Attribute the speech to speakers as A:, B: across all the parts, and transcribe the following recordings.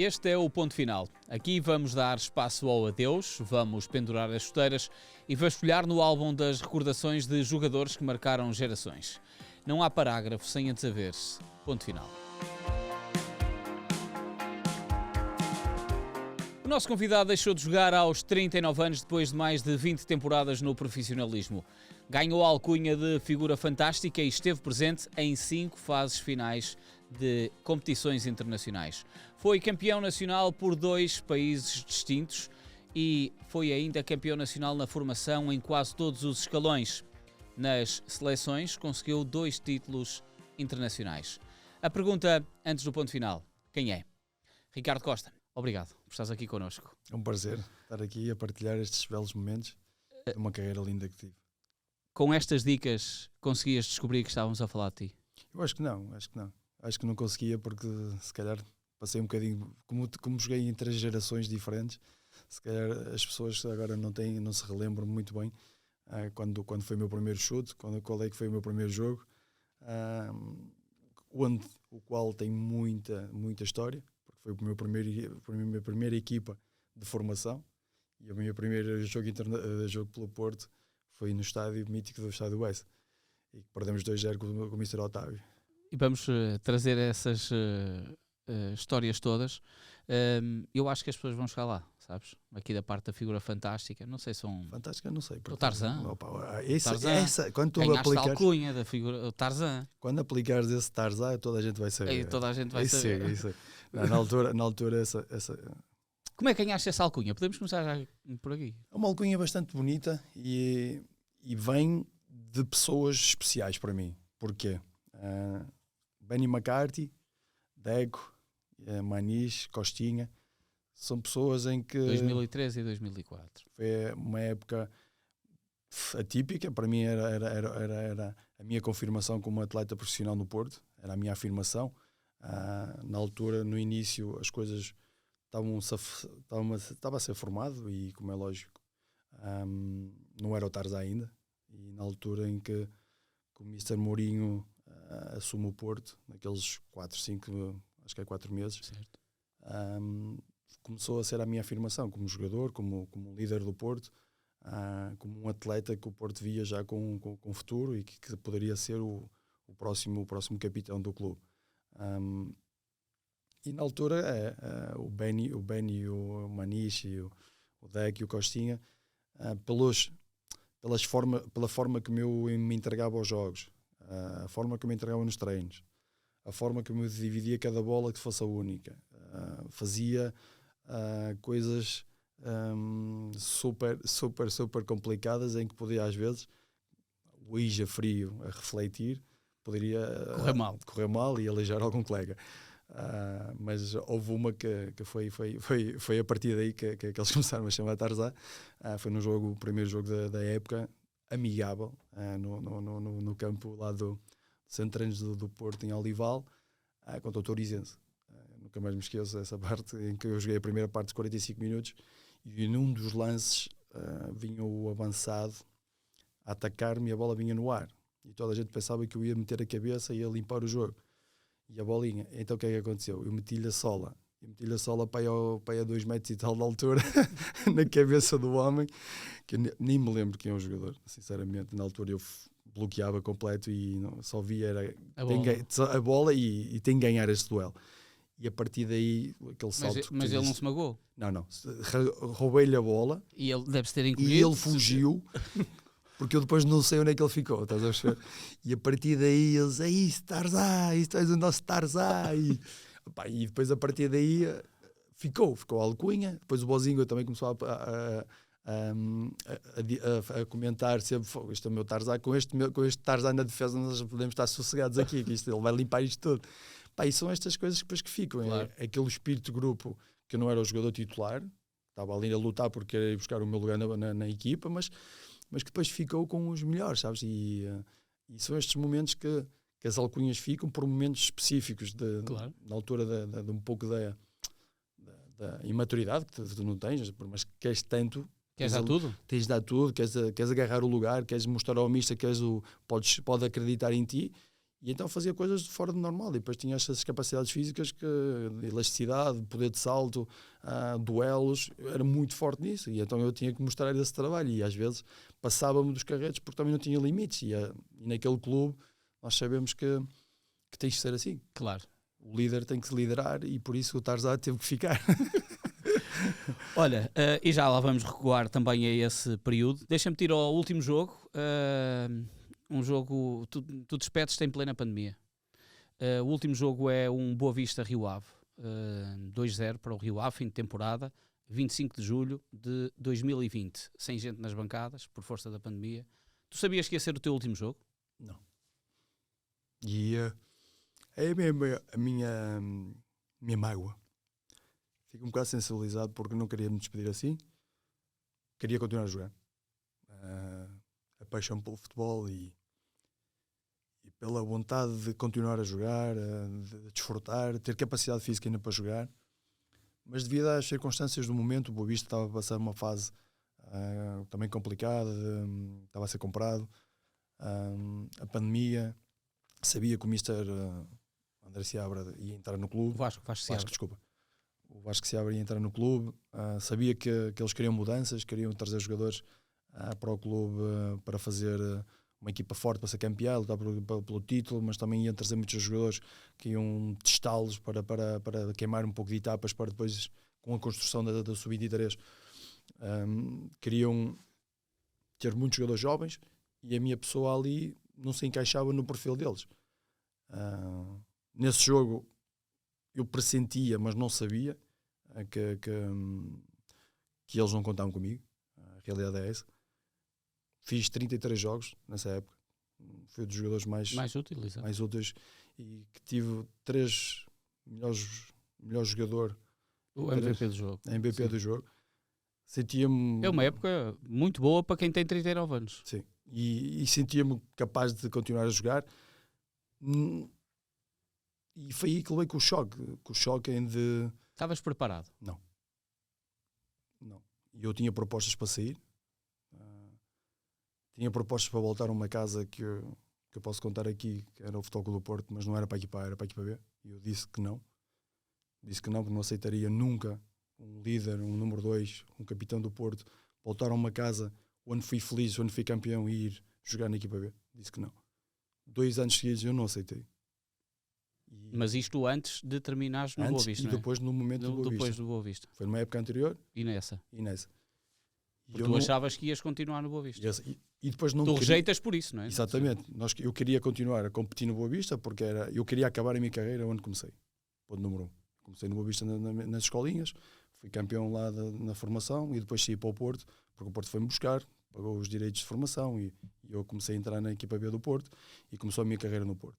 A: Este é o ponto final. Aqui vamos dar espaço ao adeus, vamos pendurar as chuteiras e vasculhar no álbum das recordações de jogadores que marcaram gerações. Não há parágrafo sem antes haver-se. Ponto final. O nosso convidado deixou de jogar aos 39 anos depois de mais de 20 temporadas no profissionalismo. Ganhou a alcunha de figura fantástica e esteve presente em 5 fases finais de competições internacionais. Foi campeão nacional por 2 países distintos e foi ainda campeão nacional na formação em quase todos os escalões. Nas seleções conseguiu 2 títulos internacionais. A pergunta antes do ponto final: quem é? Ricardo Costa, obrigado por estares aqui connosco.
B: É um prazer estar aqui a partilhar estes belos momentos de uma carreira linda que tive.
A: Com estas dicas conseguias descobrir que estávamos a falar de ti?
B: Eu acho que não. Acho que não conseguia porque se calhar passei um bocadinho, como joguei em 3 gerações diferentes, se calhar as pessoas agora não se relembram muito bem quando foi o meu primeiro chute, qual é que foi o meu primeiro jogo, o qual tem muita história, porque foi a minha primeira equipa de formação e o meu primeiro jogo pelo Porto foi no estádio mítico do Estádio Oeste e perdemos 2-0 com o Mr. Otávio.
A: E vamos trazer essas histórias todas. Eu acho que as pessoas vão chegar lá, sabes? Aqui da parte da figura fantástica. Não sei se são...
B: Fantástica, não sei.
A: O Tarzan.
B: Quando tu
A: ganhaste a
B: aplicares,
A: alcunha da figura... O Tarzan.
B: quando aplicares esse Tarzan, toda a gente vai saber.
A: Toda a gente vai saber.
B: Isso. Na altura essa...
A: Como é que ganhaste essa alcunha? Podemos começar já por aqui.
B: É uma alcunha bastante bonita e vem de pessoas especiais para mim. Porquê? Benny McCarthy, Deco, Maniche, Costinha, são pessoas em que...
A: 2013 e 2004.
B: Foi uma época atípica, para mim era a minha confirmação como atleta profissional no Porto, era a minha afirmação. Na altura, no início, as coisas estava a ser formado e, como é lógico, não era o Tarzan ainda. E na altura em que o Mr. Mourinho assume o Porto, naqueles 4 meses,
A: certo.
B: Começou a ser a minha afirmação como jogador, como líder do Porto, como um atleta que o Porto via já com futuro e que poderia ser o próximo capitão do clube. E na altura o Benny, o Maniche, o Deck e o Costinha, pela forma que eu me entregava aos jogos, a forma que eu me entregava nos treinos, a forma que eu me dividia cada bola que fosse a única, fazia coisas super complicadas em que podia às vezes, o Ija frio a refletir, poderia correr mal e aleijar algum colega. Mas houve uma que foi a partir daí que eles começaram a chamar Tarzan. Foi o primeiro jogo da época, amigável, no campo lá do Centro de Treinos do Porto, em Olival, contra o Torizense. Nunca mais me esqueço dessa parte em que eu joguei a primeira parte de 45 minutos e num dos lances vinha o avançado a atacar-me e a bola vinha no ar. E toda a gente pensava que eu ia meter a cabeça e ia limpar o jogo. E a bolinha. Então o que é que aconteceu? Eu meti-lhe a sola para aí a 2 metros e tal de altura na cabeça do homem, que eu nem me lembro quem é o jogador, sinceramente. Na altura eu bloqueava completo e só via a bola e tem que ganhar este duelo. E a partir daí, aquele salto...
A: Mas ele não se magoou?
B: Não. Roubei-lhe a bola.
A: E ele deve-se ter encolhido.
B: E ele fugiu... Porque eu depois não sei onde é que ele ficou, estás a perceber? E a partir daí eles, isso Tarzan, isto és o nosso Tarzan. E depois a partir daí ficou a alcunha. Depois o Bozinho também começou a comentar sempre, este é o meu Tarzan, com este Tarzan na defesa nós podemos estar sossegados aqui, que ele vai limpar isto tudo. E são estas coisas que depois que ficam. Claro. É aquele espírito de grupo que eu não era o jogador titular, estava ali a lutar por querer buscar o meu lugar na equipa, mas que depois ficou com os melhores, sabes? E são estes momentos que as alcunhas ficam por momentos específicos,
A: claro.
B: Na altura de um pouco da imaturidade que tu não tens, mas que queres tanto.
A: Queres dar tudo?
B: Tens de dar tudo, queres agarrar o lugar, queres mostrar ao mister que pode acreditar em ti E então fazia coisas fora do normal. E depois tinha estas capacidades físicas, elasticidade, poder de salto, duelos. Eu era muito forte nisso. E então eu tinha que mostrar esse trabalho. E às vezes passava-me dos carretos porque também não tinha limites. E naquele clube nós sabemos que tens de ser assim.
A: Claro.
B: O líder tem que se liderar e por isso o Tarzan teve que ficar.
A: Olha, e já lá vamos recuar também a esse período. Deixa-me ir ao último jogo. Um jogo, tu despedes-te em plena pandemia. O último jogo é um Boa Vista Rio Ave, 2-0 para o Rio Ave, fim de temporada, 25 de julho de 2020, sem gente nas bancadas, por força da pandemia. Tu sabias que ia ser o teu último jogo?
B: Não. E é a minha mágoa. Fico um bocado sensibilizado porque não queria me despedir assim. Queria continuar a jogar. A paixão pelo futebol e pela vontade de continuar a jogar, de desfrutar, ter capacidade física ainda para jogar. Mas devido às circunstâncias do momento, o Boa Vista estava a passar uma fase também complicada, estava a ser comprado. A pandemia, sabia que o Mister André Seabra ia entrar no clube.
A: O Vasco Seabra.
B: Desculpa. O Vasco Seabra ia entrar no clube. Sabia que eles queriam mudanças, queriam trazer jogadores para o clube para fazer uma equipa forte, para ser campeão, lutar pelo título, mas também iam trazer muitos jogadores que iam testá-los para queimar um pouco de etapas para depois, com a construção da Sub-23, queriam ter muitos jogadores jovens e a minha pessoa ali não se encaixava no perfil deles. Nesse jogo eu pressentia, mas não sabia que eles não contavam comigo. A realidade é essa. Fiz 33 jogos nessa época. Fui um dos jogadores mais úteis e que tive 3 melhores jogador.
A: O MVP do jogo.
B: MVP do jogo. Sentia-me...
A: É uma época muito boa para quem tem 39 anos.
B: Sim. E sentia-me capaz de continuar a jogar. E foi aí que levei com o choque em de...
A: Estavas preparado?
B: Não. E eu tinha propostas para sair. Tinha propostas para voltar a uma casa que eu posso contar aqui, que era o Futebol Clube do Porto, mas não era para a equipa A, era para a equipa B. E eu disse que não. Porque não aceitaria nunca um líder, um número 2, um capitão do Porto, voltar a uma casa onde fui feliz, onde fui campeão e ir jogar na equipa B. Disse que não. 2 anos seguidos eu não aceitei.
A: Mas isto antes de terminares no Boa Vista,
B: e depois no momento do Boa Vista.
A: Depois do Boa Vista.
B: Foi numa época anterior.
A: E nessa.
B: Porque
A: tu achavas que ias continuar no Boa Vista.
B: E depois não
A: tu rejeitas por isso, não é?
B: Exatamente. Eu queria continuar a competir no Boa Vista porque eu queria acabar a minha carreira onde comecei. Ponto número 1. Comecei no Boa Vista nas escolinhas, fui campeão lá na formação e depois saí para o Porto, porque o Porto foi-me buscar, pagou os direitos de formação e eu comecei a entrar na equipa B do Porto e começou a minha carreira no Porto.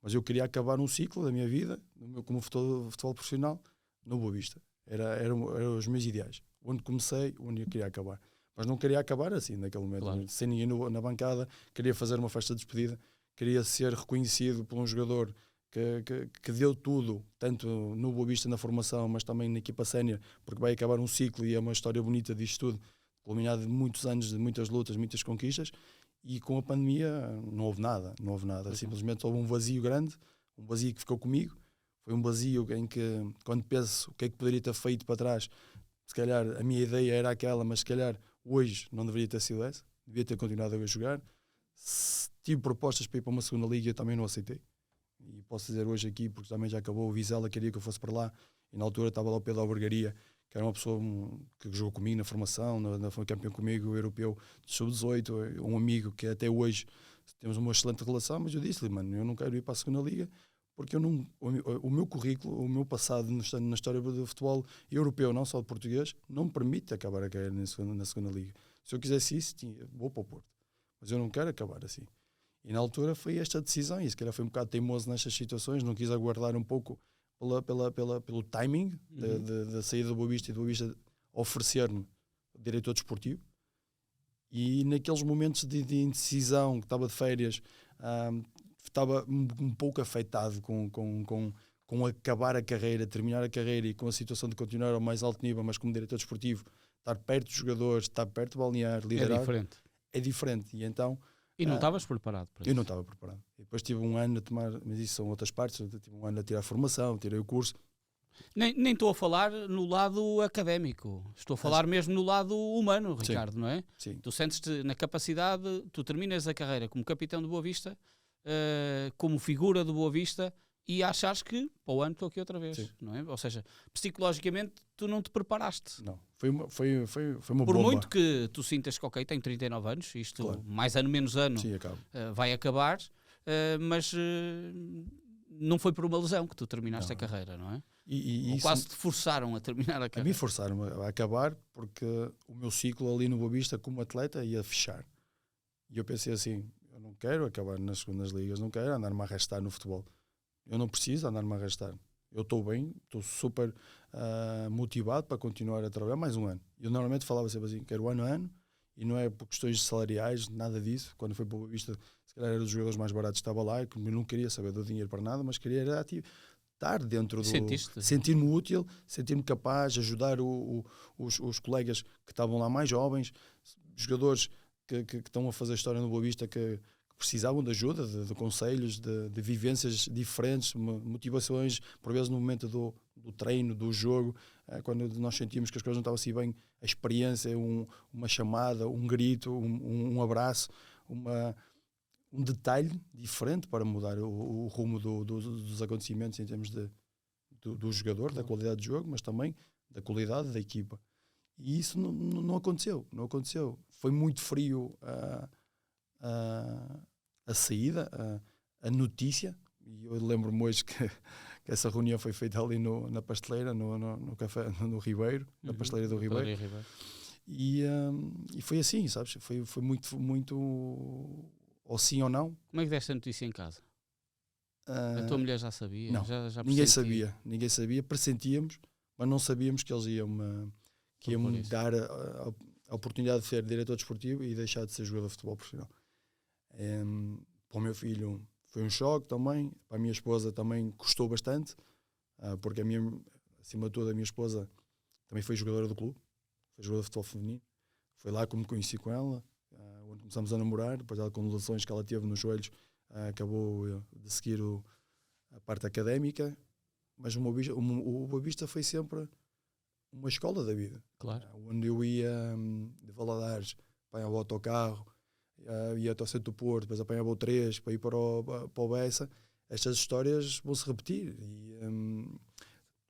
B: Mas eu queria acabar um ciclo da minha vida, como futebol profissional, no Boa Vista. Eram os meus ideais. Onde comecei, onde eu queria acabar. Mas não queria acabar assim, naquele momento. Claro. Sem ninguém na bancada, queria fazer uma festa de despedida, queria ser reconhecido por um jogador que deu tudo, tanto no Boa Vista na formação, mas também na equipa sénior, porque vai acabar um ciclo e é uma história bonita disto tudo, culminado de muitos anos, de muitas lutas, muitas conquistas. E com a pandemia não houve nada. Simplesmente houve um vazio grande, um vazio que ficou comigo. Foi um vazio em que, quando penso o que é que poderia ter feito para trás, se calhar a minha ideia era aquela, mas se calhar hoje não deveria ter sido essa. Devia ter continuado a jogar. Se tive propostas para ir para uma segunda liga, eu também não aceitei. E posso dizer hoje aqui, porque também já acabou, o Vizela queria que eu fosse para lá, e na altura estava lá o Pedro Albergaria, que era uma pessoa que jogou comigo na formação, foi campeão comigo, europeu de sub-18, um amigo que até hoje temos uma excelente relação, mas eu disse-lhe, mano, eu não quero ir para a segunda liga, porque o meu currículo, o meu passado na história do futebol europeu, não só de português, não me permite acabar a carreira na segunda liga. Se eu quisesse isso, vou para o Porto. Mas eu não quero acabar assim. E na altura foi esta decisão, e se calhar foi um bocado teimoso nestas situações, não quis aguardar um pouco pelo timing da saída do Boa Vista e do Boa Vista oferecer-me diretor desportivo. E naqueles momentos de indecisão, que estava de férias, estava um pouco afetado com acabar a carreira, terminar a carreira e com a situação de continuar ao mais alto nível, mas como diretor desportivo, estar perto dos jogadores, estar perto do balneário, liderar.
A: É diferente.
B: É diferente. E então
A: E não estavas preparado para isso?
B: Eu não estava preparado. E depois tive um ano a tomar, mas isso são outras partes, eu tive um ano a tirar a formação, tirei o curso.
A: Nem estou a falar no lado académico, estou a falar mesmo no lado humano, Ricardo, não é?
B: Sim.
A: Tu sentes-te na capacidade, tu terminas a carreira como capitão do Boa Vista, como figura do Boa Vista, e achares que para o ano estou aqui outra vez,
B: Sim.
A: não é? Ou seja, psicologicamente tu não te preparaste.
B: Não, foi uma
A: Por
B: bomba.
A: muito que tu sintas que, ok, tenho 39 anos, isto
B: Claro.
A: mais ano menos ano
B: Sim, acaba.
A: vai acabar, mas não foi por uma lesão que tu terminaste
B: Não.
A: a carreira, não é?
B: E
A: Ou
B: isso,
A: quase te forçaram a terminar a
B: a
A: carreira.
B: mim forçaram a acabar porque o meu ciclo ali no Boa Vista como atleta ia fechar. E eu pensei assim, eu não quero acabar nas segundas ligas, não quero andar-me a arrastar no futebol. Eu não preciso andar-me a arrastar. Eu estou bem, estou super motivado para continuar a trabalhar mais um ano. Eu normalmente falava sempre assim, quero ano a ano, e não é por questões salariais, nada disso. Quando foi para o Boa Vista, se calhar era dos jogadores mais baratos que estava lá, e eu não queria saber do dinheiro para nada, mas queria era ativo. Estar dentro do... Sentir-me útil, sentir-me capaz, ajudar os colegas que estavam lá mais jovens, jogadores que estão a fazer história no Boa Vista, que precisavam de ajuda, de conselhos, de vivências diferentes, motivações, por vezes no momento do treino, do jogo, quando nós sentimos que as coisas não estavam assim bem, a experiência, uma chamada, um grito, um abraço, um detalhe diferente para mudar o rumo dos acontecimentos em termos do jogador, da qualidade de jogo, mas também da qualidade da equipa. E isso não aconteceu. Foi muito frio a saída, a notícia, e eu lembro-me hoje que essa reunião foi feita ali na pasteleira, no café, no Ribeiro, na pasteleira do Ribeiro. E foi assim, sabes? Foi muito ou sim ou não.
A: Como é que deste a notícia em casa? A tua mulher já sabia?
B: Não,
A: já
B: ninguém sabia, pressentíamos, mas não sabíamos que eles iam dar a oportunidade de ser diretor desportivo e deixar de ser jogador de futebol profissional. Para o meu filho foi um choque também, para a minha esposa também custou bastante, porque acima de tudo a minha esposa também foi jogadora do clube, foi jogadora de futebol feminino, foi lá como me conheci com ela, onde começamos a namorar, depois ela com lesões que ela teve nos joelhos, acabou de seguir a parte académica, mas o Boa Vista foi sempre uma escola da vida,
A: claro.
B: Onde eu ia de Valadares, apanhava o autocarro, ia até o centro do Porto, depois apanhava o 3 para ir para o Bessa. Estas histórias vão se repetir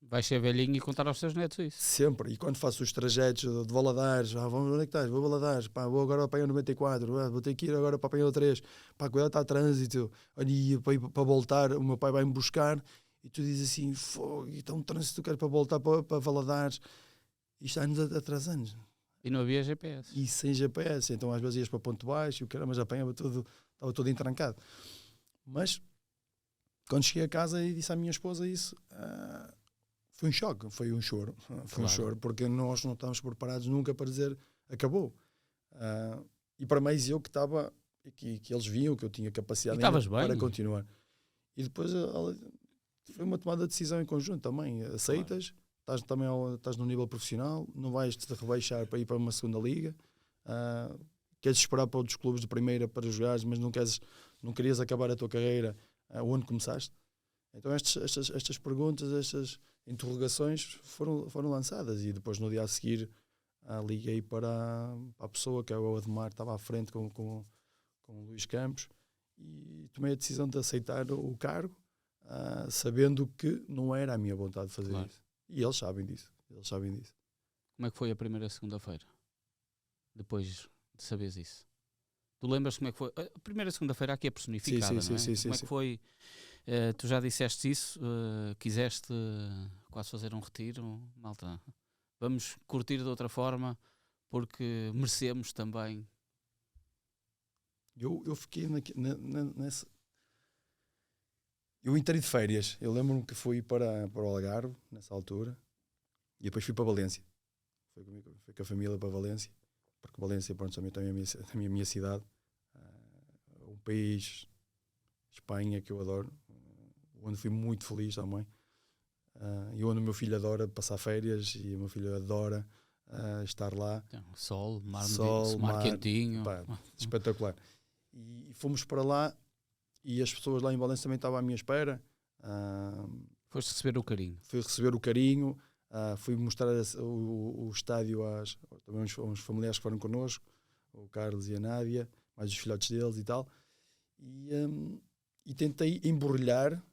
B: e
A: vais ser velhinho e contar aos teus netos isso
B: sempre. E quando faço os trajetos de Valadares, vamos, onde é que estás? Vou a Valadares, vou agora apanhar o 94, vou ter que ir agora para apanhar o 3, cuidado, está a trânsito, e para voltar o meu pai vai-me buscar e tu dizes assim, está um trânsito, quero para voltar para Valadares, e está anos atrás anos.
A: E não havia GPS.
B: E sem GPS, então às vezes ias para Ponto Baixo, mas apanhava tudo, estava todo entrancado. Mas quando cheguei a casa e disse à minha esposa isso, foi um choque, foi um choro. Foi um choro, porque nós não estávamos preparados nunca para dizer
A: acabou.
B: E para mais eu que estava, que eles viam que eu tinha capacidade para continuar. E depois foi uma tomada de decisão em conjunto também. Aceitas, estás no nível profissional, não vais te rebaixar para ir para uma segunda liga, queres esperar para outros clubes de primeira para jogares, mas não querias acabar a tua carreira onde começaste. Então estas perguntas, estas interrogações foram lançadas, e depois no dia a seguir liguei para a pessoa que é o Ademar, estava à frente com o Luís Campos, e tomei a decisão de aceitar o cargo, sabendo que não era a minha vontade de fazer isso. E eles sabem disso.
A: Como é que foi a primeira segunda-feira? Depois de saberes isso? Tu lembras como é que foi? A primeira segunda-feira aqui é personificada,
B: sim,
A: não é?
B: Sim,
A: como é que foi? Tu já disseste isso, quiseste quase fazer um retiro, malta, vamos curtir de outra forma, porque merecemos também.
B: Eu fiquei nessa... Eu entrei de férias, eu lembro-me que fui para o Algarve, nessa altura, e depois fui para Valência. Fui com a família para Valência, porque Valência, pronto, também é a minha cidade, um país, Espanha, que eu adoro, onde fui muito feliz também, e onde o meu filho adora passar férias, e o meu filho adora estar lá.
A: Sol, mar quentinho.
B: Pá, espetacular. E fomos para lá e as pessoas lá em Valência também estavam à minha espera.
A: Foste receber o carinho.
B: Fui receber o carinho, fui mostrar o estádio também uns familiares que foram connosco, o Carlos e a Nádia, mais os filhotes deles e tal. E tentei embrulhar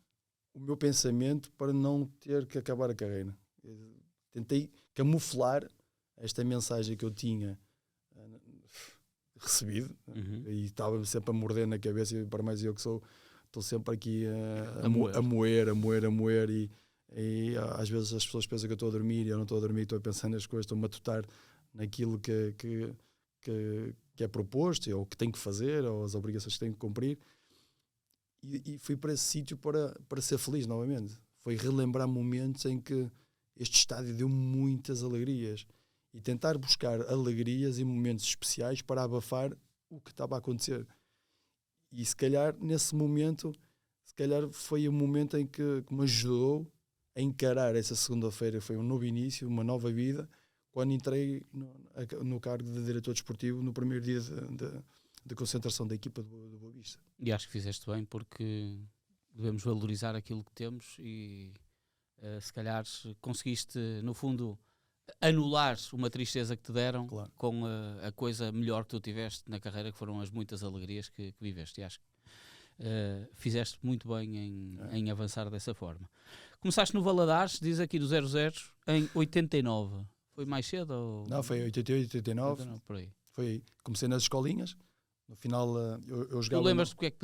B: o meu pensamento para não ter que acabar a carreira. Tentei camuflar esta mensagem que eu tinha recebido, e estava sempre a morder na cabeça, e para mais eu que estou sempre aqui a moer, e às vezes as pessoas pensam que eu estou a dormir, e eu não estou a dormir, estou a pensar nas coisas, estou a matutar naquilo que é proposto, ou que tenho que fazer, ou as obrigações que tenho que cumprir. E fui para esse sítio para ser feliz novamente. Foi relembrar momentos em que este estádio deu muitas alegrias, e tentar buscar alegrias e momentos especiais para abafar o que estava a acontecer. E se calhar nesse momento, foi o momento em que me ajudou a encarar essa segunda-feira. Foi um novo início, uma nova vida, quando entrei no cargo de diretor desportivo no primeiro dia de concentração da equipa do Boa Vista.
A: E acho que fizeste bem, porque devemos valorizar aquilo que temos, e se calhar conseguiste, no fundo, anular uma tristeza que te deram, claro, com a coisa melhor que tu tiveste na carreira, que foram as muitas alegrias que viveste. E acho que fizeste muito bem em avançar dessa forma. Começaste no Valadares, diz aqui do 00, em 89. Foi mais cedo? Ou...
B: Não, foi em 88, 89.
A: Por aí.
B: Foi aí. Comecei nas escolinhas. No final eu jogava...
A: Tu lembras-te porque é que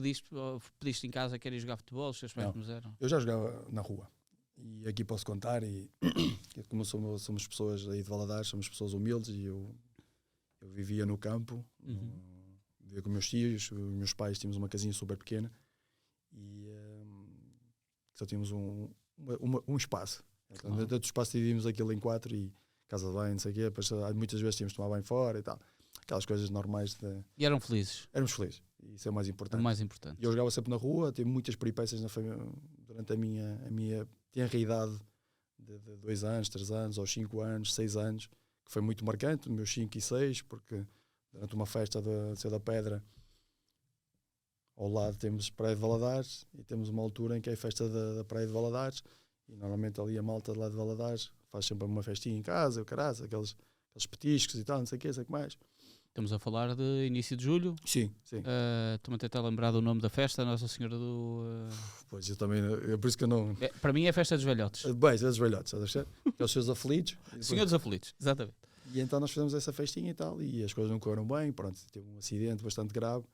A: pediste em casa que querias jogar futebol? Os teus pais nos eram?
B: Eu já jogava na rua. E aqui posso contar, e como somos pessoas aí de Valadares, somos pessoas humildes, e eu vivia no campo, vivia com meus tios, os meus pais, tínhamos uma casinha super pequena, e só tínhamos um espaço. Então, dentro do espaço dividimos aquilo em 4, e casa de banho, não sei o quê, depois, muitas vezes tínhamos de tomar banho fora e tal. Aquelas coisas normais.
A: E eram felizes?
B: Éramos felizes, e isso é o mais importante.
A: O mais importante.
B: E eu jogava sempre na rua, tive muitas peripécias na família, durante a minha tenra idade de 2 anos, 3 anos, aos 5 anos, 6 anos, que foi muito marcante, meus 5 e 6, porque durante uma festa da Seu da Pedra, ao lado temos Praia de Valadares, e temos uma altura em que é a festa da Praia de Valadares, e normalmente ali a malta de lá de Valadares faz sempre uma festinha em casa, aqueles petiscos e tal, não sei o que mais.
A: Estamos a falar de início de julho?
B: Sim, sim.
A: Estou-me a tentar lembrar do nome da festa, Nossa Senhora do...
B: Pois, eu também, é por isso que eu não...
A: para mim é a festa dos velhotes.
B: Bem, é dos velhotes, estás a ver? É os seus aflitos.
A: Senhor dos aflitos, exatamente.
B: E então nós fizemos essa festinha e tal, e as coisas não correram bem, pronto, teve um acidente bastante grave,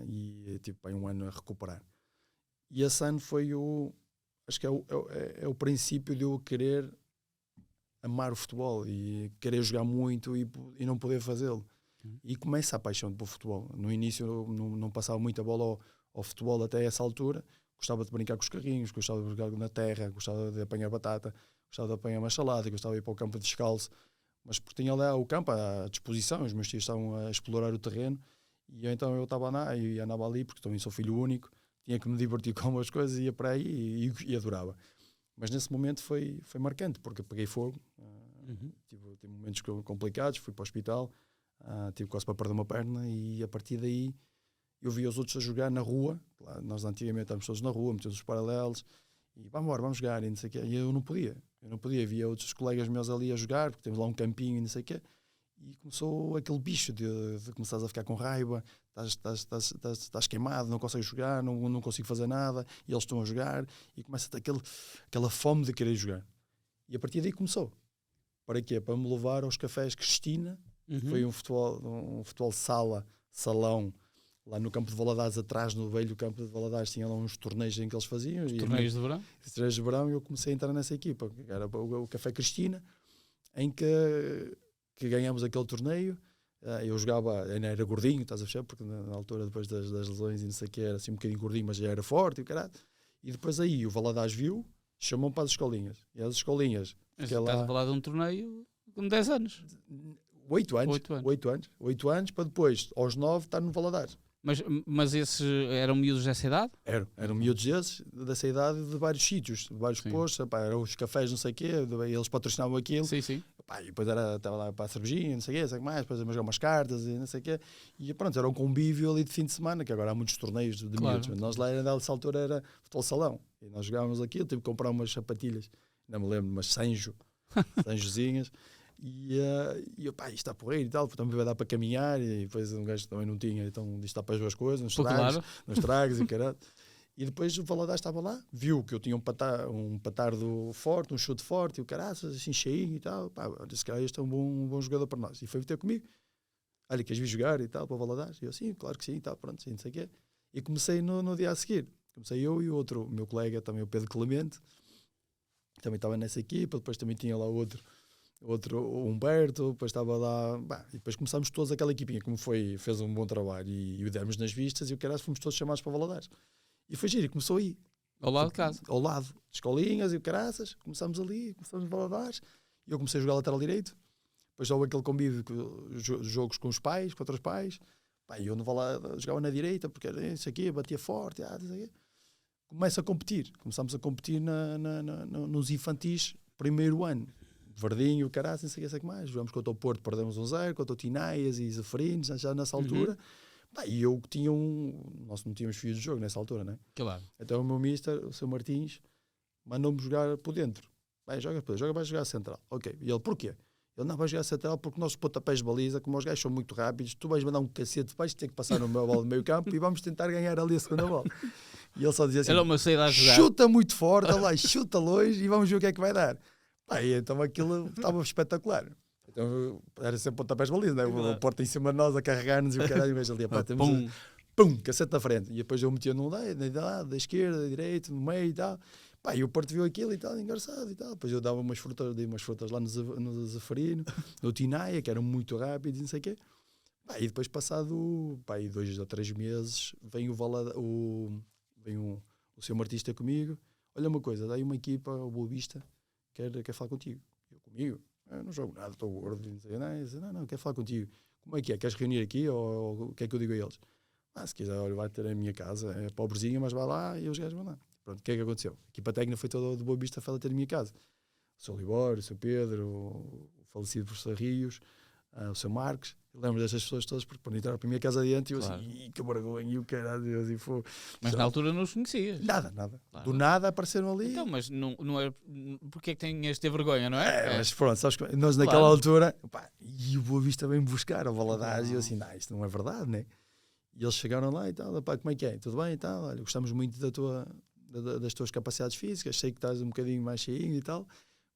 B: e tive bem um ano a recuperar. E esse ano foi acho que é o princípio de eu querer amar o futebol e querer jogar muito e não poder fazê-lo. E começa a paixão pelo futebol. No início eu não passava muita bola ao futebol até essa altura. Gostava de brincar com os carrinhos, gostava de brincar na terra, gostava de apanhar batata, gostava de apanhar uma salada, gostava de ir para o campo descalço. Mas porque tinha lá o campo à disposição, os meus tios estavam a explorar o terreno, e então eu estava lá e andava ali, porque também sou filho único, tinha que me divertir com algumas coisas, ia para aí e adorava. Mas nesse momento foi marcante, porque peguei fogo, tive momentos complicados, fui para o hospital, tive quase para perder uma perna, e a partir daí eu vi os outros a jogar na rua. Lá, nós antigamente estávamos todos na rua, metemos os paralelos, e vamos jogar, e não sei o quê. E eu não podia, via outros colegas meus ali a jogar, porque temos lá um campinho e não sei o quê, e começou aquele bicho de começares a ficar com raiva, estás queimado, não consegues jogar, não consigo fazer nada, e eles estão a jogar, e começa a ter aquela fome de querer jogar. E a partir daí começou. Para quê? Para me levar aos cafés Cristina, foi um futebol salão, lá no campo de Valadares, atrás no velho campo de Valadares, tinha lá uns torneios em que eles faziam.
A: Torneios de verão?
B: Torneios de verão, e eu comecei a entrar nessa equipa, que era o Café Cristina, em que ganhamos aquele torneio. Eu jogava, ainda era gordinho, estás a ver? Porque na altura, depois das lesões e não sei o que, era assim um bocadinho gordinho, mas já era forte e o caralho. E depois aí o Valadares viu, chamou para as escolinhas. E as escolinhas...
A: Estás a falar de um torneio com 10 anos.
B: 8 anos, para depois, aos 9, estar no Valadares.
A: Mas esses eram miúdos dessa idade?
B: Eram miúdos esses, dessa idade, de vários sítios, de vários postos. Eram os cafés, não sei o quê, eles patrocinavam aquilo.
A: Sim.
B: E depois estava lá para a cervejinha, não sei o quê, sei o que mais, depois a jogar umas cartas e não sei o quê. E pronto, era um convívio ali de fim de semana, que agora há muitos torneios de miúdos. Mas nós lá, nessa altura, era futebol salão. E nós jogávamos aquilo, tive que comprar umas sapatilhas, não me lembro, umas Sanjozinhas. E isto está porreiro e tal, também vai dar para caminhar. E depois um gajo também não tinha, então isto está para as duas coisas, nos tragos e caralho. E depois o Valadares estava lá, viu que eu tinha um patardo forte, um chute forte, e o caraças, assim cheinho e tal. Disse que este é um bom jogador para nós. E foi ter comigo. Olha, queres vir jogar e tal, para o Valadares? E eu, sim, claro que sim, e tal, pronto, sim, não sei o quê. E comecei no dia a seguir. Comecei eu e o outro, meu colega, também o Pedro Clemente, também estava nessa equipa. Depois também tinha lá outro o Humberto, depois estava lá. E depois começámos todos aquela equipinha, como fez um bom trabalho. E o demos nas vistas e o caraças, fomos todos chamados para o Valadares. E foi giro, e começou aí.
A: Ao lado de casa.
B: Ao lado, de escolinhas e o caraças. Começámos ali, começámos a Valadares. E eu comecei a jogar lateral direito. Depois houve aquele convívio, jogos com os pais, com outros pais. E eu jogava na direita, porque era isso aqui, batia forte. Começámos a competir nos infantis, primeiro ano. Verdinho, caraças, não sei o que mais. Jogamos contra o Porto, perdemos 1-0, contra o Tinaias e Zefrinos, já nessa altura. E eu tinha nós não tínhamos fios de jogo nessa altura, né?
A: Claro.
B: Então o meu mister, o Sr. Martins, mandou-me jogar por dentro. Vai jogar central. Ok. E ele, porquê? Ele, não, vai jogar central porque nossos pontapés de baliza, como os gajos são muito rápidos, tu vais mandar um cacete, vais ter que passar no meu bola do meio campo e vamos tentar ganhar ali a segunda bola. E ele só dizia assim, chuta muito forte, lá, chuta longe e vamos ver o que é que vai dar. Então aquilo estava espetacular. Então era sempre pontapés de baliza, né? O Porto em cima de nós a carregar-nos e o caralho, mas ali, pum, cacete na frente. E depois eu metia num lado, da esquerda, da direita, no meio e tal. E o Porto viu aquilo e tal, engraçado e tal. Depois eu dei umas frutas lá no Zeferino, no Tinaia, que eram muito rápidos e não sei o quê. E depois passado 2 ou 3 meses, vem o Sr. Martins ter comigo. Olha uma coisa, dá aí uma equipa, o Boa Vista, quer falar contigo. Eu, comigo? Eu não jogo nada, estou gordo. Não, quero falar contigo. Como é que é? Queres reunir aqui ou o que é que eu digo a eles? Se quiser, olha, vai ter a minha casa, é pobrezinha, mas vai lá e os gajos vão lá. Pronto, o que é que aconteceu? A equipa técnica foi toda do Boa Vista a ter a minha casa. O Sr. Libório, o Sr. Pedro, o falecido professor Rios, o Sr. Marques. Eu lembro destas pessoas todas porque para entrar para a minha casa adiante e eu assim, que vergonha, e o caralho, assim, foi.
A: Mas na altura não os conhecias?
B: Nada.
A: Claro.
B: Do nada apareceram ali.
A: Então, mas não é. Porque é que tinhas de ter vergonha, não é?
B: Mas pronto, sabes que nós naquela altura, e o Boa Vista vem-me buscar ao Valadares e eu assim, isto não é verdade, né? E eles chegaram lá e tal, como é que é? Tudo bem e tal? Olha, gostamos muito das tuas capacidades físicas, sei que estás um bocadinho mais cheinho e tal,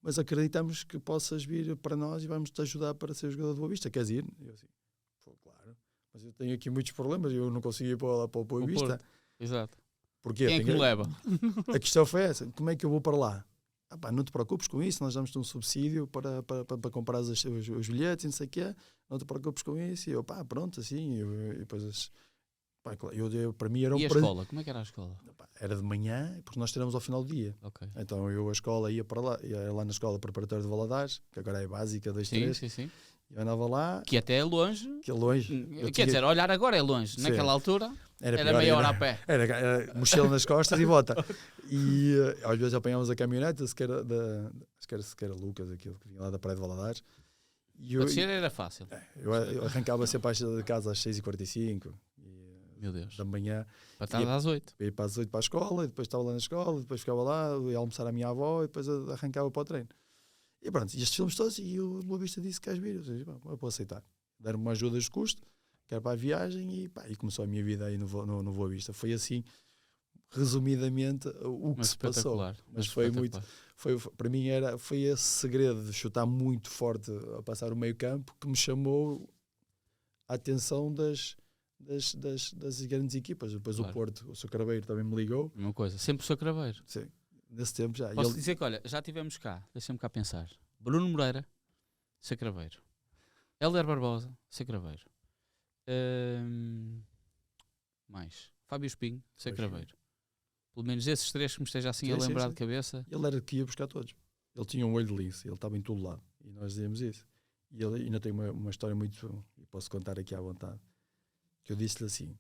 B: mas acreditamos que possas vir para nós e vamos-te ajudar para ser jogador do Boa Vista. Queres ir? E eu assim, claro, mas eu tenho aqui muitos problemas e eu não consigo ir para o Boa Vista.
A: Exato.
B: Porquê?
A: Quem é que me leva?
B: A questão foi essa, como é que eu vou para lá? Não te preocupes com isso, nós damos-te um subsídio para comprar os bilhetes e não sei o quê, não te preocupes com isso. E eu, pronto, assim, e depois... para mim era
A: e a escola? Como é que era a escola?
B: Era de manhã, porque nós tiramos ao final do dia.
A: Okay.
B: Então a escola ia para lá, ia lá na escola preparatória de Valadares, que agora é básica, 2, 3.
A: Sim.
B: Eu andava lá.
A: Que até é longe.
B: Que é longe.
A: Quer dizer, olhar agora é longe. Sim. Naquela altura era meia hora a pé.
B: Era mochila nas costas e bota. E às vezes apanhávamos a caminhonete, acho que era Lucas, aquilo que vinha lá da Praia de Valadares.
A: Para descer era fácil.
B: Eu arrancava sempre de casa às 6h45.
A: Meu Deus.
B: Da manhã.
A: Para estar às 8.
B: Ia para as 8 para a escola, e depois estava lá na escola, depois ficava lá, ia almoçar a minha avó e depois arrancava para o treino. E pronto, e estes filmes todos, e o Boa Vista disse que queres vir? Eu disse, eu posso aceitar. Deram-me uma ajuda de custo, quero para a viagem e começou a minha vida aí no Boa Vista. Foi assim, resumidamente, o que se passou. Mas foi muito, para mim foi esse segredo de chutar muito forte a passar o meio campo que me chamou a atenção das grandes equipas. Depois o Porto, o Sr. Craveiro também me ligou.
A: Uma coisa, sempre o Sr. Craveiro.
B: Sim, nesse tempo já.
A: Posso dizer que, olha, já tivemos cá, deixa-me cá pensar, Bruno Moreira, Sr. Craveiro, Hélder Barbosa, Sr. Craveiro, mais Fábio Espinho, Sr. Craveiro. Pelo menos esses 3 que me esteja assim a lembrar de cabeça.
B: Ele era que ia buscar todos. Ele tinha um olho de lince, ele estava em todo lado. E nós dizíamos isso. E ele ainda tem uma história muito, e posso contar aqui à vontade, que eu disse-lhe assim,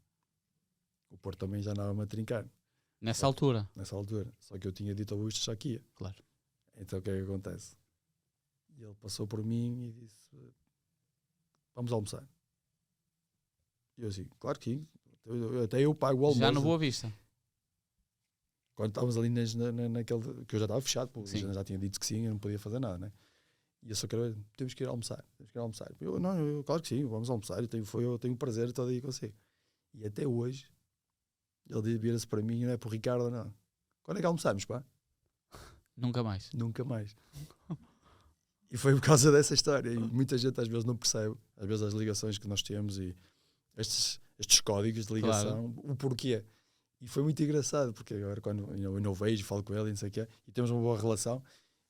B: o Porto também já andava-me a trincar.
A: Nessa altura.
B: Só que eu tinha dito ao Busto já que ia.
A: Claro.
B: Então o que é que acontece? E ele passou por mim e disse: vamos almoçar. E eu assim, claro que sim. Até eu pago o almoço.
A: Já no Boa Vista.
B: Quando estávamos ali naquele... Que eu já estava fechado, pô, já tinha dito que sim, eu não podia fazer nada, né? E eu só quero... Temos que ir almoçar. Claro que sim, vamos almoçar. Eu tenho o prazer de estar aí consigo. E até hoje, ele vira-se para mim, não é por Ricardo, não. Quando é que almoçamos, pá?
A: Nunca mais.
B: Nunca mais. E foi por causa dessa história. E muita gente às vezes não percebe, às vezes as ligações que nós temos e estes códigos de ligação, claro. O porquê. E foi muito engraçado, porque agora quando eu não vejo, falo com ele e não sei o quê, e temos uma boa relação.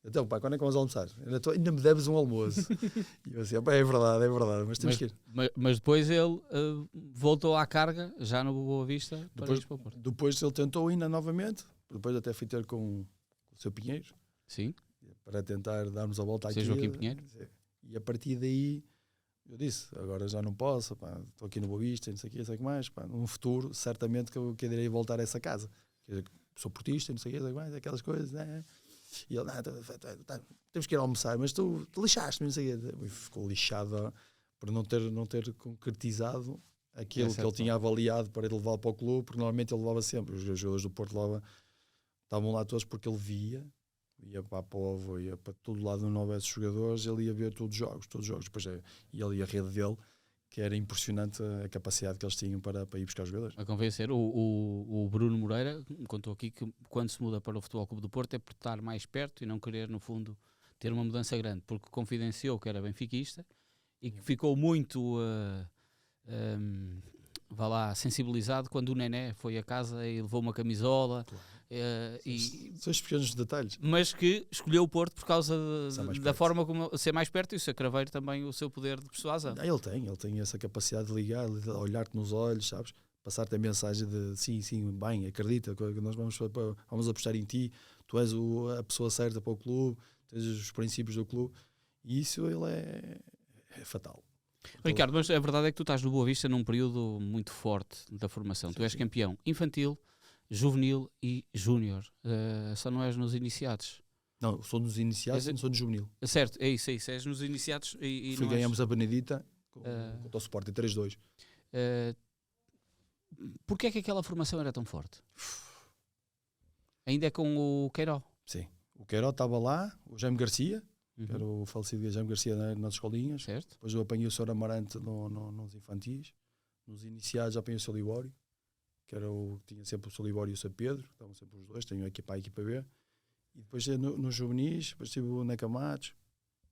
B: Então, pá, quando é que vamos almoçar? Ainda me deves um almoço. E eu assim, pá, é verdade, mas temos que ir.
A: Mas depois ele voltou à carga, já no Boa Vista, para ir para o Porto.
B: Depois ele tentou ainda novamente, depois até fui ter com o seu Pinheiro.
A: Sim.
B: Para tentar darmos a volta aqui.
A: Joaquim Pinheiro.
B: E a partir daí, eu disse, agora já não posso, estou aqui no Boa Vista, não sei o que mais, pá, num futuro, certamente que eu irei voltar a essa casa. Sou portista, não sei o que mais, aquelas coisas, né? E ele, temos que ir almoçar, mas tu lixaste, não sei o quê. Ficou lixado por não ter concretizado aquilo que ele tinha avaliado para ele levar para o clube, porque normalmente ele levava sempre. Os jogadores do Porto estavam lá todos porque ele ia para a Povo, ia para todo lado onde não houvesse jogadores, ele ia ver todos os jogos. Depois e ele e a rede dele, que era impressionante a capacidade que eles tinham para ir buscar os jogadores.
A: A convencer, o Bruno Moreira me contou aqui que quando se muda para o Futebol Clube do Porto é por estar mais perto e não querer, no fundo, ter uma mudança grande, porque confidenciou que era benfiquista e que ficou muito sensibilizado quando o Nené foi a casa e levou uma camisola. Claro.
B: São os pequenos detalhes.
A: Mas que escolheu o Porto por causa da forma como ser mais perto, e o Sr. Craveiro também o seu poder de persuasão.
B: Ele tem essa capacidade de ligar, de olhar-te nos olhos, sabes? Passar-te a mensagem de sim, bem, acredita, nós vamos apostar em ti, tu és a pessoa certa para o clube, tens os princípios do clube, e isso ele é fatal.
A: Ricardo, mas a verdade é que tu estás no Boa Vista num período muito forte da formação. Tu és campeão infantil, juvenil e júnior. Só não és nos iniciados.
B: Não, sou nos iniciados e não sou no juvenil.
A: Certo, é isso. És nos iniciados e
B: ganhamos a Benedita contra o Sporting 3-2.
A: Porquê é que aquela formação era tão forte? Ainda é com o Queiró?
B: Sim. O Queiró estava lá, o Jaime Garcia, que era o falecido Jaime Garcia nas escolinhas.
A: Certo.
B: Depois eu apanhei o Sr. Amarante nos infantis. Nos iniciados já apanhei o Sr. Libório, que era tinha sempre o Sr. Libório e o Sr. Pedro, estavam sempre os dois, tenho a equipa B. E depois nos juvenis, depois tive o Neca Matos,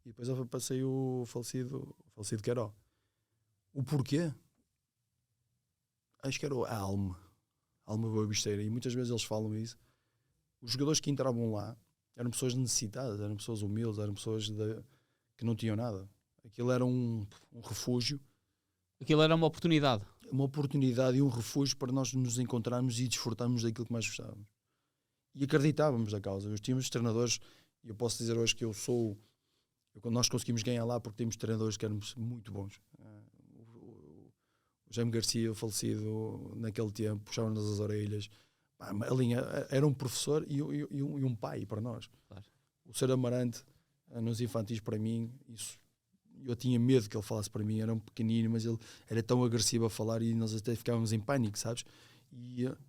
B: e depois eu passei o falecido Queiró. O porquê? Acho que era a alma boavisteira, e muitas vezes eles falam isso. Os jogadores que entravam lá eram pessoas necessitadas, eram pessoas humildes, eram pessoas que não tinham nada. Aquilo era um refúgio.
A: Aquilo era uma oportunidade.
B: Uma oportunidade e um refúgio para nós nos encontrarmos e desfrutarmos daquilo que mais gostávamos. E acreditávamos na causa. Nós tínhamos treinadores, e eu posso dizer hoje que nós conseguimos ganhar lá porque temos treinadores que éramos muito bons. O Jaime Garcia, o falecido naquele tempo, puxava-nos as orelhas. A linha era um professor e um pai para nós. Claro. O Sr. Amarante, nos infantis, para mim, isso, eu tinha medo que ele falasse para mim, era um pequenino, mas ele era tão agressivo a falar e nós até ficávamos em pânico, sabes?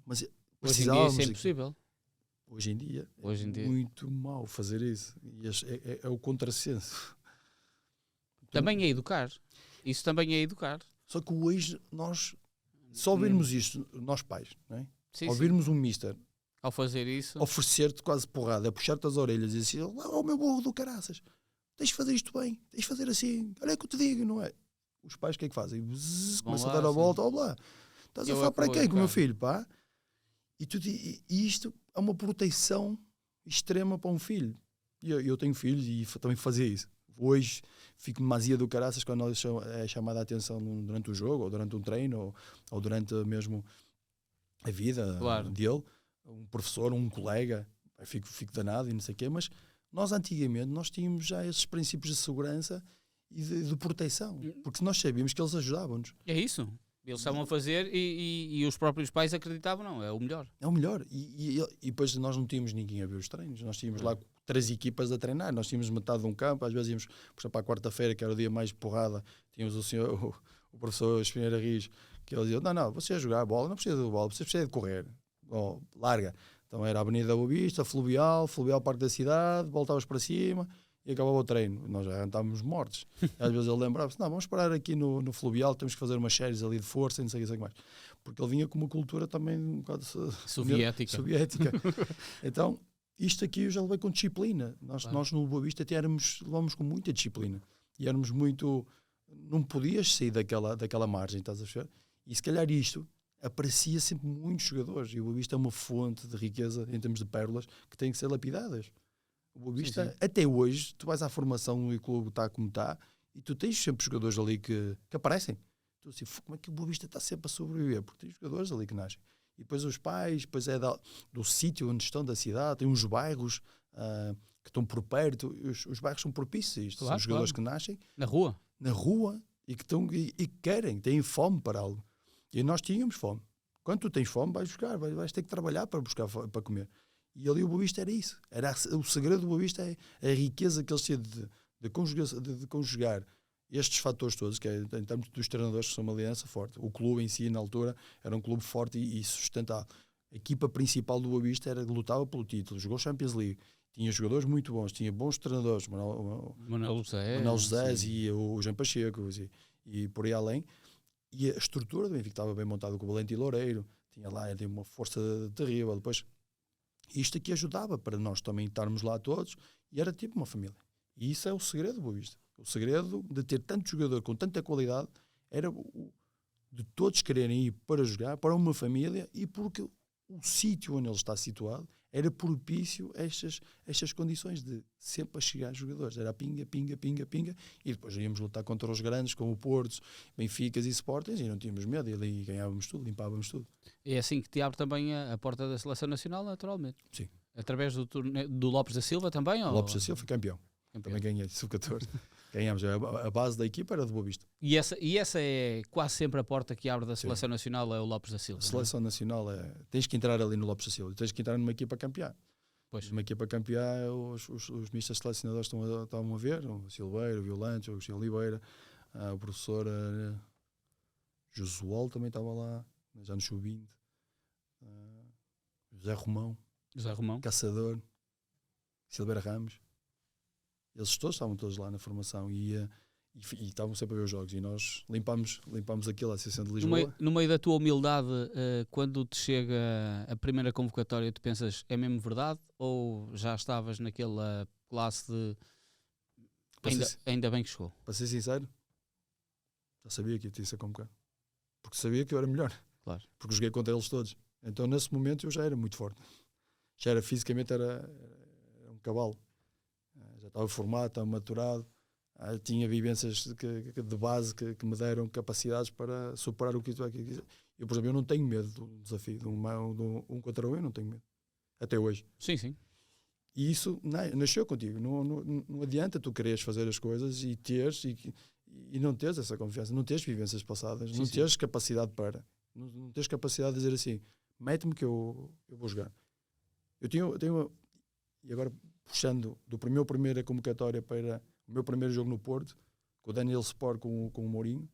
B: Mas precisávamos.
A: Hoje em dia isso é impossível.
B: Hoje em dia é muito mau fazer isso. E é o contrassenso.
A: Também é educar. Isso também é educar.
B: Só que hoje nós só ouvirmos isto, nós pais, não é?
A: Sim,
B: ouvirmos um mister
A: ao fazer isso,
B: oferecer-te quase porrada, a puxar-te as orelhas e dizer assim, o meu burro do caraças, tens de fazer isto bem, tens de fazer assim, olha o que eu te digo, não é? Os pais o que é que fazem? Começam a dar a volta, ó lá, estás a falar para quem com o meu filho, pá? E isto é uma proteção extrema para um filho. E eu tenho filhos e também fazia isso. Hoje fico demasiado do caraças quando é chamada a atenção durante o jogo, ou durante um treino, ou durante mesmo a vida dele, um professor, um colega, fico danado e não sei o quê, mas nós antigamente nós tínhamos já esses princípios de segurança e de proteção, porque nós sabíamos que eles ajudavam-nos.
A: É isso. Eles estavam a fazer e os próprios pais acreditavam, não, é o melhor.
B: É o melhor. E depois nós não tínhamos ninguém a ver os treinos. Nós tínhamos lá 3 equipas a treinar. Nós tínhamos metade de um campo. Às vezes íamos, por exemplo, à quarta-feira, que era o dia mais porrada, tínhamos o professor Espinheira Rios, que ele dizia, não, você a jogar a bola, não precisa de bola, você precisa de correr. Larga. Então era a Avenida Boa Vista, Fluvial Parque da Cidade, voltavas para cima e acabava o treino. Nós já estávamos mortos. Às vezes ele lembrava-se, não, vamos parar aqui no Fluvial, temos que fazer umas séries ali de força e não sei o que mais. Porque ele vinha com uma cultura também um bocado soviética. Então, isto aqui eu já levei com disciplina. Nós no Boa Vista levamos com muita disciplina. E éramos muito... Não podias sair daquela margem, estás a ver? E se calhar isto aparecia sempre muitos jogadores. E o Boa Vista é uma fonte de riqueza em termos de pérolas que têm que ser lapidadas. O Boa Vista, até hoje, tu vais à formação e o clube está como está e tu tens sempre jogadores ali que aparecem. Tu assim, como é que o Boa Vista está sempre a sobreviver? Porque tem jogadores ali que nascem. E depois os pais, depois é do sítio onde estão da cidade, tem uns bairros que estão por perto. Os bairros são propícios a isto. Claro, são jogadores que nascem
A: na rua
B: e que querem, têm fome para algo. E nós tínhamos fome. Quando tu tens fome, vais buscar, vais ter que trabalhar para buscar para comer. E ali o Boa Vista era isso. O segredo do Boa Vista é a riqueza que eles têm de conjugar estes fatores todos, que é em termos dos treinadores, que são uma aliança forte. O clube em si, na altura, era um clube forte e sustentável. A equipa principal do Boa Vista lutava pelo título, jogou Champions League, tinha jogadores muito bons, tinha bons treinadores,
A: Manuel
B: José e o Jean Pacheco e por aí além. E a estrutura do Benfica estava bem montada com o Valentim Loureiro, tinha uma força terrível. Depois, isto aqui ajudava para nós também estarmos lá todos e era tipo uma família. E isso é o segredo do Boa Vista. O segredo de ter tanto jogador com tanta qualidade era de todos quererem ir para jogar, para uma família, e porque o sítio onde ele está situado era propício a estas condições de sempre a chegar jogadores. Era pinga, e depois íamos lutar contra os grandes, como o Porto, Benficas e Sportings, e não tínhamos medo, e ali ganhávamos tudo, limpávamos tudo.
A: É assim que te abre também a porta da Seleção Nacional, naturalmente.
B: Sim.
A: Através do Lopes da Silva também?
B: Lopes da Silva foi campeão. Também ganhei, sub-14. Ganhámos. A base da equipa era do Boa Vista.
A: E essa é quase sempre a porta que abre da Seleção Nacional, é o Lopes da Silva.
B: A Seleção Nacional tens que entrar ali no Lopes da Silva, tens que entrar numa equipa campeã.
A: Pois.
B: Numa equipa campeã, os mistas selecionadores estão a ver, o Silveira, o Violante, o Gil Oliveira, o professor Josual também estava lá, já no sub-20, José Romão, Caçador, Silveira Ramos. Eles todos estavam todos lá na formação e estavam sempre a ver os jogos, e nós limpámos aquilo, a Associação de Lisboa.
A: No meio da tua humildade, quando te chega a primeira convocatória, tu pensas, é mesmo verdade? Ou já estavas naquela classe de ainda bem que chegou?
B: Para ser sincero, já sabia que ia ter que ser convocado, porque sabia que eu era melhor,
A: claro.
B: Porque joguei contra eles todos. Então nesse momento eu já era muito forte, já era fisicamente, era um cavalo. Já estava formado, estava maturado, tinha vivências de base que me deram capacidades para superar o que tu aqui. Eu, por exemplo, eu não tenho medo do desafio, de um contra um, eu não tenho medo. Até hoje.
A: Sim.
B: E isso nasceu contigo. Não adianta tu quereres fazer as coisas e teres e não teres essa confiança, não teres vivências passadas, não teres capacidade para. Não teres capacidade de dizer assim, mete-me que eu vou jogar. Eu tenho e agora, puxando do meu primeira convocatória para o meu primeiro jogo no Porto, com o Daniel Sport, com o Mourinho,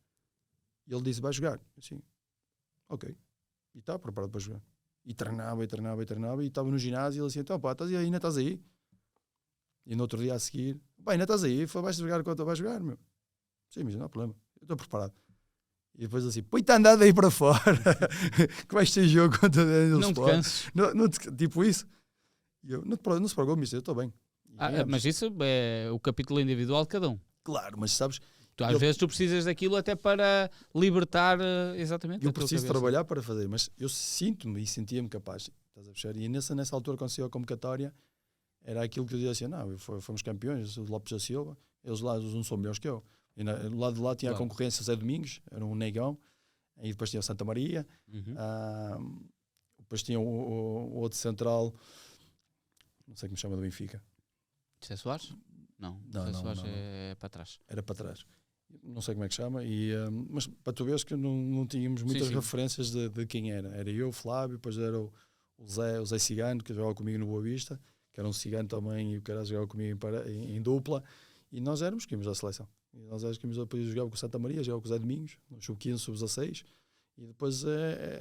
B: e ele disse, vai jogar. Assim, ok. E estava preparado para jogar. E treinava, e estava no ginásio, e ele disse, então pá, ainda estás aí? E no outro dia a seguir, pá, ainda estás aí? Vais jogar quando vais jogar, meu? Sim, mas não há problema, eu estou preparado. E depois assim, põe-te andado aí para fora, que vais ter jogo contra o Daniel Sport.
A: Não te canses.
B: Tipo isso. E eu, não se preocupe, mister, eu estou bem.
A: Mas isso é o capítulo individual de cada um.
B: Claro, mas sabes...
A: Às vezes tu precisas daquilo até para libertar exatamente.
B: Eu preciso trabalhar para fazer, mas eu sinto-me e sentia-me capaz. Estás a perceber? E nessa altura, quando saiu a convocatória, era aquilo que eu dizia assim, não, fomos campeões, o Lopes da Silva, eles lá não são melhores que eu. E do lado de lá tinha a concorrência Zé Domingos, era um negão, e depois tinha o Santa Maria, depois tinha o outro central, não sei como chama, do Benfica.
A: José Soares? Não. Soares é para trás.
B: Era para trás. não sei como é que chama, mas para tu veres que não tínhamos muitas referências de quem era. Era eu, Flávio, depois era o Zé Cigano, que jogava comigo no Boa Vista, que era um cigano também, e o cara jogava comigo em dupla, e nós éramos que íamos à seleção. E nós éramos que íamos, depois jogava com o Santa Maria, jogava com o Zé Domingos, no sub-15, sub-16, e depois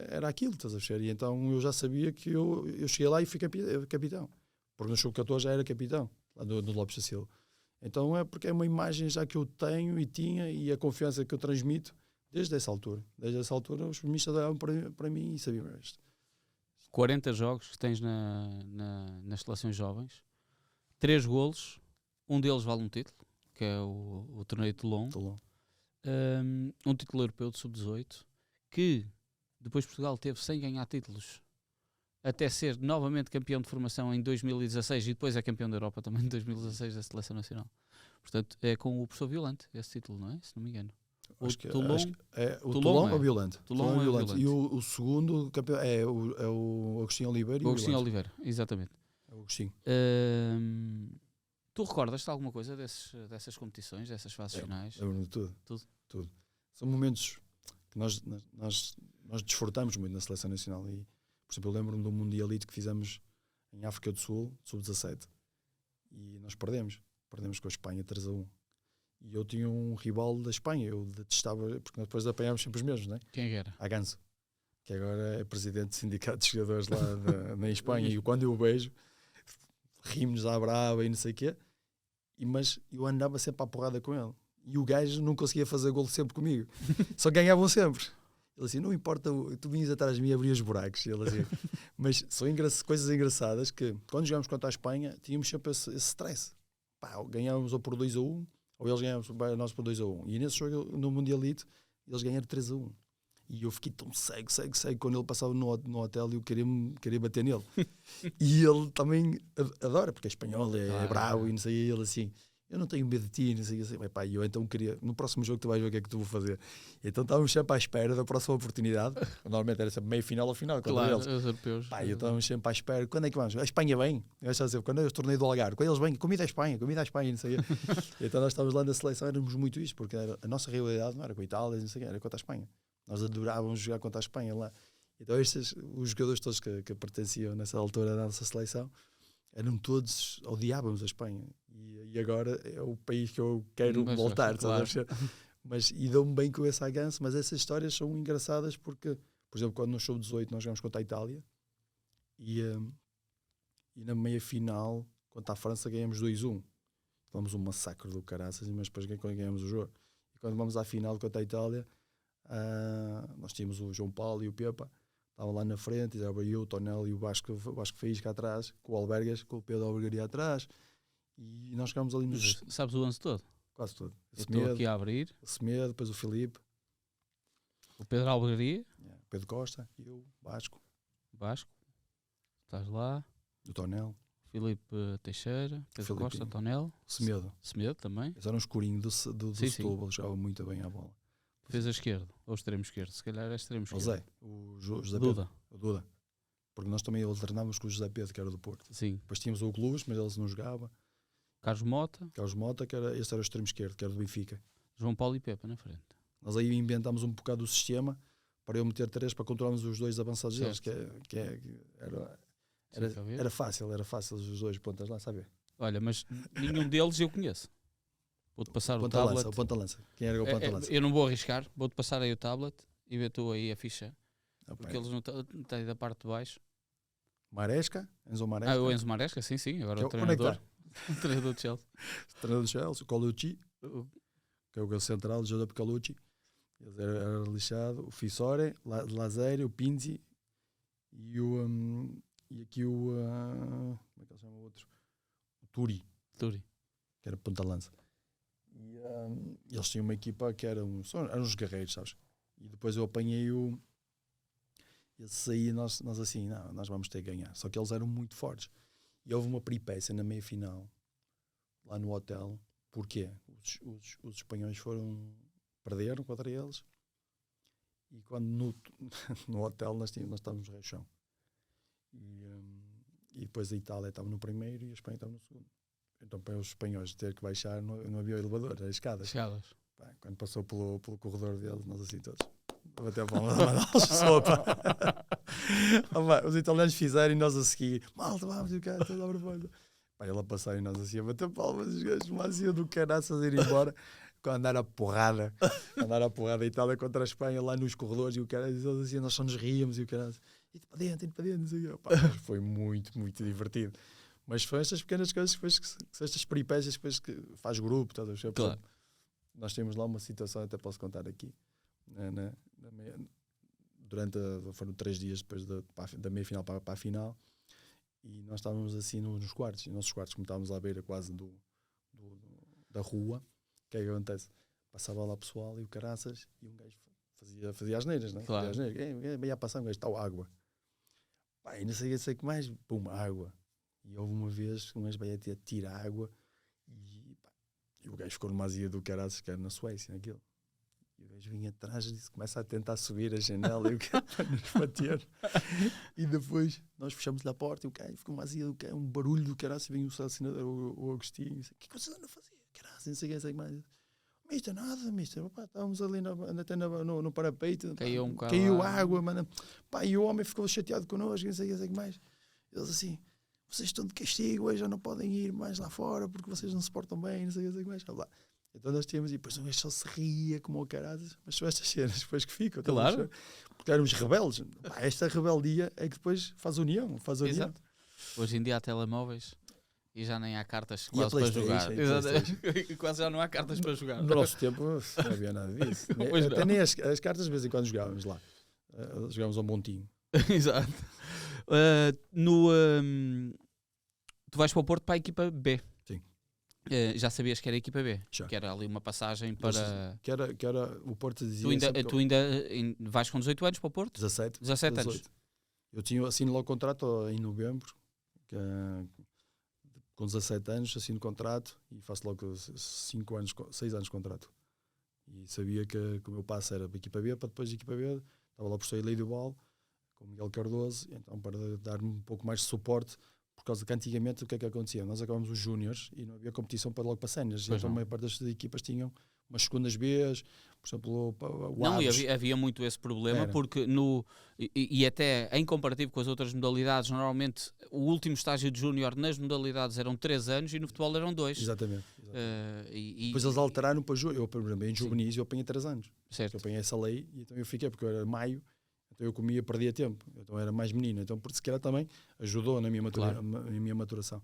B: era aquilo, estás a ver? E então eu já sabia que eu cheguei lá e fui capitão, porque no sub-14 já era capitão, lá do Lopes da Silva. Então porque é uma imagem já que eu tenho e tinha, e a confiança que eu transmito desde essa altura. Desde essa altura os feministas olhavam para mim e sabiam isto.
A: 40 jogos que tens nas seleções jovens, 3 golos, um deles vale um título, que é o torneio de Toulon. Um título europeu de sub-18, que depois Portugal teve sem ganhar títulos até ser novamente campeão de formação em 2016 e depois é campeão da Europa também em 2016 da Seleção Nacional. Portanto, é com o professor Violante esse título, não é? Se não me engano.
B: O Toulon é o Violante.
A: Toulon é o Violante.
B: E o segundo campeão é o Agostinho Oliveira.
A: O Agostinho Oliveira, exatamente.
B: É o Agostinho.
A: Tu recordas-te alguma coisa dessas competições, dessas fases finais?
B: Lembro-me de tudo. São momentos que nós desfrutamos muito na Seleção Nacional. E, por exemplo, eu lembro-me do Mundialito que fizemos em África do Sul, sub-17. E nós perdemos com a Espanha 3-1. E eu tinha um rival da Espanha, eu detestava, porque depois apanhámos sempre os mesmos, não é?
A: Quem era?
B: A Ganso, que agora é presidente do sindicato de jogadores lá na Espanha. E quando eu o vejo, rimos à brava e não sei o quê, mas eu andava sempre à porrada com ele. E o gajo não conseguia fazer golo sempre comigo. Só ganhavam sempre. Ele assim, não importa, tu vinhas atrás de mim e abrias os buracos. Ele assim, mas são coisas engraçadas que, quando jogámos contra a Espanha, tínhamos sempre esse stress. Ganhávamos ou por 2-1, ou eles ganhavam nós por 2-1. E nesse jogo, no Mundialito, eles ganharam 3-1. E eu fiquei tão cego, quando ele passava no hotel e eu queria bater nele. E ele também adora, porque é espanhol, é bravo e não sei, ele assim, eu não tenho medo de ti, não sei, assim, pá, eu então queria, no próximo jogo tu vais ver o que é que tu vou fazer. Então estávamos sempre à espera da próxima oportunidade, normalmente era sempre meio final ou final,
A: claro, os europeus.
B: Pá, eu estávamos sempre à espera, quando é que vamos? A Espanha vem, eu já dizer, quando é o torneio do Algarve, quando eles vêm, comida à Espanha, não sei. Então nós estávamos lá na seleção, éramos muito isto, porque a nossa realidade não era com a Itália, não sei, era contra a Espanha. Nós adorávamos jogar contra a Espanha lá. Então os jogadores todos que pertenciam nessa altura da nossa seleção, eram todos, odiávamos a Espanha. E agora é o país que eu quero voltar. Claro. E dou-me bem com esse aganço, mas essas histórias são engraçadas porque, por exemplo, quando nós somos 18 nós jogamos contra a Itália e na meia final, contra a França, ganhamos 2-1. Vamos um massacre do caraças, mas depois ganhamos o jogo. E quando vamos à final contra a Itália, nós tínhamos o João Paulo e o Pepa, estavam lá na frente, e eu, o Tonel e o Vasco Faísca atrás, com o Albergas, com o Pedro Albergaria atrás, e nós ficámos ali nos...
A: Sabes o 11 todo?
B: Quase todo.
A: Eu estou aqui a abrir.
B: O Semedo, depois o Filipe.
A: O Pedro Albergaria.
B: O Pedro Costa, eu, Vasco.
A: Estás lá.
B: O Tonel.
A: Filipe Teixeira, Pedro Costa, Tonel.
B: Semedo
A: também.
B: Eles eram um escurinho do Setúbal, jogava muito bem à bola.
A: Fez a esquerda, ou extremo esquerdo, se calhar é extremo esquerdo.
B: O José
A: Duda.
B: Pedro. O Duda. Porque nós também alternávamos com o José Pedro, que era do Porto.
A: Sim.
B: Depois tínhamos o Clubes, mas eles não jogavam.
A: Carlos Mota,
B: esse era o extremo esquerdo, que era do Benfica.
A: João Paulo e Pepa na frente.
B: Nós aí inventámos um bocado o sistema para eu meter 3 para controlarmos os dois avançados deles, era fácil os dois pontas lá, sabe?
A: Olha, mas nenhum deles eu conheço. Vou-te passar o tablet.
B: O ponta-lança. Quem era o ponta-lança?
A: Eu não vou arriscar, vou-te passar aí o tablet e vê tu aí a ficha. Porque eles não têm da parte de baixo.
B: Enzo Maresca.
A: O Enzo Maresca, sim, agora o treinador. O treinador de Chelsea.
B: O treinador de Chelsea, o Colucci, que é o central, o jogador Colucci. Ele era lixado. O Fissore, Lazeri, o Pinzi e aqui o... como é que ele chama o outro? O Turi. Que era ponta-lança. E eles tinham uma equipa que eram os guerreiros, sabes? E depois eu apanhei esse aí, nós assim, não, nós vamos ter que ganhar. Só que eles eram muito fortes. E houve uma peripécia na meia-final, lá no hotel. Porquê? Os espanhóis perderam contra eles. E quando no hotel nós estávamos no chão. E depois a Itália estava no primeiro e a Espanha estava no segundo. Então para os espanhóis ter que baixar não havia elevador, era escadas. Pá, quando passou pelo corredor dele, nós assim todos bateu a palma da Manal, sopa. Os italianos fizeram e nós a seguir, malta, vamos, e o cara, toda a propósito. Pá, ele a passar e nós assim a bater palmas, os gajos macio do caraças a ir embora. Quando andar a porrada a Itália contra a Espanha lá nos corredores, e o cara assim, nós só nos ríamos e o cara indo para dentro, não sei o quê. Pá, foi muito, muito divertido. Mas foi estas pequenas coisas, estas peripécias que faz grupo, tá,
A: claro.
B: Nós temos lá uma situação, até posso contar aqui, foram 3 dias depois da meia-final para a final, e nós estávamos assim nos quartos, e nossos quartos, como estávamos à beira quase da rua, o que é que acontece? Passava lá pessoal e o caraças, e um gajo fazia asneiras, não é?
A: Claro.
B: Ia passar um gajo, tal água. Pá, e não sei o que mais, pum, água. E houve uma vez que um gajo vai a tirar água e o gajo ficou numa azia do caraças, que era na Suécia, naquilo. E o gajo vinha atrás e começa a tentar subir a janela e o cara para nos bater. E depois nós fechamos-lhe a porta e o cara ficou uma azia do cara, um barulho do caraças, e vem o assinador, o Agostinho, e disse, o que é que vocês andam a fazer? Caraças, não sei o que mais. Mister, nada, mister. Opa, estávamos ali até no parapeito. Caiu água, mano. Pá, e o homem ficou chateado connosco, não sei o que mais. Eles assim, vocês estão de castigo, hoje já não podem ir mais lá fora porque vocês não se portam bem, não sei o que mais. Então nós tínhamos, e depois um gajo só se ria como o caralho, mas são estas cenas depois que ficam.
A: Claro.
B: Porque éramos rebeldes. Pá, esta rebeldia é que depois faz união.
A: Exato. Hoje em dia há telemóveis. E já nem há cartas quase para jogar. Quase já não há cartas para jogar.
B: No nosso tempo não havia nada disso. Até nem as cartas de vez em quando jogávamos lá. Jogávamos ao montinho.
A: Exato. Tu vais para o Porto para a equipa B.
B: Sim.
A: Já sabias que era a equipa B?
B: Já.
A: Que era ali uma passagem para...
B: Que era o Porto dizia...
A: Tu ainda vais com 18 anos para o Porto?
B: 17
A: anos.
B: Eu assino logo o contrato em novembro. Com 17 anos assino o contrato e faço logo 6 anos de contrato. E sabia que o meu passo era para a equipa B, para depois da equipa B, estava lá o professor Elídio Bal, com o Miguel Cardoso, então para dar-me um pouco mais de suporte, por causa que antigamente o que é que acontecia? Nós acabámos os júniores e não havia competição para logo para séniores, então a maior parte das equipas tinham umas segundas Bs, por exemplo, o
A: não, e havia muito esse problema, porque e até em comparativo com as outras modalidades, normalmente o último estágio de júnior nas modalidades eram 3 anos e no futebol eram 2.
B: Exatamente. Depois eles alteraram para eu, por exemplo, em juvenis eu apanhei 3 anos.
A: Certo.
B: Eu apanhei essa lei e então eu fiquei, porque eu era maio, então eu comia, perdia tempo, então era mais menino, então por se calhar também ajudou na minha, maturação.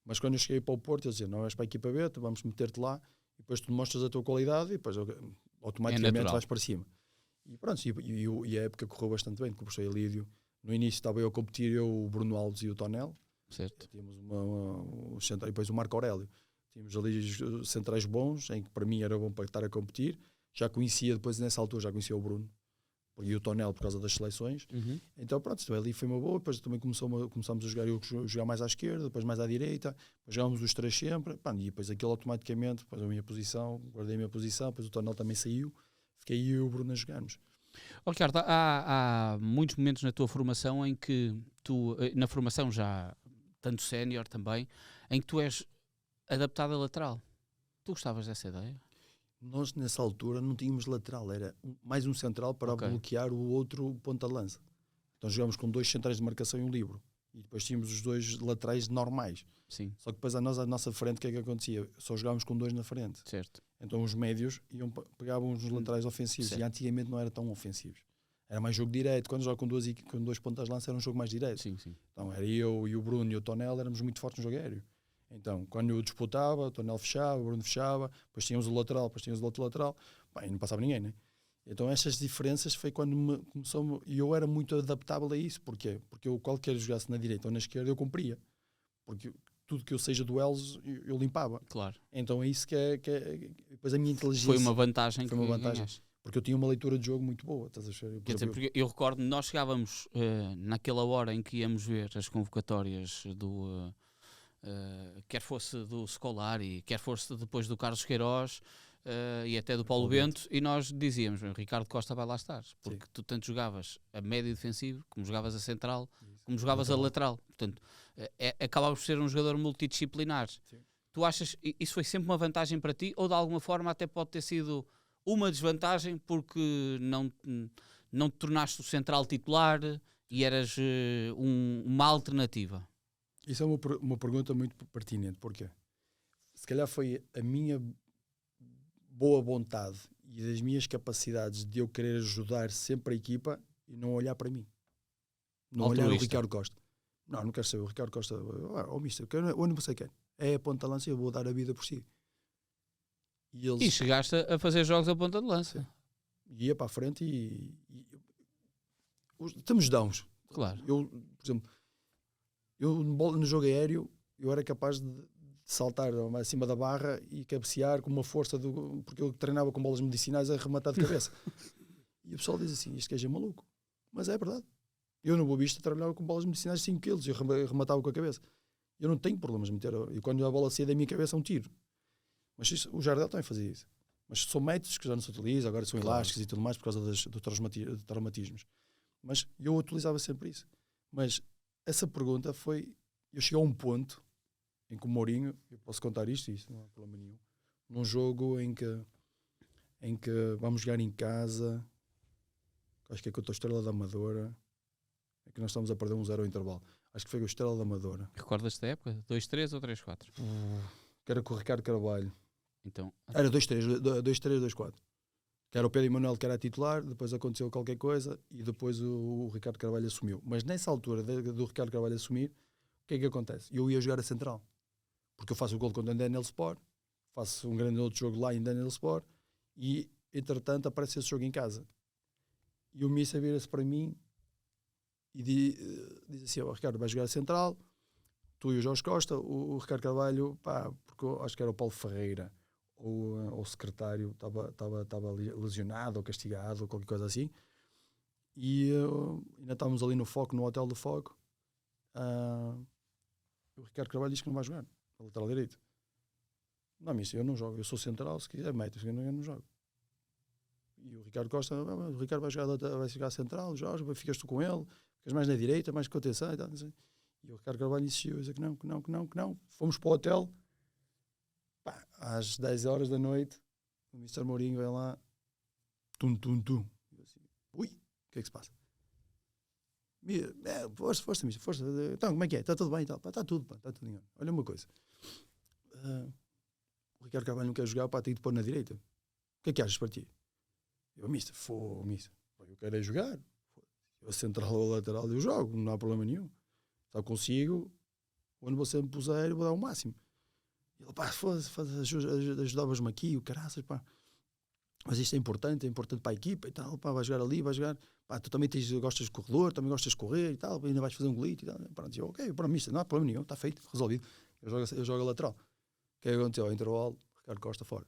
B: Mas quando eu cheguei para o Porto, eles diziam, não és para a equipa B, vamos meter-te lá, e depois tu mostras a tua qualidade e depois automaticamente vais para cima. E pronto, e a época correu bastante bem, porque o professor Elídio, no início estava eu a competir, o Bruno Alves e o Tonel.
A: Certo.
B: Tínhamos e depois o Marco Aurélio. Tínhamos ali centrais bons, em que para mim era bom para estar a competir. Já conhecia, depois nessa altura, o Bruno e o Tonel por causa das seleções.
A: Uhum.
B: Então pronto, então, ali foi uma boa. Depois também começámos a jogar mais à esquerda, depois mais à direita, depois jogávamos os 3 sempre, e depois aquilo automaticamente, depois a minha posição, guardei a minha posição, depois o Tonel também saiu, fiquei eu e o Bruno a jogarmos.
A: Ricardo, há muitos momentos na tua formação em que tu, na formação já tanto sénior também, em que tu és adaptado a lateral. Tu gostavas dessa ideia?
B: Nós nessa altura não tínhamos lateral, era mais um central para bloquear o outro ponta de lança. Então jogámos com 2 centrais de marcação e um livro. E depois tínhamos os 2 laterais normais.
A: Sim.
B: Só que depois à nossa frente o que é que acontecia? Só jogávamos com 2 na frente.
A: Certo.
B: Então os médios pegavam os laterais ofensivos. Certo. E antigamente não era tão ofensivos. Era mais jogo direto. Quando jogava com 2 pontas de lança era um jogo mais direto.
A: Sim.
B: Então era eu e o Bruno e o Tonel éramos muito fortes no jogo aéreo. Então, quando eu disputava, o Tonel fechava, o Bruno fechava, depois tínhamos o lateral, depois tínhamos o outro lateral, e não passava ninguém, né? Então, estas diferenças foi quando começou, e eu era muito adaptável a isso. Porquê? Porque eu, qualquer jogasse na direita ou na esquerda, eu cumpria. Porque tudo que eu seja duelos, eu limpava.
A: Claro.
B: Então, é isso que é depois a minha inteligência.
A: Foi uma vantagem.
B: Porque eu tinha uma leitura de jogo muito boa. Estás a ver?
A: Quer dizer, porque eu recordo, nós chegávamos naquela hora em que íamos ver as convocatórias do... quer fosse do Scolari, quer fosse depois do Carlos Queiroz e até do Paulo Bento, e nós dizíamos, Ricardo Costa vai lá estar, porque tu tanto jogavas a médio defensivo, como jogavas a central, como jogavas a lateral, portanto acabavas por ser um jogador multidisciplinar. Sim. Tu achas isso foi sempre uma vantagem para ti, ou de alguma forma até pode ter sido uma desvantagem porque não te tornaste o central titular e eras uma alternativa?
B: Isso é uma pergunta muito pertinente. Porquê? Se calhar foi a minha boa vontade e das minhas capacidades de eu querer ajudar sempre a equipa e não olhar para mim. Não olhar o Ricardo Costa. Não quero ser o Ricardo Costa. Mister, onde você quer? É a ponta de lança e eu vou dar a vida por si.
A: E chegaste a fazer jogos a ponta de lança.
B: E ia para a frente e estamos downs.
A: Claro.
B: Por exemplo, no jogo aéreo, eu era capaz de saltar acima da barra e cabecear com uma força, porque eu treinava com bolas medicinais a rematar de cabeça. E o pessoal diz assim, este gajo é maluco. Mas é verdade. Eu no Boa Vista trabalhava com bolas medicinais de 5 kg e eu rematava com a cabeça. Eu não tenho problemas de meter. E quando a bola saía da minha cabeça, é um tiro. Mas o Jardel também fazia isso. Mas são métodos que já não se utilizam, agora são elásticos e tudo mais por causa dos traumatismos. Mas eu utilizava sempre isso. Mas essa pergunta foi... Eu cheguei a um ponto em que o Mourinho, eu posso contar isto não há problema nenhum, num jogo em que vamos jogar em casa, acho que é contra a Estrela da Amadora, é que nós estamos a perder 1-0 ao intervalo. Acho que foi com a Estrela da Amadora.
A: Recordas-te da época? 2-3 ou 3-4?
B: Que era com o Ricardo Carvalho.
A: Então...
B: Era 2-3, 2-4. Que era o Pedro Emanuel que era titular, depois aconteceu qualquer coisa e depois o Ricardo Carvalho assumiu. Mas nessa altura do Ricardo Carvalho assumir, o que é que acontece? Eu ia jogar a central. Porque eu faço o gol contra o Daniel Sport, faço um grande outro jogo lá em Daniel Sport e, entretanto, aparece esse jogo em casa. E o Missa vira-se para mim e diz assim, Ricardo, vai jogar a central, tu e o Jorge Costa, o Ricardo Carvalho, porque eu acho que era o Paulo Ferreira, ou o secretário, estava lesionado ou castigado, ou qualquer coisa assim. E ainda estávamos ali no Foco, no Hotel do Foco. O Ricardo Carvalho diz que não vai jogar, no lateral direito. Não, Missa, eu não jogo, eu sou central, se quiser, mete, eu não jogo. E o Ricardo Costa, o Ricardo vai jogar central, Jorge, ficas tu com ele, ficas mais na direita, mais com atenção e tal. E o Ricardo Carvalho insistiu, disse que não. Fomos para o hotel, às 10 horas da noite, o Mr. Mourinho vem lá, tum. Eu assim, ui, o que é que se passa? Força, Mr. Força. Então, como é que é? Está tudo bem? Está tudo bem. Olha uma coisa. O Ricardo Carvalho não quer jogar, tem de pôr na direita. O que é que achas para ti? Eu, Mister, eu quero jogar. Eu central ou lateral eu jogo, não há problema nenhum. Só consigo, onde você me puser, eu vou dar o máximo. E ele, ajudavas-me aqui, o caraças, mas isto é importante para a equipa e tal, vai jogar ali, vai jogar. Tu também gostas de corredor, também gostas de correr e tal, ainda vais fazer um golito e tal. Pronto, eu, ok, para mim, não há problema nenhum, está feito, resolvido. Eu jogo a lateral. O que é que aconteceu? Ao intervalo, Ricardo Costa fora.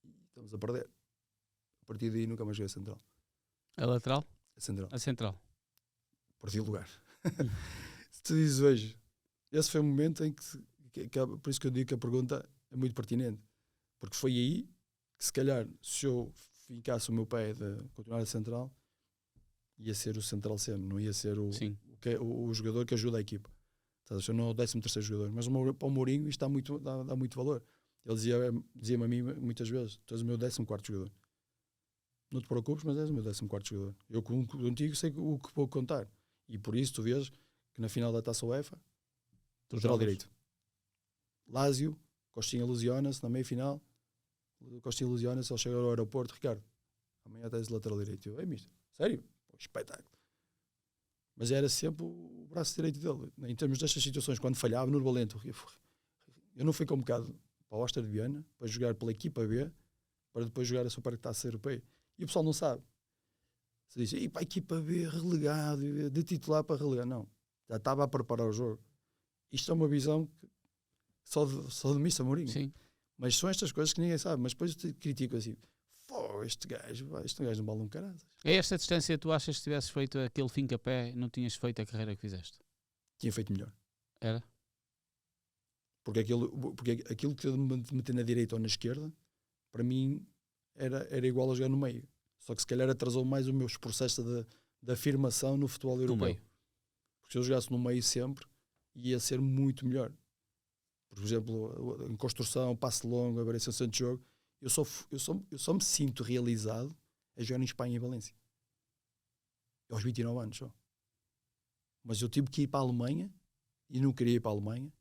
B: E estamos a perder. A partir daí nunca mais joguei a central.
A: A lateral?
B: A central. Perdi o lugar. Se tu dizes hoje, esse foi o momento em que por isso que eu digo que a pergunta é muito pertinente. Porque foi aí que, se calhar, se eu fincasse o meu pé de continuar a central, ia ser o central sempre, não ia ser o jogador que ajuda a equipa. Eu não é o 13º jogador, mas para o Mourinho isto dá muito valor. Ele dizia-me a mim muitas vezes, tu és o meu 14º jogador. Não te preocupes, mas és o meu 14º jogador. Eu contigo sei o que vou contar. E por isso tu vês que na final da Taça UEFA, lateral direito. Lázio, Costinha ilusiona-se na meia-final. Costinha ilusiona-se, ele chega ao aeroporto, Ricardo, amanhã tens lateral direito. Eu, mister, sério? Espetáculo. Mas era sempre o braço direito dele. Em termos destas situações, quando falhava, no Valente, eu não fui convocado para o Oster de Viana, para jogar pela equipa B, para depois jogar a Supertaça Europeia. E o pessoal não sabe. Você diz, para a equipa B, relegado, de titular para relegar. Não, já estava a preparar o jogo. Isto é uma visão só de Missa Mourinho.
A: Sim.
B: Mas são estas coisas que ninguém sabe. Mas depois te critico assim, este gajo não vale um caralho.
A: A esta distância, tu achas que se tivesses feito aquele fim-capé, não tinhas feito a carreira que fizeste?
B: Tinha feito melhor.
A: Era?
B: Porque aquilo que eu me meter na direita ou na esquerda, para mim, era igual a jogar no meio. Só que se calhar atrasou mais os meus processos de afirmação no futebol europeu.
A: Meio.
B: Porque se eu jogasse no meio sempre, ia ser muito melhor. Por exemplo, em construção, passe longo, a variação de jogo, Eu só me sinto realizado a jogar em Espanha e Valência. Aos 29 anos só. Mas eu tive que ir para a Alemanha e não queria ir para a Alemanha.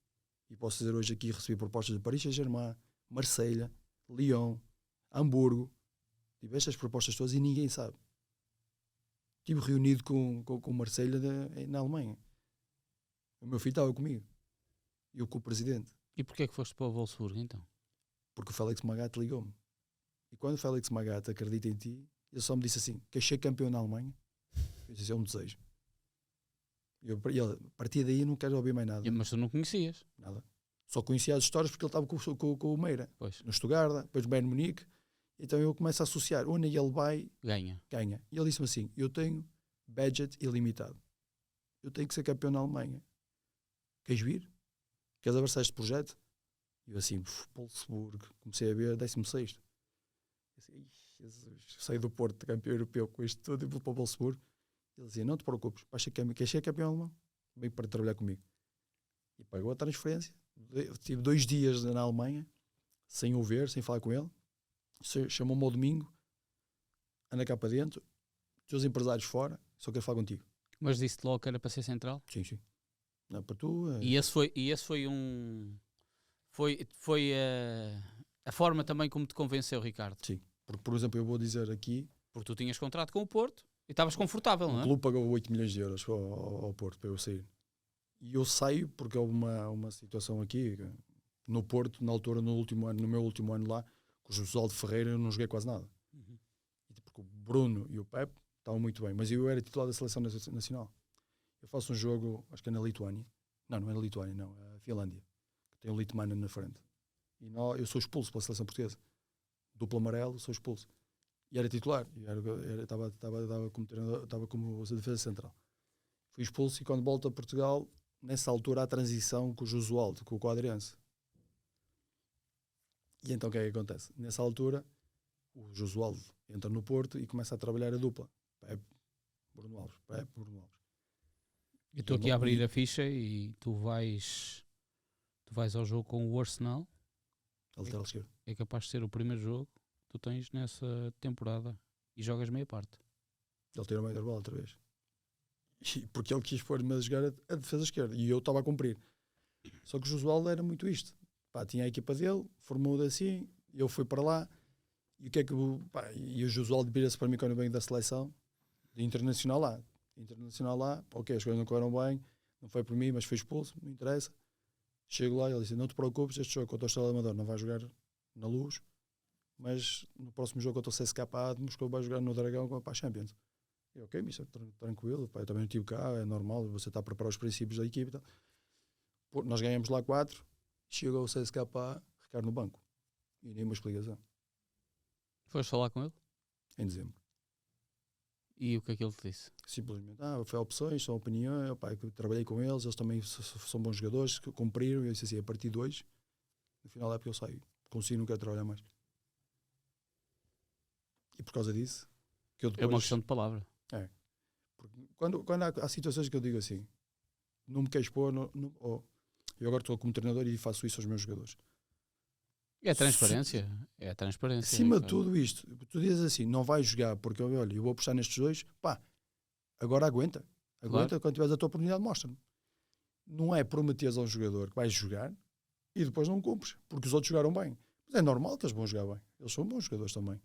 B: E posso dizer hoje aqui, recebi propostas de Paris Saint-Germain, Marselha, Lyon, Hamburgo. Tive estas propostas todas e ninguém sabe. Estive reunido com o Marselha na Alemanha. O meu filho estava comigo. Eu com o presidente.
A: E porquê é que foste para o Wolfsburgo então?
B: Porque o Félix Magath ligou-me. E quando o Félix Magath acredita em ti, ele só me disse assim, queres ser campeão na Alemanha? Eu disse, é um desejo. E ele, a partir daí não quero ouvir mais nada.
A: Mas tu não conhecias?
B: Nada. Só conhecia as histórias porque ele estava com o Meira.
A: Pois.
B: No Stuttgart, depois no Bayern Munique. Então eu começo a associar. Onde ele vai,
A: ganha.
B: E ele disse-me assim, eu tenho budget ilimitado. Eu tenho que ser campeão na Alemanha. Queres vir? Queres abraçar este projeto? E eu assim, Wolfsburg, comecei a ver 16º. Assim, Jesus, saí do Porto, campeão europeu com isto tudo e vou para o Wolfsburg. Ele dizia, não te preocupes, queres ser campeão alemão? Vem para trabalhar comigo. E pagou a transferência. Tive 2 dias na Alemanha, sem o ver, sem falar com ele. Chamou-me ao domingo, anda cá para dentro, teus empresários fora, só quero falar contigo.
A: Mas disse-te logo que era para ser central?
B: Sim, sim. Não, para tu,
A: E esse foi um... Foi a forma também como te convenceu, Ricardo?
B: Sim. Porque, por exemplo, eu vou dizer aqui...
A: Porque tu tinhas contrato com o Porto e estavas confortável, não é?
B: O clube pagou 8 milhões de euros ao Porto para eu sair. E eu saio porque houve uma situação aqui, no Porto, na altura, no meu último ano lá, com o Josualdo Ferreira, eu não joguei quase nada.
A: Uhum.
B: Porque o Bruno e o Pepe estavam muito bem. Mas eu era titular da Seleção Nacional. Eu faço um jogo, acho que é na Lituânia. Não é na Lituânia, não. É a Finlândia. Que tem o Litmanen na frente. E eu sou expulso pela Seleção Portuguesa. Duplo amarelo, sou expulso. E era titular. Estava como defesa central. Fui expulso e quando volto a Portugal, nessa altura há a transição com o Josualdo, com o Quadriense. E então o que é que acontece? Nessa altura, o Josualdo entra no Porto e começa a trabalhar a dupla. Pepe, Bruno Alves.
A: Eu estou aqui a abrir a ficha e tu vais ao jogo com o Arsenal.
B: Lateral esquerdo.
A: É capaz de ser o primeiro jogo que tu tens nessa temporada e jogas meia parte.
B: Ele tirou meio da bola outra vez. Porque ele quis pôr-me a jogar a defesa esquerda e eu estava a cumprir. Só que o Josualdo era muito isto. Tinha a equipa dele, formou-o assim, eu fui para lá e o que é que e o Josualdo vira-se para mim quando eu venho da seleção de internacional lá, ok, as coisas não correram bem, não foi por mim, mas foi expulso, não interessa. Chego lá e ele disse, não te preocupes, este jogo contra o Estrela Amador não vai jogar na Luz, mas no próximo jogo contra o CSKA de Moscou vai jogar no Dragão para a Champions. E ok, mister, tranquilo, eu também não estive cá, é normal, você está a preparar os princípios da equipe e tal. Nós ganhamos lá 4, chegou o CSKA, Ricardo no banco. E nem uma explicação.
A: Foste falar com ele?
B: Em dezembro.
A: E o que é que ele te disse?
B: Simplesmente, foi opções, são opiniões, eu trabalhei com eles também são bons jogadores, que cumpriram, e eu disse assim, a partir de hoje, no final da época eu saio, consigo, não quero trabalhar mais. E por causa disso, que eu depois...
A: É uma questão de palavra.
B: É. Porque quando há situações que eu digo assim, não me queres pôr, eu agora estou como treinador e faço isso aos meus jogadores.
A: É a transparência. É a transparência.
B: Acima de tudo isto, tu dizes assim, não vais jogar porque olha, eu vou apostar nestes dois, agora aguenta. Claro. Quando tiveres a tua oportunidade, mostra-me. Não é prometeres a um jogador que vais jogar e depois não cumpres, porque os outros jogaram bem. Mas é normal que eles vão jogar bem. Eles são bons jogadores também.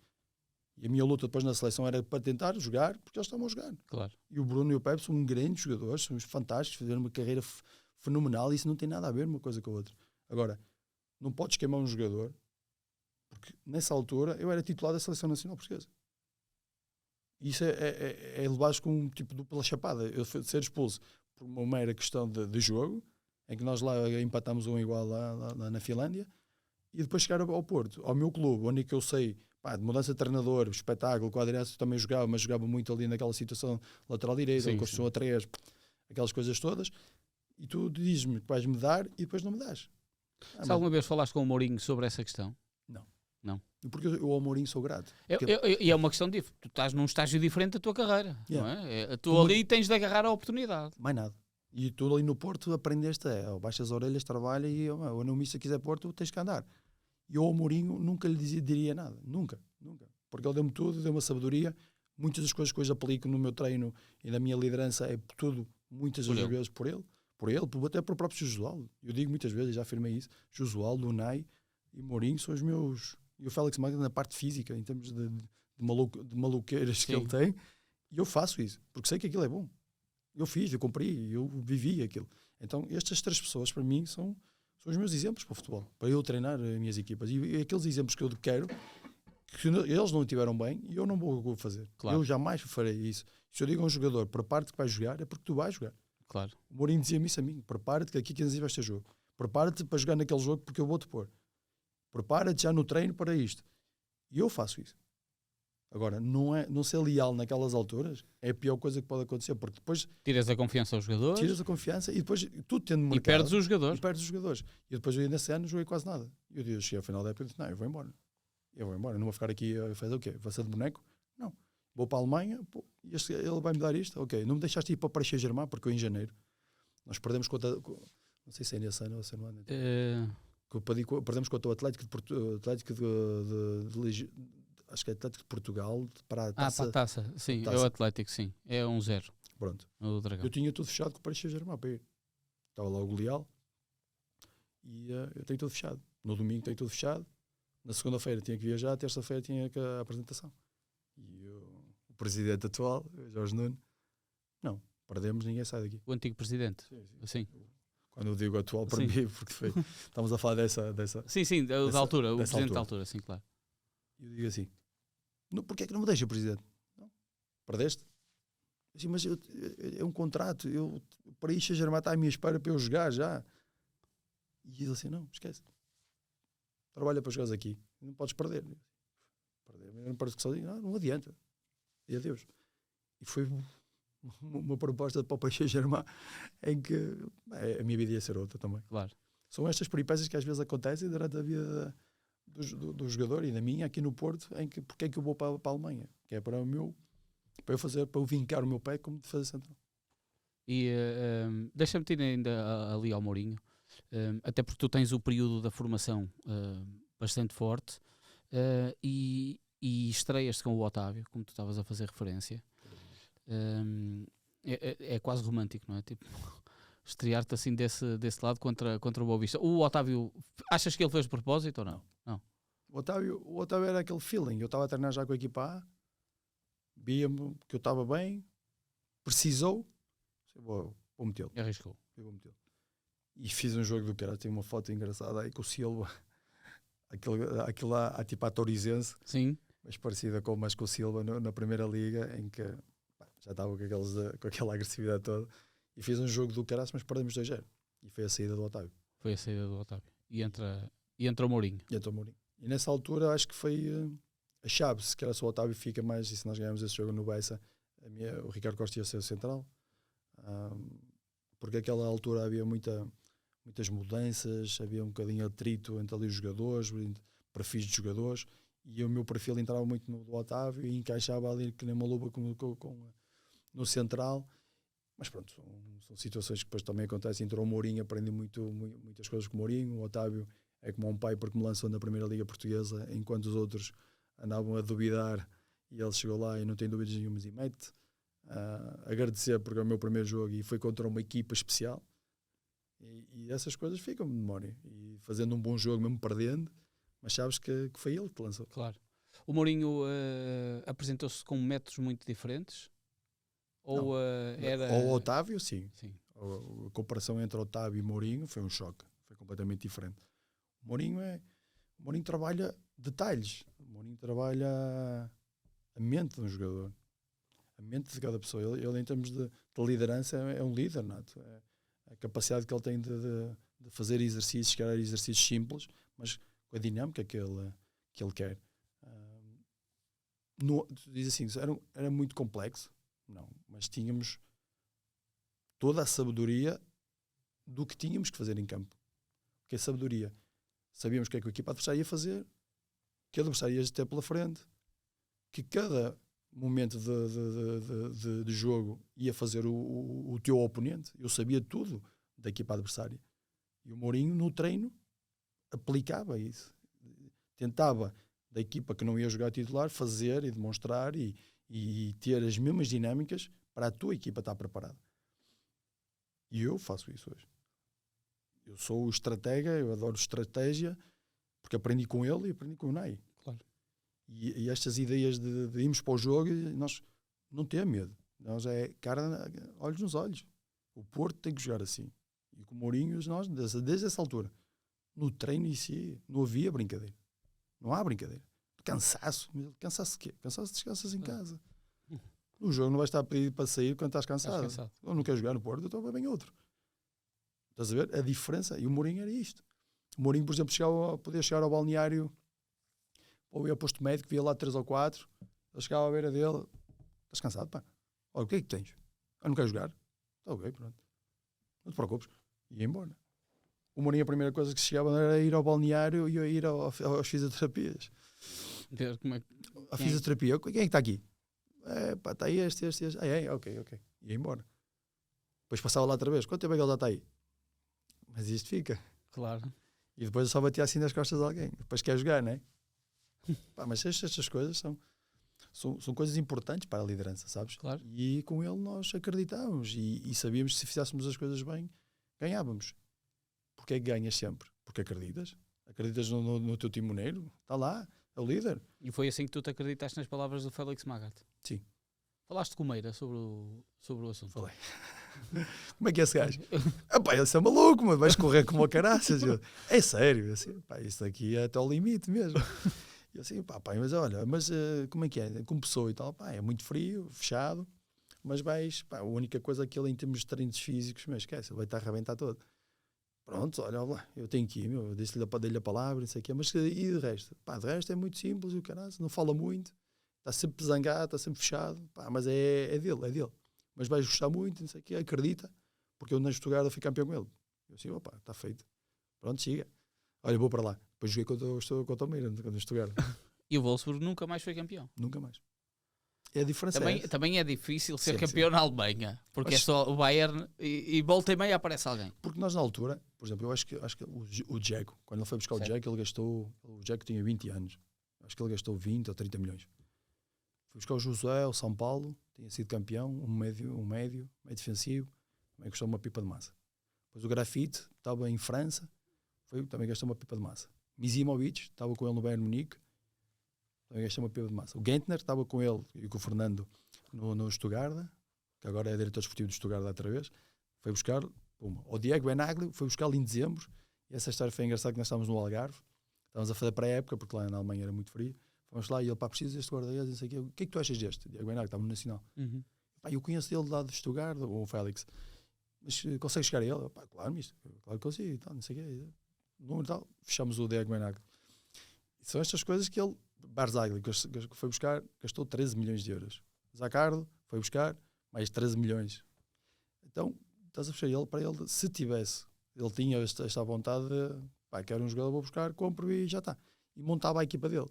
B: E a minha luta depois na seleção era para tentar jogar porque eles estavam a jogar.
A: Claro.
B: E o Bruno e o Pepe são grandes jogadores, são fantásticos, fizeram uma carreira fenomenal e isso não tem nada a ver uma coisa com a outra. Agora, não podes queimar um jogador, porque nessa altura eu era titular da Seleção Nacional Portuguesa. E isso é levar com um tipo dupla chapada. Eu ser expulso por uma mera questão de jogo, em que nós lá empatámos um igual lá na Finlândia, e depois chegar ao Porto, ao meu clube, onde é que eu sei, de mudança de treinador, espetáculo, com o Adriano também jogava, mas jogava muito ali naquela situação lateral direita, construção a 3, aquelas coisas todas, e tu dizes-me que vais-me dar e depois não me das.
A: Se alguma vez falaste com o Mourinho sobre essa questão? Não.
B: Porque eu ao Mourinho sou grato.
A: E é uma questão de tu estás num estágio diferente da tua carreira.
B: Yeah.
A: Não é? Tu ali tens de agarrar a oportunidade.
B: Mais nada. E tu ali no Porto aprendeste, baixas as orelhas, trabalha e o não mister quiser Porto, tens que andar. E eu ao Mourinho nunca lhe diria nada, nunca. Porque ele deu-me tudo, deu-me a sabedoria. Muitas das coisas que hoje aplico no meu treino e na minha liderança é tudo, muitas das vezes, por ele, até por o próprio Josualdo. Eu digo muitas vezes, já afirmei isso, Josualdo, Unai e Mourinho são os meus... E o Félix Magno na parte física, em termos de maluqueiras que ele tem, e eu faço isso, porque sei que aquilo é bom. Eu fiz, eu cumpri, eu vivi aquilo. Então, estas 3 pessoas, para mim, são os meus exemplos para o futebol, para eu treinar as minhas equipas. E aqueles exemplos que eu quero, que eles não tiveram bem, e eu não vou fazer. Claro. Eu jamais farei isso. Se eu digo a um jogador, prepara-te que vais jogar, é porque tu vais jogar.
A: Claro.
B: O Mourinho dizia-me isso a mim, prepara-te que aqui 15 dias vais ter jogo. Prepara-te para jogar naquele jogo porque eu vou-te pôr. Prepara-te já no treino para isto. E eu faço isso. Agora, não ser leal naquelas alturas é a pior coisa que pode acontecer, porque depois...
A: Tiras a confiança aos jogadores.
B: Tiras a confiança e depois tu tendo mercado...
A: E perdes os jogadores.
B: E depois eu nesse ano joguei quase nada. E eu cheguei ao final da época e disse, não, eu vou embora. Não vou ficar aqui a fazer o quê? Vou ser de boneco? Não. Vou para a Alemanha, ele vai me dar isto? Ok. Não me deixaste ir para o Paris Saint-Germain, porque eu em janeiro nós perdemos contra... Não sei se é nesse ano ou se é no ano. Perdemos contra o Atlético acho que é Atlético de Portugal para a taça.
A: Para a taça, sim, é o Atlético, sim. É 1-0.
B: Pronto.
A: O Dragão.
B: Eu tinha tudo fechado com o Paris Saint-Germain para ir. Estava lá o Leal e eu tenho tudo fechado. No domingo tenho tudo fechado. Na segunda-feira tinha que viajar, terça-feira tinha a apresentação. E o presidente atual, Jorge Nuno, não, perdemos, ninguém sai daqui.
A: O antigo presidente? Sim.
B: Quando eu digo atual, para mim, porque estamos a falar dessa
A: sim, da altura, o presidente da altura, sim, claro.
B: E eu digo assim, porquê é que não me deixa, presidente? Não, perdeste? Assim, mas é um contrato, para isso a Germán está à minha espera para eu jogar já. E ele assim, não, esquece. Trabalha para jogares aqui, não podes perder. Eu não perco sozinho, não adianta. E adeus. E foi uma proposta para o Paris Saint-Germain em que a minha vida ia ser outra também. Claro. São estas peripécias que às vezes acontecem durante a vida do jogador e da minha aqui no Porto, em que porque é que eu vou para a Alemanha? Que é para eu vincar o meu pé como defesa central.
A: E deixa-me ir ainda ali ao Mourinho, até porque tu tens o período da formação bastante forte e estreias-te com o Otávio, como tu estavas a fazer referência. É quase romântico, não é? Tipo, estrear-te assim desse lado contra o Boa Vista. O Otávio, achas que ele fez de propósito ou não? Não.
B: O Otávio era aquele feeling. Eu estava a treinar já com a equipa A, via-me que eu estava bem, precisou, vou metê-lo.
A: Arriscou.
B: Eu vou metê-lo. E fiz um jogo do cara, tem uma foto engraçada aí com o Silva, aquilo lá, tipo a Torizense.
A: Sim.
B: Mas parecida com o Silva na primeira liga, em que já estava com aquela agressividade toda. E fiz um jogo do caraço, mas perdemos 2-0. E foi a saída do Otávio. E entra o Mourinho. E nessa altura acho que foi a chave. Se calhar se o Otávio fica mais, e se nós ganhamos esse jogo no Bessa, o Ricardo Costa ia ser o central. Porque naquela altura havia muitas mudanças, havia um bocadinho de atrito entre ali os jogadores, perfis de jogadores. E o meu perfil entrava muito no do Otávio e encaixava ali que nem uma luva no central. Mas pronto, são situações que depois também acontecem. Entrou o Mourinho, aprendi muitas coisas com o Mourinho. O Otávio é como um pai porque me lançou na Primeira Liga Portuguesa, enquanto os outros andavam a duvidar, e ele chegou lá e não tem dúvidas nenhumas e mete. Agradecer porque é o meu primeiro jogo e foi contra uma equipa especial. E essas coisas ficam de memória. E fazendo um bom jogo, mesmo perdendo, mas sabes que foi ele que te lançou.
A: Claro. O Mourinho apresentou-se com métodos muito diferentes? Ou era...
B: O Otávio, sim. A comparação entre Otávio e Mourinho foi um choque. Foi completamente diferente. O Mourinho trabalha detalhes. O Mourinho trabalha a mente de um jogador. A mente de cada pessoa. Ele em termos de liderança, é um líder nato. A capacidade que ele tem de fazer exercícios, que eram exercícios simples, mas com a dinâmica que ele quer. Diz assim, era muito complexo. Não, mas tínhamos toda a sabedoria do que tínhamos que fazer em campo. Que é sabedoria. Sabíamos o que é que a equipa adversária ia fazer, que o adversário ia ter pela frente, que cada momento de jogo ia fazer o teu oponente. Eu sabia tudo da equipa adversária. E o Mourinho, no treino, aplicava isso. tentava, da equipa que não ia jogar titular, fazer e demonstrar e ter as mesmas dinâmicas para a tua equipa estar preparada. E eu faço isso hoje. Eu sou o estratega, eu adoro estratégia, porque aprendi com ele e aprendi com o Nai.
A: Claro.
B: E estas ideias de irmos para o jogo, nós não temos medo. Nós olhos nos olhos. O Porto tem que jogar assim. E com o Mourinho, nós, desde essa altura, no treino em si, não havia brincadeira. Não há brincadeira. Cansaço. Cansaço de quê? Cansaço, descansas em casa. No jogo não vais estar a pedir para sair quando estás cansado. Eu não quero jogar no Porto, então vai bem outro. Estás a ver? A diferença. E o Mourinho era isto. O Mourinho, por exemplo, podia chegar ao balneário, ou ia ao posto médico, via lá 3 ou 4, ele chegava à beira dele, estás cansado, pá? Olha, o que é que tens? Eu não quero jogar. Está ok, pronto. Não te preocupes. E ia embora. O Mourinho, a primeira coisa que chegava era ir ao balneário e ir às fisioterapias.
A: Ver como é que...
B: A fisioterapia, quem é que está aqui? Pá, está aí este. Ok. Ia embora. Depois passava lá outra vez. Quanto tempo é que ele já está aí? Mas isto fica.
A: Claro.
B: E depois eu só batia assim nas costas de alguém. Depois quer jogar, não é? Pá, mas estas coisas são coisas importantes para a liderança, sabes?
A: Claro.
B: E com ele nós acreditávamos e sabíamos que se fizéssemos as coisas bem, ganhávamos. Porque é que ganhas sempre? Porque acreditas. Acreditas no teu timoneiro. Está lá, é o líder.
A: E foi assim que tu te acreditaste nas palavras do Félix Magath?
B: Sim.
A: Falaste com o Meira sobre o assunto?
B: Falei. Como é que é esse gajo? Pá, ele é maluco, mas vais correr como a caraças. É sério. Assim, pá, isso aqui é até ao limite mesmo. E assim, pá, mas olha, como é que é? Com pessoa e tal, pá, é muito frio, fechado, mas pá, a única coisa que ele em termos de treinos físicos, mas esquece, ele vai estar a arrebentar todo. Pronto, olha lá, eu tenho que ir, eu dei-lhe a palavra, não sei o quê, mas e de resto? Pá, de resto é muito simples, e o caralho, não fala muito, está sempre zangado, está sempre fechado, pá, mas é dele. Mas vais gostar muito, não sei o quê, acredita, porque eu na Stuttgart fui campeão com ele. Eu assim, opa, está feito. Pronto, siga. Olha, vou para lá. Depois joguei contra o Meira, no Stuttgart.
A: E o Wolfsburg nunca mais foi campeão?
B: Nunca mais. É a diferença.
A: Também é difícil ser campeão na Alemanha, porque é só o Bayern e volta e meia aparece alguém.
B: Porque nós na altura, por exemplo, eu acho que o Dzeko, quando ele foi buscar o Dzeko, o Dzeko tinha 20 anos. Acho que ele gastou 20 ou 30 milhões. Foi buscar o Josué, o São Paulo, tinha sido campeão, um médio defensivo, também gastou uma pipa de massa. Depois o Grafite, estava em França, também gastou uma pipa de massa. Misimovic, estava com ele no Bayern Munique, também gastou uma pipa de massa. O Gentner, estava com ele e com o Fernando no Stuttgart, que agora é diretor desportivo do Stuttgart outra vez, foi buscar, o Diego Benaglio foi buscar-lo em dezembro, e essa história foi engraçada, que nós estávamos no Algarve, estávamos a fazer pré-época, porque lá na Alemanha era muito frio. Vamos lá e ele, pá, precisa deste guarda-redes, não sei o quê. O que é que tu achas deste? Diego Benaglio, estava no Nacional.
A: Uhum.
B: Pá, eu conheço ele lá de Stuttgart, o Félix. Mas consegue chegar a ele? Pá, claro, misto. Claro que consigo, tal, não sei o quê. Número tal, fechamos o Diego Benaglio. São estas coisas que ele, Barzagli, que foi buscar, gastou 13 milhões de euros. Zaccardo foi buscar mais 13 milhões. Então, estás a fechar ele, para ele, se tivesse, ele tinha esta vontade de, pá, quero um jogador, vou buscar, compro e já está. E montava a equipa dele.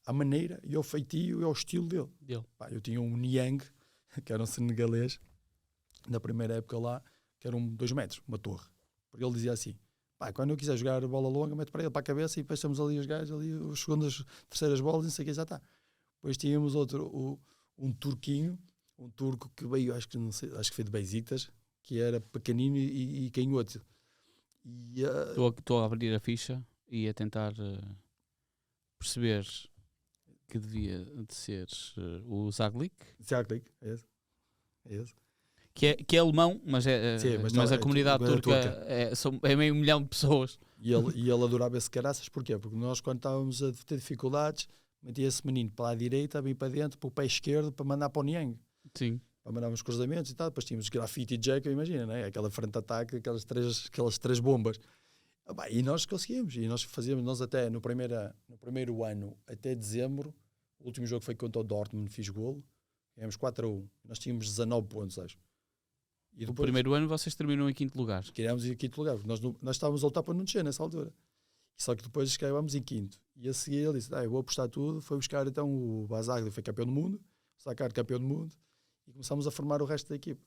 B: A maneira e ao feitio e ao estilo dele. Pá, eu tinha um Niang, que era um senegalês, na primeira época lá, que era 2 metros, uma torre. Porque ele dizia assim, pá, quando eu quiser jogar bola longa, mete para ele, para a cabeça, e depois estamos ali os gajos, ali, as segundas, terceiras bolas, não sei o que, já está. Depois tínhamos outro, um turquinho, um turco que veio, acho que foi de Besiktas, que era pequenino e canhoto.
A: Estou a abrir a ficha e a tentar perceber que devia de ser o Zaglic.
B: Zaglic, é esse.
A: Que é alemão, mas a comunidade turca é meio 1 milhão de pessoas.
B: E ele adorava esse caraças, porquê? Porque nós, quando estávamos a ter dificuldades, metia esse menino para a direita, vir para dentro, para o pé esquerdo, para mandar para o Niang.
A: Sim.
B: Para mandar uns cruzamentos e tal. Depois tínhamos Grafite e Dzeko, imagina, né? Aquela frente de ataque, aquelas três bombas. E nós conseguimos. E nós fazíamos, até no primeiro ano, até dezembro, o último jogo foi contra o Dortmund, fiz golo, ganhamos 4-1. Nós tínhamos 19 pontos, acho.
A: E depois, o primeiro ano vocês terminam em 5º lugar.
B: Queríamos ir em 5º lugar, porque nós estávamos a lutar para não descer nessa altura. Só que depois acabámos em 5º. E a seguir ele disse, eu vou apostar tudo. Foi buscar então o Barzagli, foi campeão do mundo, o Zaccardo campeão do mundo, e começámos a formar o resto da equipa.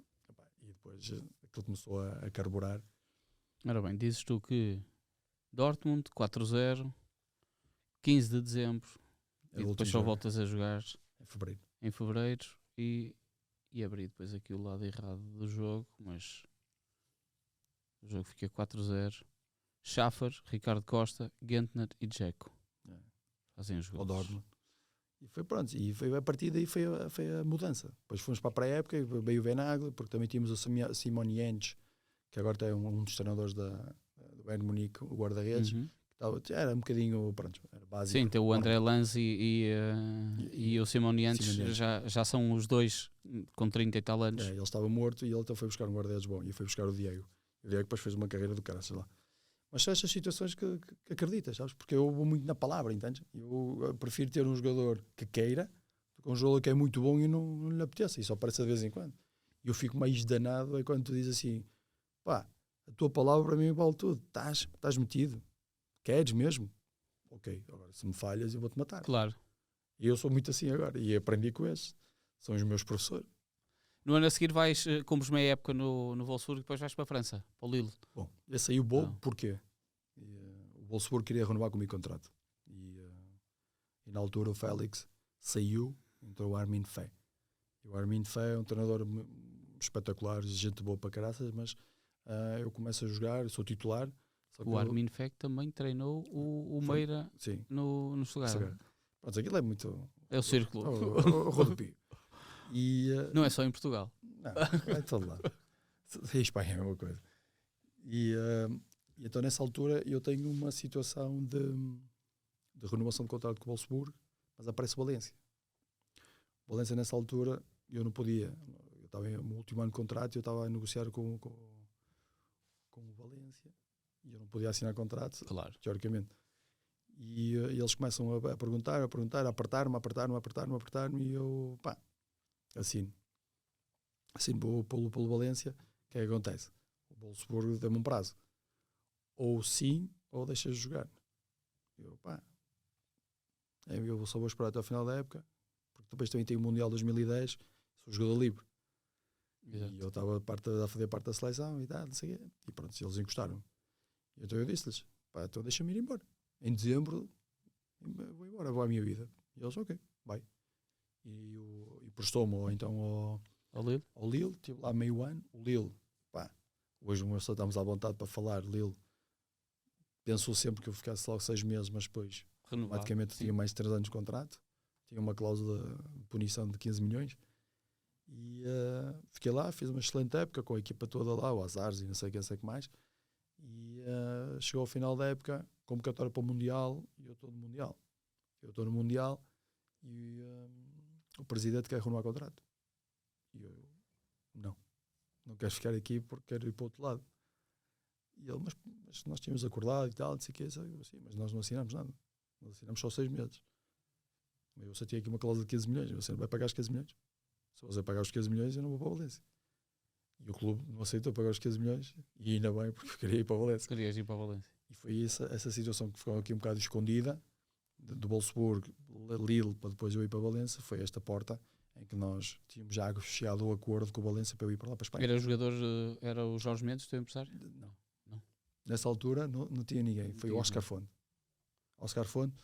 B: E depois aquilo começou a carburar.
A: Ora bem, dizes tu que Dortmund 4-0, 15 de dezembro.
B: Era
A: E
B: o
A: depois
B: último
A: só
B: jogo,
A: voltas a jogar
B: em fevereiro.
A: em fevereiro e abri depois aqui o lado errado do jogo, mas o jogo fica 4-0. Schaffer, Ricardo Costa, Gentner e Dzeko fazem os
B: Ao
A: gols.
B: Dortmund. E foi pronto, e foi a partir daí foi a mudança. Depois fomos para a pré-época, veio o Venagli, porque também tínhamos o Simon Jens, que agora é um dos treinadores do Bayern Munique, o guarda-redes. Era um bocadinho, pronto, era básico.
A: Sim, tem o André Lanz e o Simon Jens, já são os dois com 30 e tal anos.
B: Ele estava morto e ele então foi buscar um guarda-redes bom e foi buscar o Diego. O Diego depois fez uma carreira do cara, sei lá. Mas são estas situações que acreditas, sabes? Porque eu vou muito na palavra, entendes? Eu prefiro ter um jogador que queira do que um jogador que é muito bom e não lhe apeteça, e só aparece de vez em quando. E eu fico mais danado é quando tu dizes assim, pá, a tua palavra para mim vale tudo, estás metido, queres mesmo? Ok, agora se me falhas eu vou-te matar.
A: Claro.
B: E eu sou muito assim agora, e aprendi com esses, são os meus professores.
A: No ano a seguir vais, cumpres meia época no Wolfsburg e depois vais para a França, para o Lille.
B: Bom, esse aí o bom, porquê? O Wolfsburg queria renovar comigo o contrato. E na altura o Félix saiu, entrou o Armin Fee. E o Armin Fee é um treinador espetacular, gente boa para caraças, mas eu começo a jogar, sou titular. Só que
A: o Armin Fee também treinou o Meira no Stuttgart.
B: Pronto, aquilo é muito...
A: É o círculo.
B: O rodopio.
A: Não é só em Portugal.
B: Não, é todo lado. Em Espanha é a mesma coisa. E então nessa altura eu tenho uma situação de renovação de contrato com o Wolfsburg, mas aparece o Valência. O Valência nessa altura eu não podia. Eu estava no último ano de contrato e eu estava a negociar com o Valência e eu não podia assinar contrato,
A: claro,
B: teoricamente. E eles começam a perguntar, a apertar-me e eu, pá, assino pelo Valência. O que é que acontece? O Wolfsburg deu-me um prazo, ou sim ou deixas de jogar. Eu, pá, eu só vou esperar até ao final da época, porque depois também tem o Mundial 2010, sou jogador livre. Exato. E eu estava a fazer parte da seleção e tal, não sei o quê. E pronto, eles encostaram. Então eu disse-lhes, pá, então deixa-me ir embora. Em dezembro vou embora, vou à minha vida. E eles, ok, vai. E prestou-me então ao Lille, estive lá meio ano. O Lille, pá, hoje só estamos à vontade para falar. Lille pensou sempre que eu ficasse logo 6 meses, mas depois automaticamente tinha mais 3 anos de contrato, tinha uma cláusula de punição de 15 milhões e fiquei lá, fiz uma excelente época com a equipa toda lá, o Azares e não sei o que mais, e chegou ao final da época, convocatória para o Mundial, e eu estou no Mundial e o presidente quer renovar o contrato e eu não quero ficar aqui porque quero ir para o outro lado. E ele, mas nós tínhamos acordado e tal, não sei o que, assim, mas nós não assinamos nada. Nós assinamos só 6 meses. Eu só tinha aqui uma cláusula de 15 milhões. Você não vai pagar os 15 milhões. Se você pagar os 15 milhões, eu não vou para a Valência. E o clube não aceitou pagar os 15 milhões. E ainda bem, porque eu queria ir para a Valência.
A: Querias ir para a Valência.
B: E foi essa situação que ficou aqui um bocado escondida, do Wolfsburg, Lille, para depois eu ir para a Valência. Foi esta porta em que nós tínhamos já fechado o acordo com o Valência para eu ir para lá, para a Espanha.
A: Era o jogador, era o Jorge Mendes, o teu empresário?
B: Não. Nessa altura não tinha ninguém. Foi o Oscar Fonte. Oscar Fonte.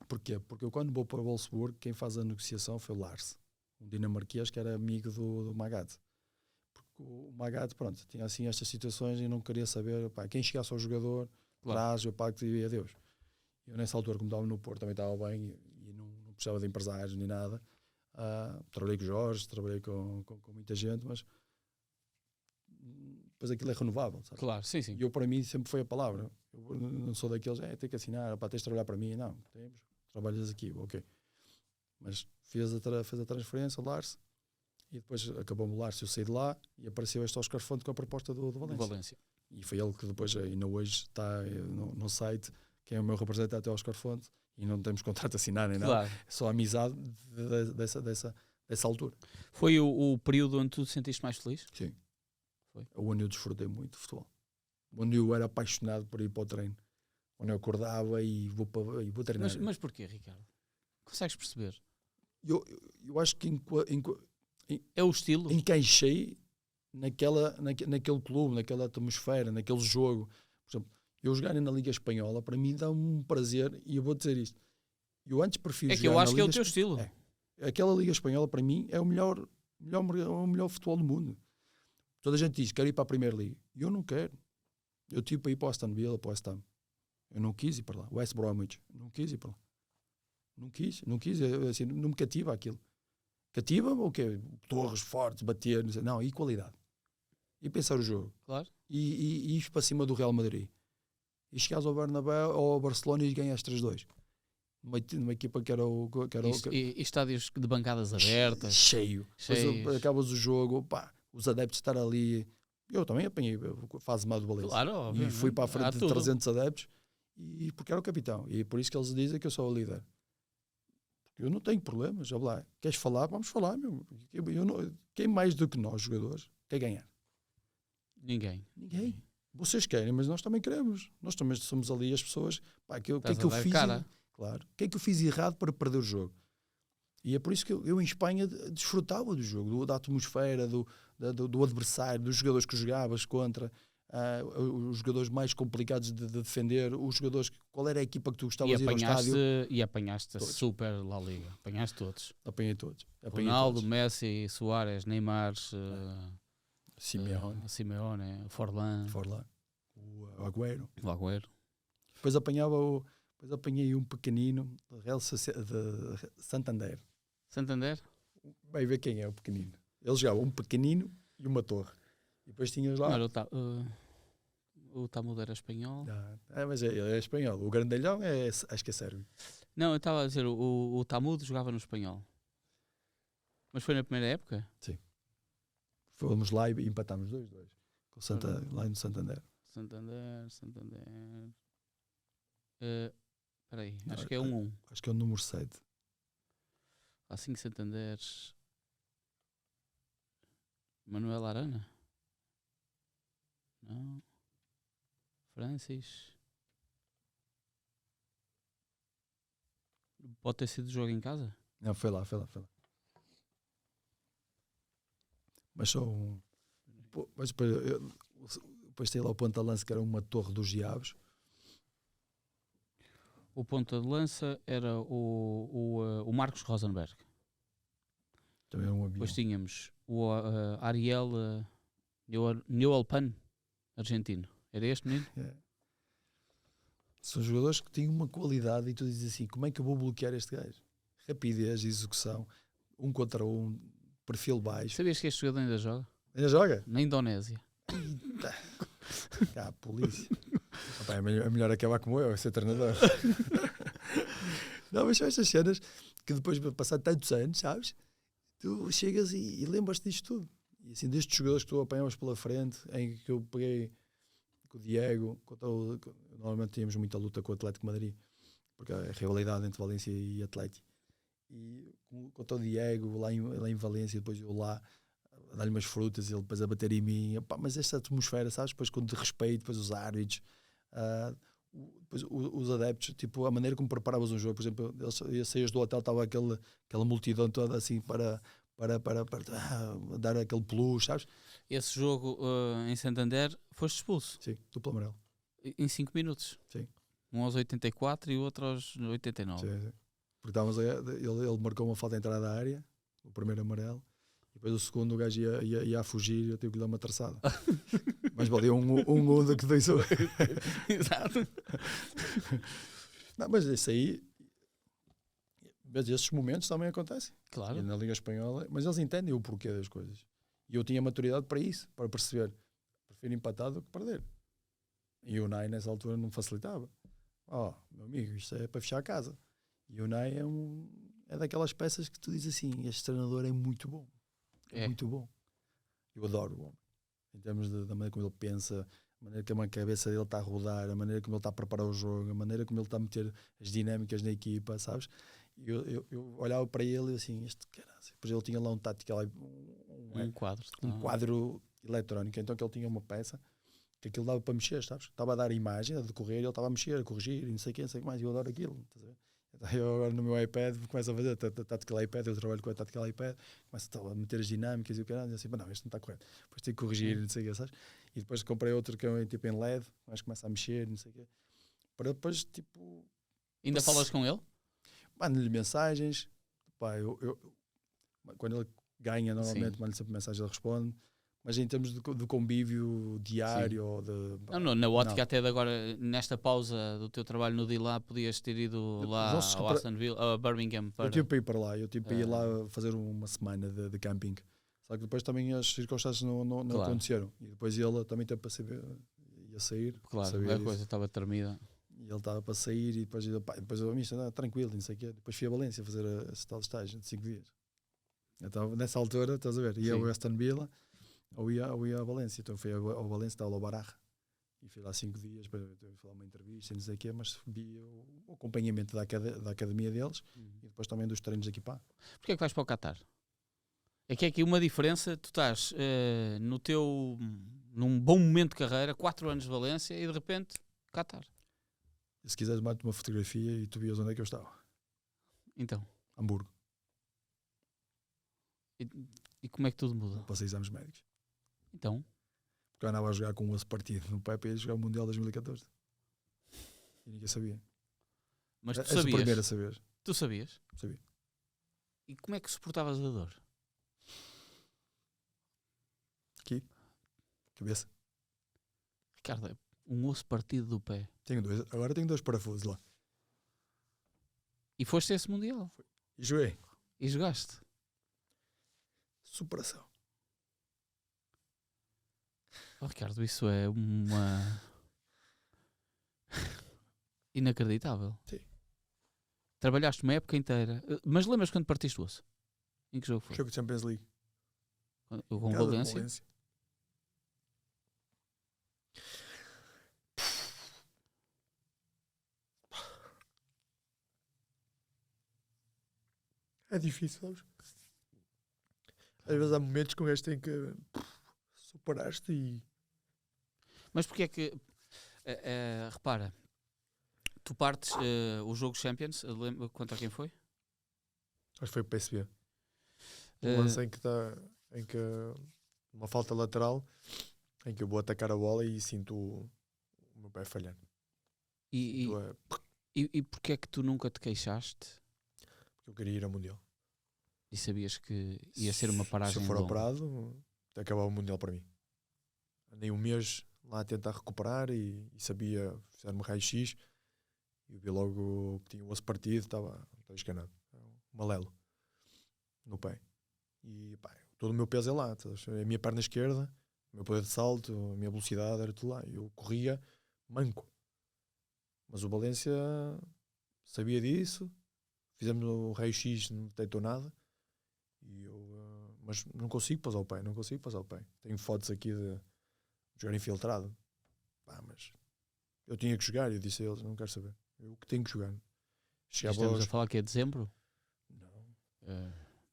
B: Porquê? Porque eu, quando vou para o Wolfsburg, quem faz a negociação foi o Lars, um dinamarquês que era amigo do Magath. Porque o Magath, pronto, tinha assim estas situações e não queria saber, pá, quem chegasse ao jogador, traz, eu pago-te e adeus. Eu nessa altura, como estava no Porto, também estava bem e não precisava de empresários nem nada. Trabalhei com o Jorge, trabalhei com muita gente, mas depois aquilo é renovável, sabe?
A: Claro, sim.
B: E eu, para mim, sempre foi a palavra. Eu não sou daqueles, tem que assinar, tens de trabalhar para mim. Não, trabalhas aqui, ok. Mas fez a transferência, o Lars, e depois acabou-me o Lars, eu saí de lá e apareceu este Oscar Fonte com a proposta do Valência. E foi ele que depois, ainda hoje, está no site, quem é o meu representante até Oscar Fonte, e não temos contrato assinado nem nada. É só amizade dessa altura.
A: Foi o período onde tu te sentiste mais feliz?
B: Sim. Foi. Onde eu desfrutei muito de futebol. Onde eu era apaixonado por ir para o treino. Onde eu acordava e vou treinar.
A: Mas porquê, Ricardo? Consegues perceber?
B: Eu acho que
A: é o estilo.
B: Encaixei naquele clube, naquela atmosfera, naquele jogo. Por exemplo, Eu jogar na Liga Espanhola, para mim dá um prazer, e eu vou dizer isto. Eu antes prefiro
A: jogar. É que eu acho que é o teu estilo.
B: Aquela Liga Espanhola, para mim, é o melhor futebol do mundo. Toda a gente diz, quero ir para a Primeira Liga. E eu não quero. Eu tive para ir para o Aston Villa, para o West Ham. Eu não quis ir para lá. West Bromwich. Não quis ir para lá. Não quis. Assim, não me cativa aquilo. Cativa o quê? Torres fortes, bater. Não, e qualidade. E pensar o jogo.
A: Claro.
B: E ir para cima do Real Madrid. E chegares ao Bernabéu ou ao Barcelona e ganhas 3-2. Numa equipa que era o...
A: E estádios de bancadas abertas.
B: Cheio. Depois acabas o jogo, pá, os adeptos estar ali. Eu também apanhei a fase má do Valência.
A: Claro, óbvio.
B: E fui para a frente de 300 adeptos. E porque era o capitão. E por isso que eles dizem que eu sou o líder. Eu não tenho problemas. Olha lá, queres falar? Vamos falar, meu. Quem mais do que nós, jogadores, quer ganhar?
A: Ninguém.
B: Vocês querem, mas nós também queremos. Nós também somos ali as pessoas. Pá, o que é que eu fiz? Claro. O que é que eu fiz errado para perder o jogo? E é por isso que eu em Espanha desfrutava do jogo, da atmosfera, do adversário, dos jogadores que jogavas contra, os jogadores mais complicados de defender, os jogadores. Qual era a equipa que tu gostavas de ir ao estádio?
A: E apanhaste todos. Super La Liga. Apanhaste todos.
B: Apanhei todos.
A: Ronaldo, Messi, Suárez, Neymar,
B: Simeone,
A: Forlán,
B: o Agüero.
A: Depois
B: apanhei um pequenino de Santander. Vai ver quem é o pequenino. Ele jogava um pequenino e uma torre. E depois tinhas lá...
A: O Tamudo era espanhol.
B: Mas é espanhol. O grandalhão acho que é sérvio.
A: Não, eu estava a dizer, o Tamudo jogava no espanhol. Mas foi na primeira época?
B: Sim. Fomos lá e empatámos 2-2. Lá no Santander.
A: Santander. Espera aí, acho que é 1-1.
B: Acho que é o número 7.
A: Há 5 Santander. Manuel Arana? Não. Francis. Pode ter sido jogo em casa?
B: Não, foi lá. Mas só um... Mas depois tem lá o ponta-lança, que era uma torre dos diabos.
A: O ponta de lança era o Marcos Rosenberg.
B: Também era um avião.
A: Depois tínhamos o Ariel Newellpan, argentino. Era este menino?
B: É. São jogadores que têm uma qualidade e tu dizes assim, como é que eu vou bloquear este gajo? Rapidez, execução, 1 contra 1, perfil baixo.
A: Sabias que este jogador ainda joga?
B: Ainda joga?
A: Na Indonésia.
B: A polícia. Opa, é melhor acabar como eu, ser treinador. Não, mas são estas cenas que depois de passar tantos anos, sabes? Tu chegas e lembras-te disto tudo. E assim, destes jogadores que tu apanhavas pela frente, em que eu peguei com o Diego, normalmente tínhamos muita luta com o Atlético de Madrid, porque a rivalidade entre Valência e Atlético. E contra o Diego, lá em Valência, depois eu lá, a dar-lhe umas frutas, ele depois a bater em mim. Epá, mas esta atmosfera, sabes? Depois com de respeito, depois os árbitros, depois os adeptos, tipo, a maneira como preparavas um jogo. Por exemplo, eu saías do hotel, estava aquela multidão toda assim para dar aquele plus, sabes?
A: Esse jogo em Santander, foste expulso?
B: Sim, duplo amarelo.
A: Em 5 minutos?
B: Sim.
A: Um aos 84 e o outro aos 89.
B: Sim. Porque ele marcou uma falta de entrada da área, o primeiro amarelo, e depois o segundo o gajo ia a fugir e eu tive que lhe dar uma traçada. Mas valia um do que 2
A: Exato.
B: Não, mas isso aí, mas esses momentos também acontecem.
A: Claro.
B: E na Liga Espanhola, mas eles entendem o porquê das coisas. E eu tinha maturidade para isso, para perceber. Prefiro empatar do que perder. E o Unai nessa altura não facilitava. Meu amigo, isto é para fechar a casa. E o Unai é daquelas peças que tu dizes assim, este treinador é muito bom. É muito bom. Eu adoro o homem. Em termos da maneira como ele pensa, a maneira como a cabeça dele está a rodar, a maneira como ele está a preparar o jogo, a maneira como ele está a meter as dinâmicas na equipa, sabes? Eu olhava para ele e assim, este cara, depois ele tinha lá um tático, um quadro eletrónico, então que ele tinha uma peça que aquilo dava para mexer, sabes? Estava a dar a imagem, a decorrer, ele estava a mexer, a corrigir, e não sei o que mais, e eu adoro aquilo. Eu agora no meu iPad começo a fazer Tactical iPad, eu trabalho com a Tactical iPad, começo a meter as dinâmicas e o caralho, assim, não, este não está correto. Depois tenho que corrigir, não sei o que, sabes? E depois comprei outro que é tipo em LED, mas começa a mexer, não sei o quê. Para depois, tipo...
A: Ainda falas com ele?
B: Mando-lhe mensagens, pá, quando ele ganha, normalmente mando-lhe sempre mensagem, ele responde. Mas em termos de convívio diário ou de...
A: Não, na ótica até de agora, nesta pausa do teu trabalho no Dilá, podias ter ido lá ao Aston Villa, a Birmingham.
B: Eu tive para ir para lá, eu tive para ir lá fazer uma semana de camping. Só que depois também as circunstâncias não aconteceram. E depois ele também teve para saber, ia sair.
A: Claro, a coisa estava tremida.
B: E ele estava para sair e depois eu me tranquilo, não sei o quê. Depois fui a Valência fazer esse tal estágio de 5 dias. Então nessa altura, estás a ver, ia ao Aston Villa ou ia a Valência. Então fui ao Valência, estava ao Barra. E fui lá 5 dias para falar uma entrevista, não sei o quê, mas vi o acompanhamento da academia deles e depois também dos treinos aqui pá.
A: Porquê é que vais para o Qatar? É que é aqui uma diferença, tu estás num bom momento de carreira, 4 anos de Valência e de repente, Qatar.
B: E se quiseres mando-te uma fotografia e tu vias onde é que eu estava.
A: Então.
B: Hamburgo.
A: E como é que tudo muda?
B: Passei exames médicos.
A: Então?
B: Porque eu andava a jogar com um osso partido no Pepe e ia jogar o Mundial 2014. E ninguém sabia.
A: Mas tu
B: sabias?
A: A
B: primeira a saber.
A: Tu sabias?
B: Sabia.
A: E como é que suportavas a dor?
B: Aqui. Cabeça.
A: Ricardo, um osso partido do pé.
B: Agora tenho 2 parafusos lá.
A: E foste a esse Mundial?
B: E joguei.
A: E jogaste?
B: Superação.
A: Oh, Ricardo, isso é uma... inacreditável.
B: Sim.
A: Trabalhaste uma época inteira. Mas lembras quando partiste o osso? Em que jogo foi?
B: Jogo de Champions League.
A: Com Valência?
B: É difícil, sabes? Às vezes há momentos com este em que superaste e...
A: Mas porque é que... repara, tu partes o jogo Champions, lembra contra quem foi?
B: Acho que foi o PSV. Um lance em que uma falta lateral em que eu vou atacar a bola e sinto o meu pé falhando.
A: E porquê é que tu nunca te queixaste?
B: Porque eu queria ir ao Mundial.
A: E sabias que ia ser uma paragem
B: longa. Se eu for
A: longa.
B: operado, acabava o Mundial para mim. Andei um mês lá a tentar recuperar e sabia, fizeram-me raio-x e eu vi logo que tinha o osso partido, estava esganado. Um malelo no pé. E pá, todo o meu peso é lá. A minha perna esquerda, o meu poder de salto, a minha velocidade, era tudo lá. Eu corria manco. Mas o Valência sabia disso. Fizemos o raio-x, não detectou nada. E eu, mas não consigo passar o pé, Tenho fotos aqui de jogar infiltrado. Mas eu tinha que jogar. Eu disse a eles, não quero saber. Eu que tenho que jogar.
A: Estamos a falar que é dezembro?
B: Não.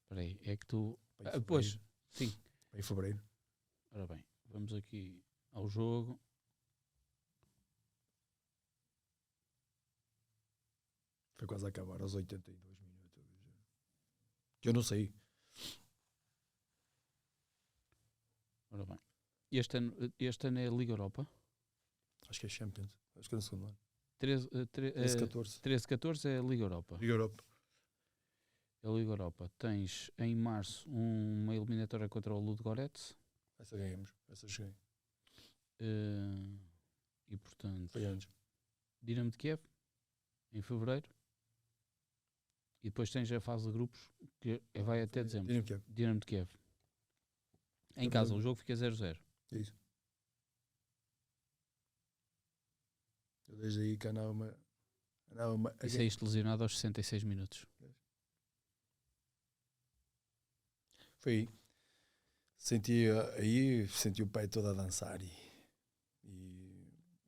A: Espera aí, é que tu...
B: Pois,
A: sim.
B: Em fevereiro.
A: Ora bem, vamos aqui ao jogo.
B: Foi quase a acabar, aos 82 minutos. Que eu não sei.
A: Ora bem, este ano é a Liga Europa?
B: Acho que é Champions. Acho que é no segundo ano.
A: 13-14 é a Liga Europa.
B: Liga Europa.
A: A Liga Europa. Tens em março uma eliminatória contra o Ludogorets.
B: Essa ganhamos. Essa cheguei.
A: E portanto...
B: Foi antes.
A: Dinamo de Kiev, em fevereiro. E depois tens a fase de grupos, que vai até dezembro. Dinamo de Kiev. Em casa, o jogo fica 0-0.
B: Isso. Eu desde aí que andava uma...
A: E saíste lesionado aos 66 minutos.
B: Foi aí. Senti o pé todo a dançar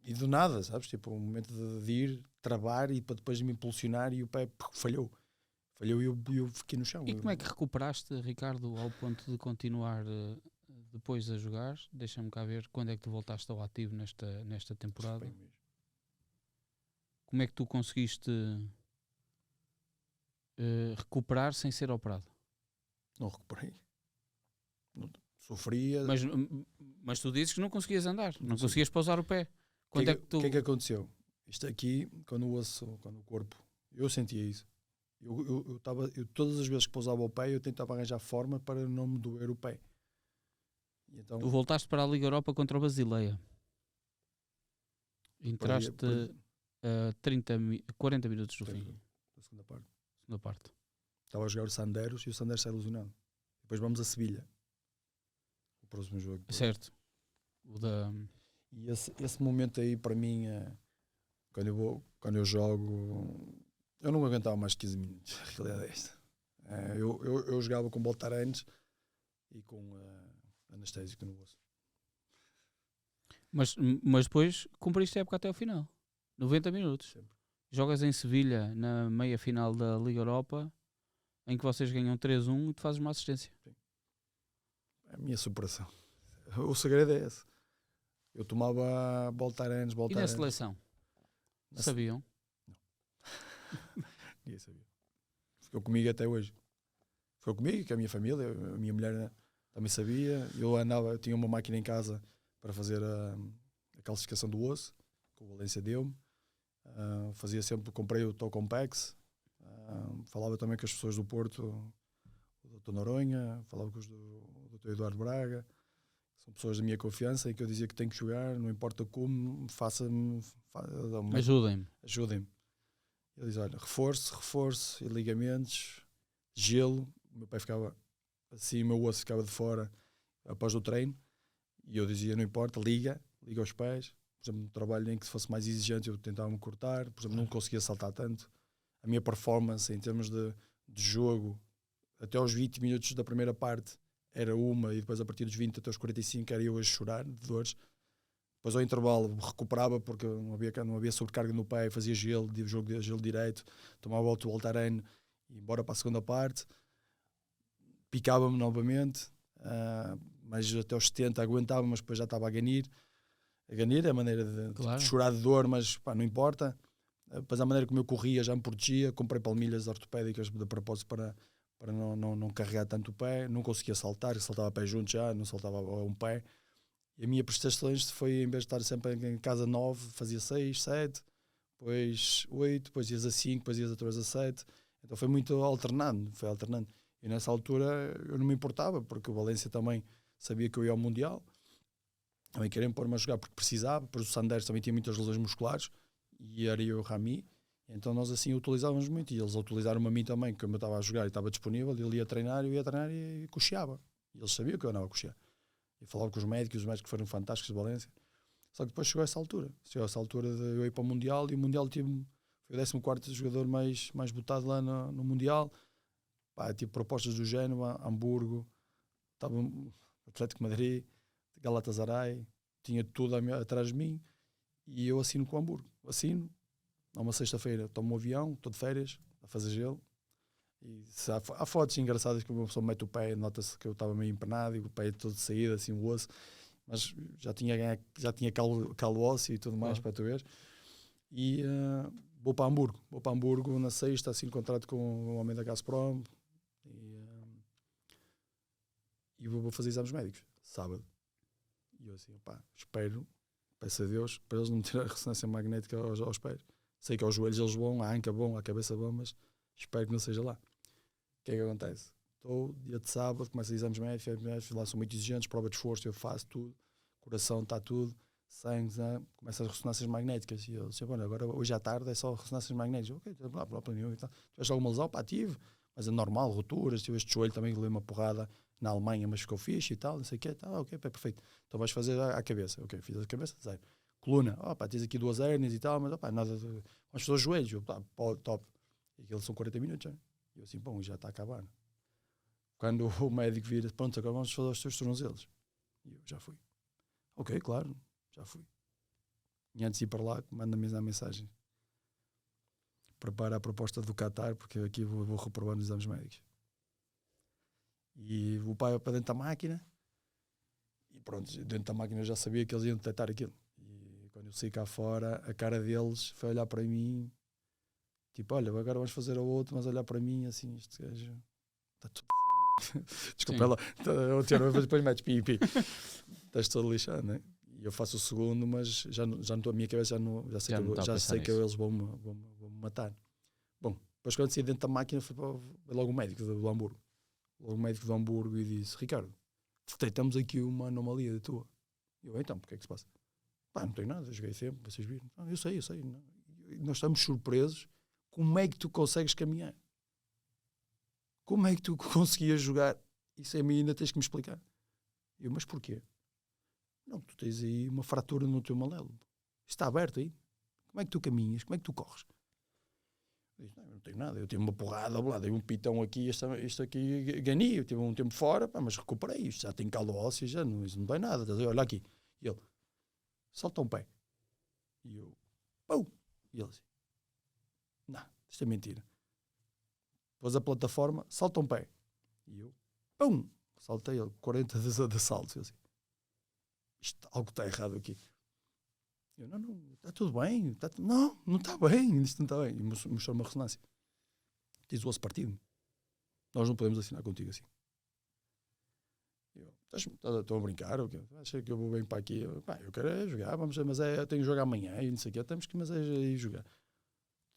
B: e do nada, sabes? Tipo, um momento de ir, travar e para depois me impulsionar e o pé falhou. Falhou e eu fiquei no chão.
A: E como é que recuperaste, Ricardo, ao ponto de continuar depois a jogar? Deixa-me cá ver quando é que tu voltaste ao ativo nesta temporada. Como é que tu conseguiste recuperar sem ser operado?
B: Não recuperei. Não, sofria.
A: Mas tu dizes que não conseguias andar, não conseguias pousar o pé.
B: O que é que aconteceu? Isto aqui, quando o corpo, eu sentia isso. Eu todas as vezes que pousava o pé, eu tentava arranjar forma para não me doer o pé. E então,
A: tu voltaste para a Liga Europa contra o Basileia. Entraste 40 minutos do fim.
B: Da segunda
A: parte.
B: Estava a jogar o Sandeiros e o Sandeiros sai ilusionado. Depois vamos a Sevilha. O próximo jogo. Depois.
A: Certo.
B: E esse momento aí, para mim, quando eu jogo, eu não aguentava mais 15 minutos. A realidade é esta. Eu jogava com Voltarenes e com anestésico no osso.
A: Mas depois cumpriste a época até ao final. 90 minutos.
B: Sempre.
A: Jogas em Sevilha na meia final da Liga Europa, em que vocês ganham 3-1 e tu fazes uma assistência.
B: Sim. É a minha superação. O segredo é esse. Eu tomava Voltarenes.
A: E na seleção? Sabiam?
B: Não. Ninguém sabia. Ficou comigo até hoje. Ficou comigo, com a minha família. A minha mulher também sabia. Eu tinha uma máquina em casa para fazer a calcificação do osso, que o Valência deu-me. Comprei o Tocompex. Falava também com as pessoas do Porto, o Dr. Noronha, falava com os do Dr. Eduardo Braga. São pessoas da minha confiança e que eu dizia que tenho que jogar, não importa como,
A: ajudem-me.
B: Ele diz, olha, reforço, e ligamentos, gelo. O meu pé ficava assim, o meu osso ficava de fora após o treino. E eu dizia, não importa, liga aos pés. Por exemplo, no trabalho em que fosse mais exigente eu tentava me cortar. Por exemplo, não conseguia saltar tanto. A minha performance em termos de jogo, até aos 20 minutos da primeira parte, era uma, e depois a partir dos 20 até aos 45 era eu a chorar de dores. Depois ao intervalo recuperava porque não havia sobrecarga no pé, fazia gelo direito, tomava o Voltaren e embora para a segunda parte. Picava-me novamente, mas até aos 70 aguentava, mas depois já estava a ganir. A ganir é a maneira de chorar de dor, mas pá, não importa. Depois a maneira como eu corria já me protegia. Comprei palmilhas ortopédicas de propósito para não carregar tanto o pé. Não conseguia saltar, saltava pé junto já, não saltava um pé. E a minha prestações foi, em vez de estar sempre em casa 9, fazia 6, 7, depois 8, depois ias a 5, depois ias outra vez a 7. Então foi muito alternando, E nessa altura eu não me importava, porque o Valência também sabia que eu ia ao Mundial. Também queriam pôr-me a jogar porque precisava. Depois o Sanders também tinha muitas lesões musculares e era eu o Rami. Então nós assim o utilizávamos muito e eles utilizaram-me a mim também, como eu estava a jogar e estava disponível. Ele ia treinar, eu ia treinar e cocheava. E eles sabiam que eu andava a cochear. E falava com os médicos foram fantásticos de Valência. Só que depois chegou essa altura de eu ir para o Mundial e o Mundial foi o 14º jogador mais votado lá no Mundial. Tive propostas do Génova, Hamburgo, estava Atlético de Madrid, Galatasaray, tinha tudo atrás de mim e eu assino com o Hamburgo. Uma sexta-feira tomo um avião, estou de férias, a fazer gelo. E há fotos engraçadas que uma pessoa mete o pé, nota-se que eu estava meio empenado e o pé todo de saída, assim o osso, mas já tinha calo ósseo e tudo mais para tu ver. E vou para Hamburgo na sexta, assino contrato com o homem da Gazprom e vou fazer exames médicos, sábado. E eu assim, peço a Deus, para eles não terem a ressonância magnética aos pés. Sei que aos joelhos eles vão, à anca vão, à cabeça vão, mas espero que não seja lá. O que é que acontece? Estou dia de sábado, começo exames médicos, lá são muito exigentes, prova de esforço, eu faço tudo, coração está tudo, sangue, começam as ressonâncias magnéticas. E eu disse, agora hoje à tarde é só ressonâncias magnéticas. Ok, blá nenhum e tal. Tiveste alguma lesão? Tive, mas é normal, rupturas, tive este joelho também que levei uma porrada na Alemanha, mas ficou fixe e tal, não sei o quê, ok, perfeito. Então vais fazer a cabeça. Ok, fiz a cabeça, zero. Coluna, tens aqui 2 hérnias e tal, mas nada de... Vamos fazer os joelhos, top. E aquilo são 40 minutos, já. E eu assim, já está a acabar. Quando o médico vira, pronto, agora vamos fazer os teus tornozelos. E eu já fui. Ok, claro, já fui. E antes de ir para lá, manda-me a mensagem. Prepara a proposta do Qatar, porque aqui vou reprovar nos exames médicos. E vou para dentro da máquina. E pronto, dentro da máquina eu já sabia que eles iam detectar aquilo. E quando eu saí cá fora, a cara deles foi olhar para mim Tipo, olha, agora vamos fazer ao outro, mas olhar para mim assim, este gajo está tudo desculpa lá, o Tiago depois metes pi. Estás todo lixado, né? E eu faço o segundo, mas já não estou, a minha cabeça já sei que eles vão me matar. Bom, depois quando saí dentro da máquina foi logo o médico do Hamburgo. Logo o médico do Hamburgo e disse: Ricardo, detectamos aqui uma anomalia da tua. Eu, então, porque é que se passa? Pá, não tenho nada, eu joguei sempre, vocês viram. Não, eu sei. Não. Nós estamos surpresos. Como é que tu consegues caminhar? Como é que tu conseguias jogar? Isso a mim ainda tens que me explicar. Eu, mas porquê? Não, tu tens aí uma fratura no teu malelo. Está aberto aí. Como é que tu caminhas? Como é que tu corres? Eu disse, não tenho nada. Eu tive uma porrada, dei um pitão aqui, isto aqui ganhei. Eu tive um tempo fora, mas recuperei. Isto já tem caldo ósseo, isso não dói nada. Olha aqui. E ele, salta um pé. E eu, pum! E ele assim, não, isto é mentira. Pôs a plataforma, salta um pé. E eu, pum! Saltei ele, 40 de salto. Eu assim, algo está errado aqui. Eu, não, está tudo bem. Não está bem, isto não está bem. E mostrou uma ressonância. Diz o osso partido. Nós não podemos assinar contigo assim. Estou a brincar? Achei que eu vou bem para aqui. Eu quero é jogar, mas eu tenho que jogar amanhã e não sei o quê. Temos que ir jogar.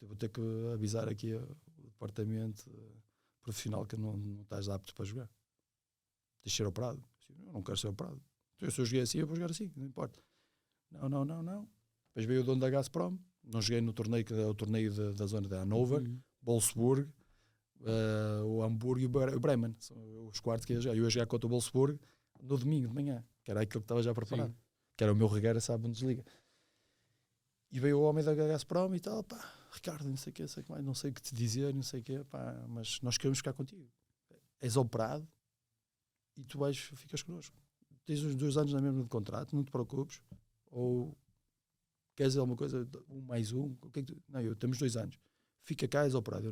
B: Vou ter que avisar aqui o departamento profissional que não estás apto para jogar. Tens de ser operado. Eu não quero ser operado. Então, se eu joguei assim, eu vou jogar assim, não importa. Não. Depois veio o dono da Gazprom. Não joguei no torneio, que é o torneio da zona de Hannover, Wolfsburg, o Hamburgo e o Bremen. São os quartos que eu ia jogar. Eu ia jogar contra o Wolfsburg no domingo de manhã, que era aquilo que estava já preparado. Sim. Que era o meu regueiro, sabe, Bundesliga. E veio o homem da Gazprom e tal, pá, Ricardo, não sei o que, não sei o que te dizer, não sei o que, pá, mas nós queremos ficar contigo. És operado e tu ficas connosco. Tens uns 2 anos na mesma de contrato, não te preocupes. Ou queres dizer alguma coisa, mais um? O que é que não, temos 2 anos. Fica cá, és operado.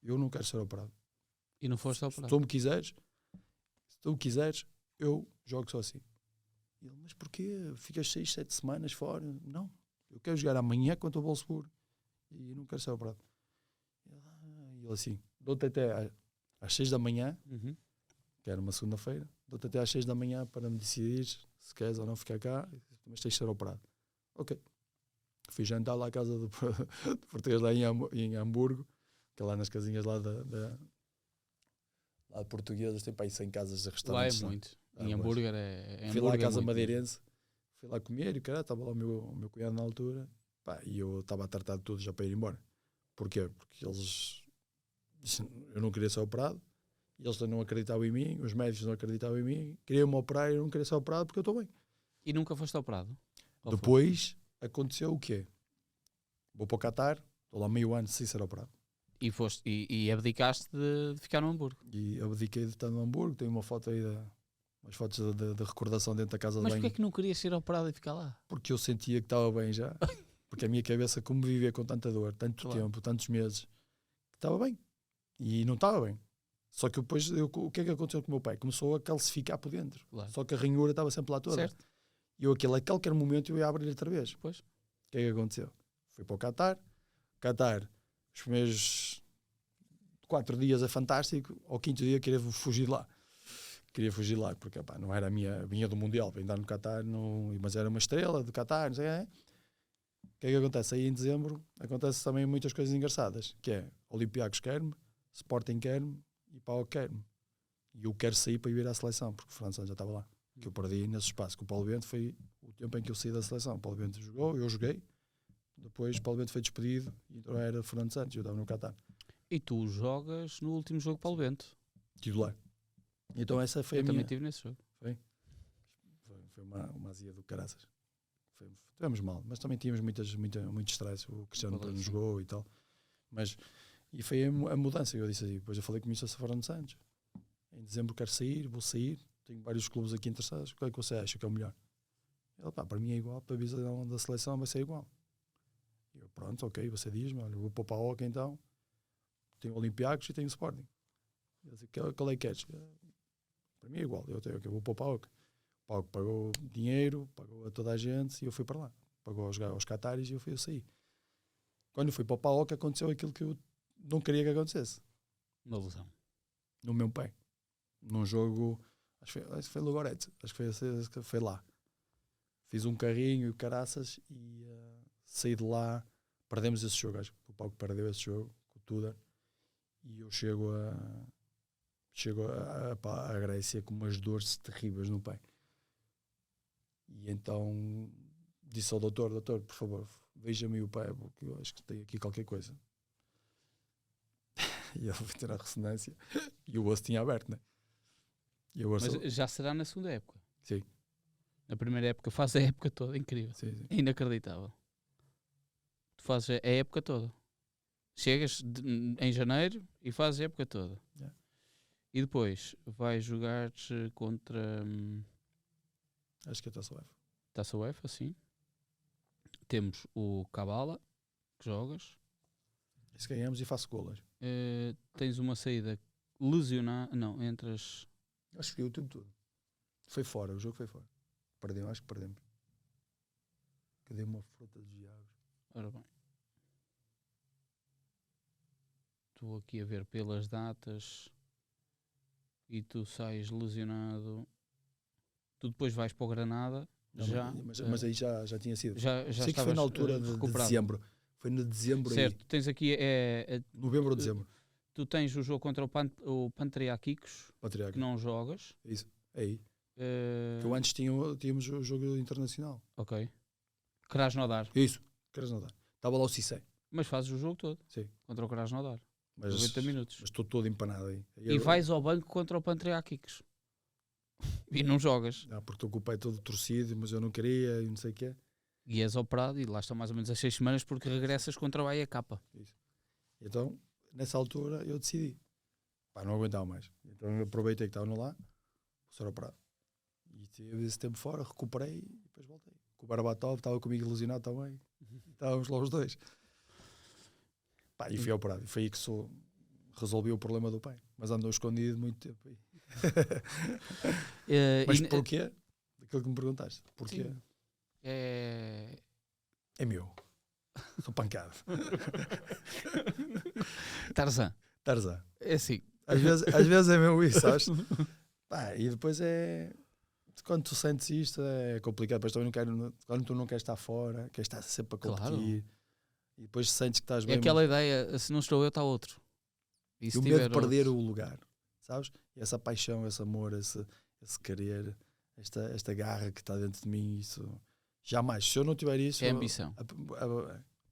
B: Eu não quero ser operado.
A: E não foste operado?
B: Se tu me quiseres, eu jogo só assim. E ele, mas porquê? Ficas 6, 7 semanas fora? Não. Eu quero jogar amanhã contra o Wolfsburg e não quero ser operado. E ele assim, dou-te até às 6 da manhã, que era uma segunda-feira, dou-te até às 6 da manhã para me decidir se queres ou não ficar cá, mas tens de ser operado. Ok. Fui jantar lá à casa do português lá em Hamburgo, que é lá nas casinhas lá lá de portuguesas, tem para aí 100 casas de restaurantes.
A: Lá é muito. Em Hambúrguer é...
B: Fui lá à casa madeirense. Fui lá comer e cara, estava lá o meu cunhado na altura, pá, e eu estava a tratar de tudo já para ir embora. Porquê? Porque eu não queria ser operado, e eles não acreditavam em mim, os médicos não acreditavam em mim, queriam-me operar e eu não queria ser operado porque eu estou bem.
A: E nunca foste operado?
B: Depois aconteceu o quê? Vou para o Qatar, estou lá meio ano sem ser operado.
A: E abdicaste de ficar no Hamburgo?
B: E abdiquei de estar no Hamburgo, tenho uma foto aí umas fotos de recordação dentro da casa de banho.
A: Mas porquê é que não querias ser operado e ficar lá?
B: Porque eu sentia que estava bem já. Porque a minha cabeça, como vivia com tanta dor, tanto tempo, tantos meses, estava bem. E não estava bem. Só que depois, o que é que aconteceu com o meu pai? Começou a calcificar por dentro.
A: Claro.
B: Só que a ranhura estava sempre lá toda.
A: Certo.
B: E a qualquer momento eu ia abrir outra vez.
A: Pois.
B: O que é que aconteceu? Fui para o Qatar. Os primeiros 4 dias é fantástico. Ao 5º dia queria fugir de lá. Porque não era a minha do Mundial, para andar no Qatar, mas era uma estrela do Qatar, não sei o que é que acontece? Aí em dezembro acontece também muitas coisas engraçadas, que é Olympiacos quer-me, Sporting quer-me e Pau quer-me. E eu quero sair para ir à seleção, porque o França já estava lá. Que eu perdi nesse espaço. Que o Paulo Bento foi o tempo em que eu saí da seleção. O Paulo Bento jogou, eu joguei. Depois o Paulo Bento foi despedido e então era Fernando Santos, eu estava no Qatar.
A: E tu jogas no último jogo Paulo Bento?
B: Estive lá. Então essa foi
A: eu também estive nesse jogo.
B: Foi uma azia do caraças. Tivemos mal, mas também tínhamos muito stress. O Cristiano nos jogou e tal. E foi a mudança. Eu disse assim, depois eu falei com o Ministro Fernando Santos. Em dezembro quero sair, vou sair. Tenho vários clubes aqui interessados. Qual é que você acha que é o melhor? Ele, para mim é igual. Para a visão da seleção vai ser igual. E eu, pronto, ok, você diz-me. Olha, eu vou para o PAOK então. Tenho Olympiacos e tenho Sporting. Ele disse, qual é que queres? Para mim é igual. Eu vou para o PAOK. O PAOK pagou dinheiro, pagou a toda a gente e eu fui para lá. Pagou aos Qataris e eu saí. Quando eu fui para o PAOK aconteceu aquilo que eu não queria que acontecesse.
A: Uma lesão.
B: No meu pé. Num jogo, acho que foi Lugoretz, acho que foi lá. Fiz um carrinho e caraças e saí de lá, perdemos esse jogo, acho que o PAOK perdeu esse jogo, com o Tudor, e eu chego à Grécia com umas dores terríveis no pé. E então disse ao doutor, por favor, veja-me o pé, porque eu acho que tem aqui qualquer coisa. E ele foi ter a ressonância e o osso tinha aberto, né?
A: Mas já será na segunda época?
B: Sim.
A: Na primeira época faz a época toda, incrível.
B: Sim.
A: É inacreditável. Tu fazes a época toda. Chegas em janeiro e fazes a época toda.
B: Yeah.
A: E depois vais jogar contra...
B: Acho que é Taça UEFA.
A: Taça UEFA, sim. Temos o Cabala, que jogas.
B: Se ganhamos e faço golas.
A: Tens uma saída lesionada. Não, entras...
B: Acho que o tempo todo. Foi fora, o jogo foi fora. Perdemos, acho que perdemos. Cadê uma fruta de diabos?
A: Ora bem. Estou aqui a ver pelas datas e tu sais lesionado. Tu depois vais para o Granada.
B: Não,
A: já,
B: mas aí já tinha sido.
A: Já
B: sei que foi na altura de dezembro. Foi no dezembro.
A: Certo,
B: aí.
A: Tens aqui
B: novembro ou dezembro.
A: Tu tens o jogo contra o Patriarquicos, que não jogas.
B: Isso, é aí. Que eu antes tínhamos o jogo internacional.
A: Ok. Krasnodar.
B: Isso, Krasnodar. Estava lá o Cissé.
A: Mas fazes o jogo todo.
B: Sim.
A: Contra o Krasnodar.
B: Mas,
A: 90 minutos.
B: Mas estou todo empanado aí.
A: E vais ao banco contra o Patriarquicos. E não jogas.
B: Porque estou com o pé todo torcido, mas eu não queria e não sei o quê.
A: E és operado e lá estão mais ou menos as 6 semanas porque regressas contra o AEK.
B: Isso. Então, nessa altura, eu decidi. Não aguentava mais. Então eu aproveitei que estava no lá, vou ser operado. E tive esse tempo fora, recuperei e depois voltei. Com o Barbatov, estava comigo ilusionado também. Estávamos lá os dois. E fui operado. E foi aí que resolvi o problema do pé. Mas andou escondido muito tempo aí. Mas porquê? Aquilo que me perguntaste. Porquê?
A: Sim.
B: É meu. Sou pancado.
A: Tarzan. É assim.
B: Às vezes é mesmo isso, sabes? E depois quando tu sentes isto é complicado. Depois também quando tu não queres estar fora, queres estar sempre a competir. Claro. E depois sentes que estás bem.
A: É aquela ideia, se não estou eu, está outro.
B: E o medo de perder o lugar, sabes? E essa paixão, esse amor, esse querer, esta garra que está dentro de mim, isso jamais. Se eu não tiver isso...
A: É ambição.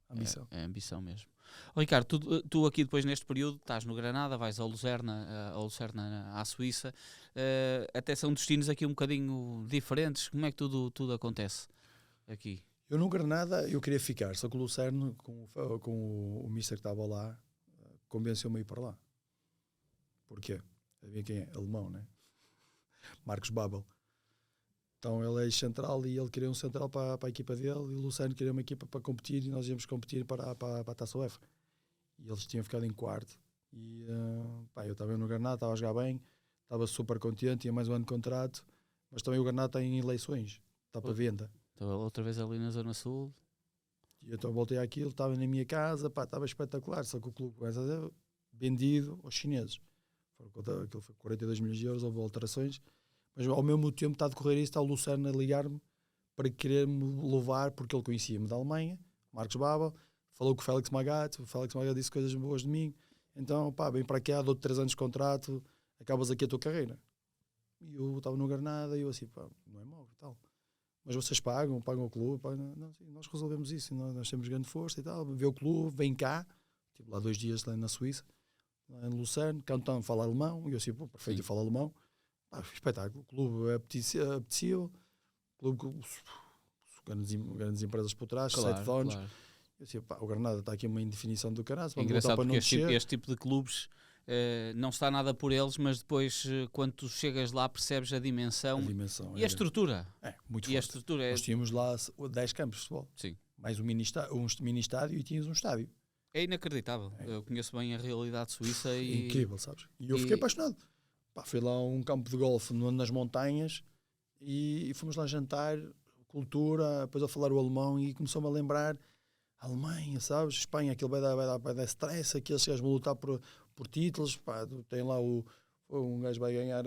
B: Ambição.
A: É ambição mesmo. Ricardo, tu aqui depois neste período estás no Granada, vais ao Lucerna à Suíça, até são destinos aqui um bocadinho diferentes. Como é que tudo acontece aqui?
B: Eu no Granada eu queria ficar, só que o Lucerna com o mister que estava lá convenceu-me a ir para lá. Porquê? Havia quem é? Alemão, né? Marcos Babel. Então ele é central e ele queria um central para a equipa dele e o Luciano queria uma equipa para competir e nós íamos competir para a Taça UEFA. E eles tinham ficado em quarto. E eu estava no Granada, estava a jogar bem, estava super contente, tinha mais um ano de contrato, mas também o Granada tem eleições, está para venda.
A: Estou outra vez ali na Zona Sul.
B: E então voltei àquilo, estava na minha casa, estava espetacular, só que o clube começa a ser vendido aos chineses. Aquilo foi 42 milhões de euros, houve alterações. Mas ao mesmo tempo está a decorrer isso, está o Lucerno a ligar-me para querer-me levar, porque ele conhecia-me da Alemanha, Marcos Babel, falou com o Félix Magath, disse coisas boas de mim, então vem para cá, dou-te 3 anos de contrato, acabas aqui a tua carreira. E eu estava no Granada e eu assim, não é mau e tal. Mas vocês pagam o clube, não, sim, nós resolvemos isso, nós temos grande força e tal, vê o clube, vem cá, estive lá 2 dias lá na Suíça, lá em Lucerno, cantam, fala alemão, e eu assim, perfeito, eu falo alemão. Espetáculo, o clube é apetecível, clube com grandes empresas por trás, 7 donos. Claro. Eu disse, o Granada está aqui uma indefinição do caralho.
A: É engraçado porque este tipo de clubes não está nada por eles, mas depois quando tu chegas lá percebes a dimensão e a estrutura.
B: Muito
A: forte. A estrutura
B: Nós tínhamos lá 10 campos de futebol.
A: Sim.
B: Mais um mini estádio e tínhamos um estádio.
A: É inacreditável. Eu conheço bem a realidade suíça.
B: Incrível, sabes? E eu fiquei apaixonado. Fui lá a um campo de golfe nas montanhas e fomos lá jantar, cultura, depois a falar o alemão e começou-me a lembrar a Alemanha, sabes? Espanha, aquilo vai dar stress, aqueles gajos vão lutar por títulos, pá, tem lá um gajo vai ganhar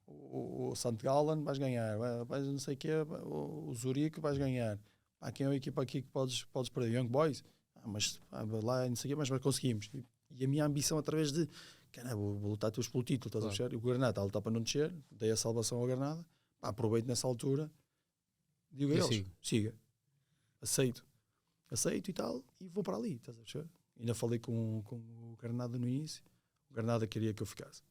B: o St. Gallen, vais ganhar, vais não sei o quê, o Zurique vais ganhar. Pá, quem é a equipa aqui que podes perder? Young Boys? Mas lá não sei o quê, mas conseguimos. E a minha ambição através de, caramba, vou lutar todos pelo título, estás a ver? O Granada está a lutar para não descer, dei a salvação ao Granada, pá, aproveito nessa altura, digo a eles, siga, aceito e tal, e vou para ali, estás a ver? Ainda falei com o Granada no início, o Granada queria que eu ficasse.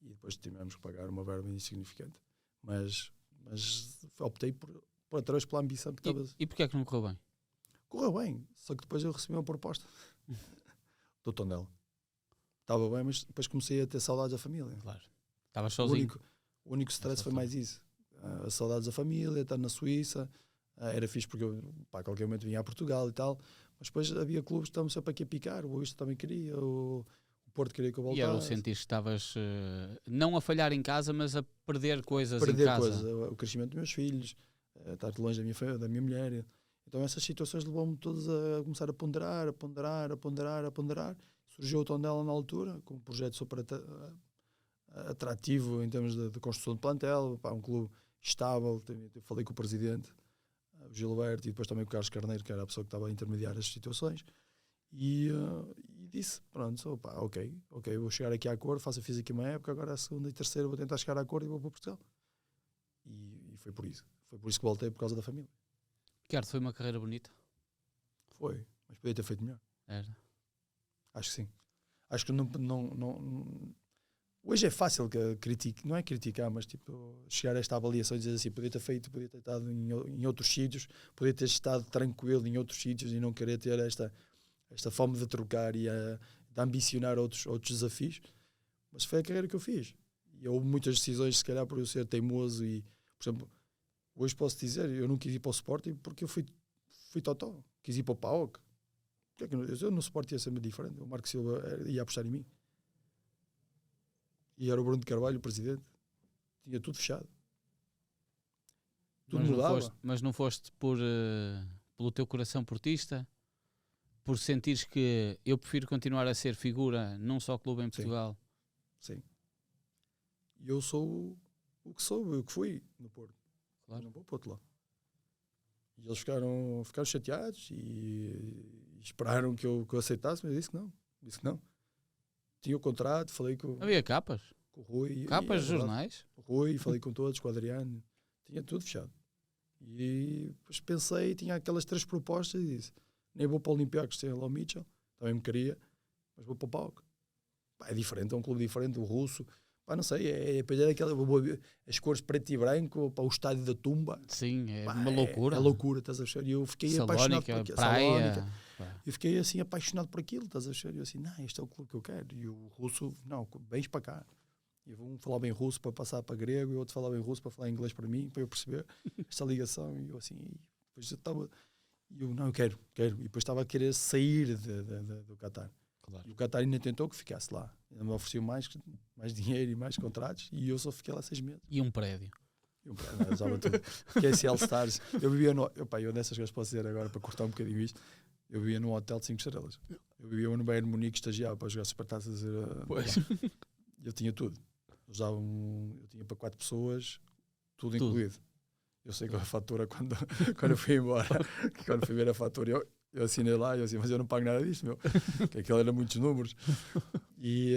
B: E depois tivemos que pagar uma verba insignificante. Mas optei por outra vez pela ambição que estava.
A: E porquê é que não correu bem?
B: Correu bem, só que depois eu recebi uma proposta do Tondela. Estava bem, mas depois comecei a ter saudades da família.
A: Claro. Estavas sozinho.
B: O único stress foi mais isso. As saudades da família, estar na Suíça. Era fixe porque eu, pá, a qualquer momento vinha a Portugal e tal. Mas depois havia clubes que estavam sempre aqui a picar. O Boavista também queria, o Porto queria que eu voltasse.
A: E era o sentir que estavas não a falhar em casa, mas a perder coisas em casa.
B: O crescimento dos meus filhos, estar longe da minha mulher. Então essas situações levou-me todos a começar a ponderar. Surgiu o Tondela na altura, com um projeto super atrativo em termos de construção de plantel, pá, um clube estável. Eu falei com o presidente, o Gilberto, e depois também com o Carlos Carneiro, que era a pessoa que estava a intermediar as situações. E disse, pronto, pá, ok, vou chegar aqui a acordo, fiz aqui uma época, agora a segunda e terceira vou tentar chegar a acordo e vou para Portugal. E foi por isso que voltei, por causa da família.
A: Ricardo, foi uma carreira bonita?
B: Foi, mas podia ter feito melhor.
A: Era.
B: Acho que sim. Acho que não hoje é fácil criticar, não é criticar, mas tipo, chegar a esta avaliação e dizer assim, podia ter estado em outros sítios, podia ter estado tranquilo em outros sítios e não querer ter esta fome de trocar e de ambicionar outros desafios. Mas foi a carreira que eu fiz. E houve muitas decisões, se calhar, por eu ser teimoso e, por exemplo, hoje posso dizer, eu não quis ir para o Sporting porque eu fui totó. Quis ir para o PAOK. Eu no Sporting ia ser muito diferente. O Marco Silva ia apostar em mim. E era o Bruno de Carvalho, o presidente. Tinha tudo fechado. Tudo mudava.
A: Mas não foste pelo teu coração portista? Por sentires que eu prefiro continuar a ser figura num só clube em Portugal?
B: Sim. E eu sou o que sou, o que fui no Porto. Claro. Eu não vou para o outro lado. E eles ficaram chateados e esperaram que eu aceitasse, mas eu disse que não. Tinha o contrato, falei com...
A: Havia capas?
B: Com o Rui.
A: Capas de jornais?
B: O Rui, falei com todos, com o Adriano. Tinha tudo fechado. E depois pensei, tinha aquelas 3 propostas e disse, nem vou para o Olympiacos, tem lá o Mitchell, também me queria, mas vou para o PAOK. É diferente, é um clube diferente, o russo. Pá, não sei, as cores preto e branco, para o estádio da Tumba.
A: Sim, é uma loucura.
B: É loucura, estás a ver? E eu fiquei apaixonado por aquilo.
A: Praia.
B: Eu fiquei assim apaixonado por aquilo, estás a ver? E eu assim, não, este é o clube que eu quero. E o russo, não, vens para cá. E um falava em russo para passar para grego, e o outro falava em russo para falar inglês para mim, para eu perceber esta ligação. E eu assim, depois eu estava, eu quero. E depois estava a querer sair do Qatar. Claro. E o Qatar ainda tentou que ficasse lá. Ainda me ofereceu mais dinheiro e mais contratos, e eu só fiquei lá 6 meses.
A: E um prédio.
B: Usava tudo. Que é esse All-Stars. Eu vivia eu nessas coisas posso dizer agora, para cortar um bocadinho isto, eu vivia num hotel de 5 estrelas. Eu vivia no Bayern Munique, estagiava para jogar Supertaças. Eu tinha tudo. Eu tinha para 4 pessoas, tudo incluído. Eu sei que a fatura, quando eu fui embora, quando fui ver a fatura, eu assinei lá e eu assim, mas eu não pago nada disto, meu. Porque aquilo era muitos números. E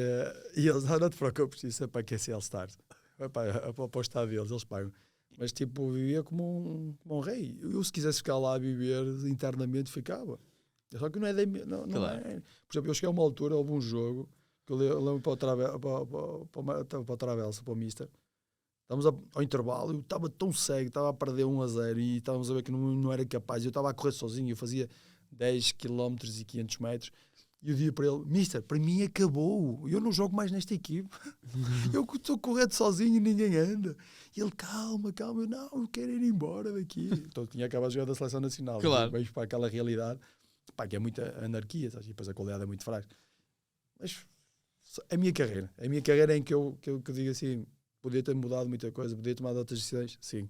B: eles, não te preocupes, isso é para aquecer All-Stars. Para o estado deles, eles pagam. Mas tipo, eu vivia como um rei. Eu, se quisesse ficar lá a viver internamente, ficava. Só que não é não claro. É. Por exemplo, eu cheguei a uma altura, houve um jogo, que eu lembro para o Travelso, para o Mister. Estávamos ao intervalo, eu estava tão cego, estava a perder 1-0 e estávamos a ver que não era capaz. Eu estava a correr sozinho, eu fazia 10 km e 500 metros. E eu dizia para ele, Mister, para mim acabou, eu não jogo mais nesta equipe. Eu estou correndo sozinho e ninguém anda. E ele, calma, eu quero ir embora daqui. Então tinha acabado de jogar da Seleção Nacional.
A: Claro.
B: Vejo para aquela realidade, pá, que é muita anarquia, sabe? E depois a qualidade é muito frágil. Mas a minha carreira em que eu digo assim, podia ter mudado muita coisa, podia ter tomado outras decisões, sim.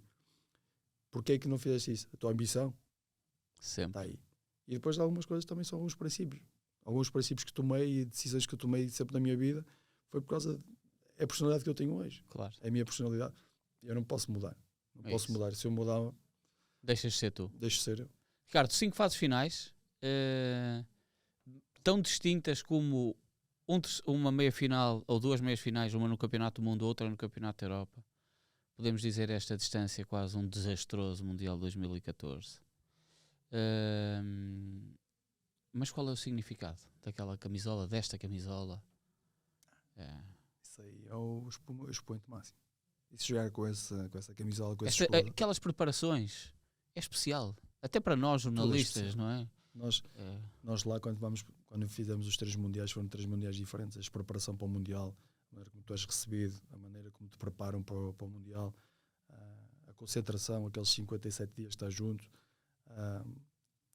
B: Porquê é que não fizeste isso? A tua ambição
A: sempre
B: está aí. E depois algumas coisas também são alguns princípios. Alguns princípios que tomei e decisões que eu tomei sempre na minha vida foi por causa da personalidade que eu tenho hoje.
A: Claro.
B: É a minha personalidade. Eu não posso mudar. Não posso mudar. Se eu mudar...
A: Deixas de ser tu.
B: Deixo de ser eu.
A: Ricardo, 5 fases finais, tão distintas como uma meia-final ou 2 meias-finais, uma no Campeonato do Mundo, outra no Campeonato da Europa. Podemos dizer esta distância quase um desastroso Mundial 2014. Mas qual é o significado daquela camisola, desta camisola?
B: Isso aí é o expoente máximo. E se jogar com essa camisola, com
A: aquelas preparações, é especial. Até para nós, jornalistas, não é?
B: Nós lá, quando fizemos os 3 mundiais, foram 3 mundiais diferentes. A preparação para o Mundial, a maneira como tu és recebido, a maneira como te preparam para o Mundial, a concentração, aqueles 57 dias que estás junto,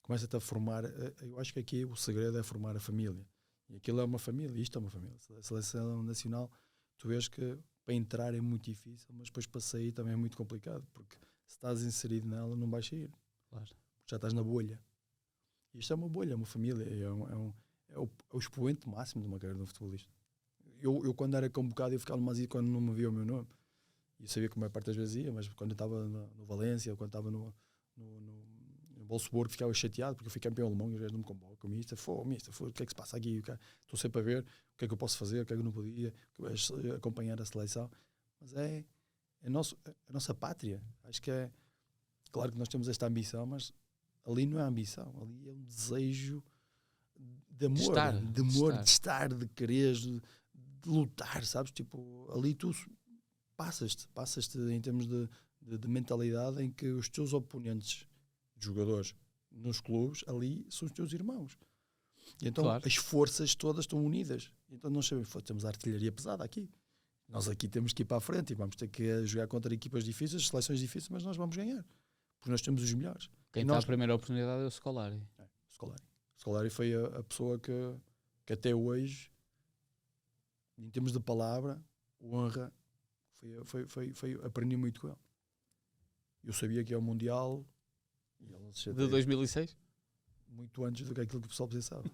B: começa-te a formar. Eu acho que aqui o segredo é formar a família. E aquilo é uma família, isto é uma família. A seleção nacional, tu vês que para entrar é muito difícil, mas depois para sair também é muito complicado, porque se estás inserido nela não vais sair.
A: Claro.
B: Porque já estás na bolha. E isto é uma bolha, é uma família, é o expoente máximo de uma carreira de um futebolista. Eu quando era convocado, eu ficava mais quando não me via o meu nome. E eu sabia que a maior parte das vezes ia, mas quando eu estava no Valência, ou quando estava no Wolfsburg, ficava chateado porque eu fui campeão alemão e os gajos não me convocam. Mister, o que é que se passa aqui? Estou sempre a ver o que é que eu posso fazer, o que é que eu não podia, acompanhar a seleção. Mas é a nossa pátria. Acho que é claro que nós temos esta ambição, mas ali não é ambição, ali é um desejo de amor, de estar, de querer, de lutar, sabes? Tipo, ali tu passas-te em termos de mentalidade em que os teus oponentes, jogadores nos clubes, ali são os teus irmãos. E então as forças todas estão unidas. Então nós sabemos, temos a artilharia pesada aqui. Nós aqui temos que ir para a frente e vamos ter que jogar contra equipas difíceis, seleções difíceis, mas nós vamos ganhar. Porque nós temos os melhores.
A: Quem está a primeira oportunidade é o Scolari.
B: O Scolari foi a pessoa que até hoje, em termos de palavra, honra, aprendi muito com ele. Eu sabia que é o Mundial...
A: De 2006?
B: Muito antes do que aquilo que o pessoal pensava.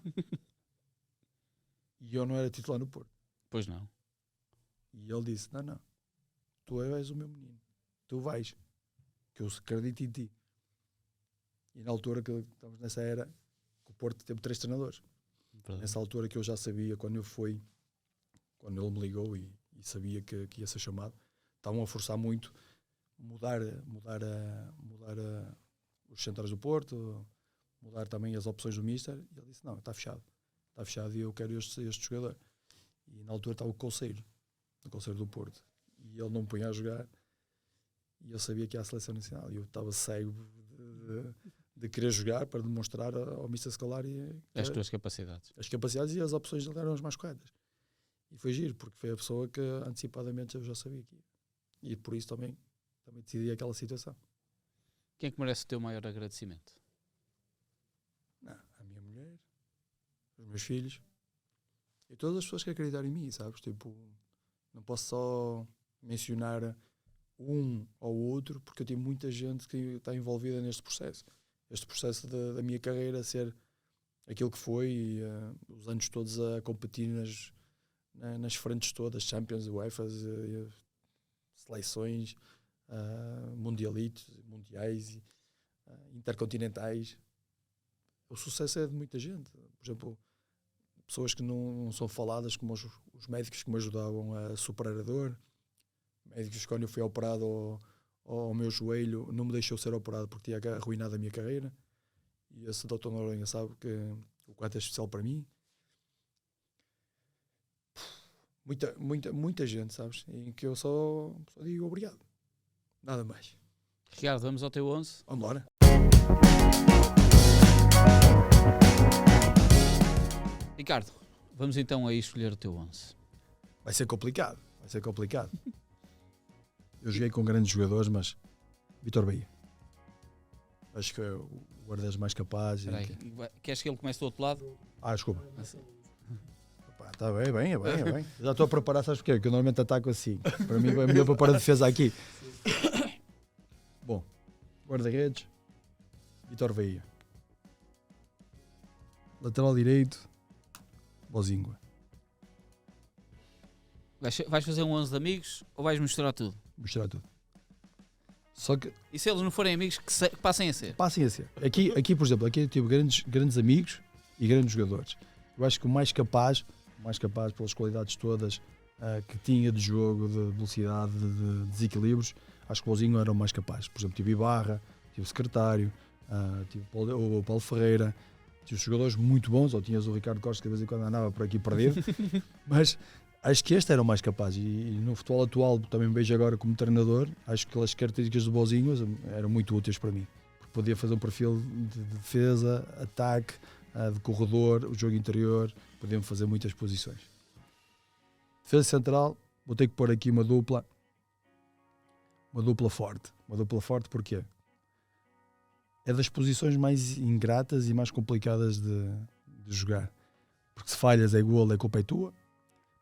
B: E eu não era titular no Porto.
A: Pois não.
B: E ele disse, não, tu és o meu menino. Tu vais. Que eu acredito em ti. E na altura que estamos nessa era, o Porto teve 3 treinadores. Verdade. Nessa altura que eu já sabia, quando ele me ligou e sabia que ia ser chamado, estavam a forçar muito mudar os centrais do Porto, mudar também as opções do Mister. E ele disse, não, está fechado e eu quero este jogador. E na altura estava o Conceiro do Porto. E ele não me punha a jogar. E eu sabia que ia à seleção nacional. E eu estava cego de querer jogar para demonstrar ao Mr. Scolari
A: as tuas capacidades.
B: As capacidades e as opções dele eram as mais corretas. E foi giro, porque foi a pessoa que antecipadamente eu já sabia que ia. E por isso também decidi aquela situação.
A: Quem é que merece o teu maior agradecimento?
B: A minha mulher, os meus filhos e todas as pessoas que acreditaram em mim, sabes? Tipo, não posso só mencionar um ou outro, porque eu tenho muita gente que está envolvida neste processo. Este processo da minha carreira ser aquilo que foi, e, os anos todos a competir nas frentes todas, Champions, UEFA, seleções, mundialitos, mundiais, intercontinentais. O sucesso é de muita gente. Por exemplo, pessoas que não são faladas, como os médicos que me ajudavam a superar a dor, médicos que quando eu fui operado ao meu joelho não me deixou ser operado porque tinha arruinado a minha carreira, e esse Dr. Noronha sabe o quanto é especial para mim. Muita gente, sabes, em que eu só digo obrigado, nada mais.
A: Ricardo, vamos ao teu 11?
B: Vamos embora.
A: Ricardo, vamos então aí escolher o teu 11.
B: Vai ser complicado. Eu joguei com grandes jogadores, mas Vítor Bahia. Acho que é o guarda-redes mais capaz.
A: Queres que ele comece do outro lado?
B: Desculpa. Está bem. Já estou a preparar, sabes porquê? Porque eu normalmente ataco assim. Para mim é melhor para a defesa aqui. Bom, guarda-redes, Vítor Bahia. Lateral direito, Bozingua.
A: Vais fazer um 11 de amigos ou vais misturar tudo?
B: Misturar tudo. Só que...
A: E se eles não forem amigos, que passem a ser?
B: Passem a ser. Aqui, por exemplo, aqui eu tive grandes amigos e grandes jogadores. Eu acho que o mais capaz pelas qualidades todas que tinha de jogo, de velocidade, de desequilíbrios, acho que o Bozinho era o mais capaz. Por exemplo, tive Ibarra, tive o Secretário, tive o Paulo Ferreira, tive jogadores muito bons, ou tinhas o Ricardo Costa que de vez em quando andava por aqui perdido, mas acho que este era o mais capaz. E no futebol atual, também me vejo agora como treinador, acho que as características do Bozinho eram muito úteis para mim. Porque podia fazer um perfil de defesa, ataque, de corredor, o jogo interior, podíamos fazer muitas posições. Defesa central, vou ter que pôr aqui uma dupla forte. Uma dupla forte porquê? É das posições mais ingratas e mais complicadas de jogar. Porque se falhas é golo, é culpa é tua,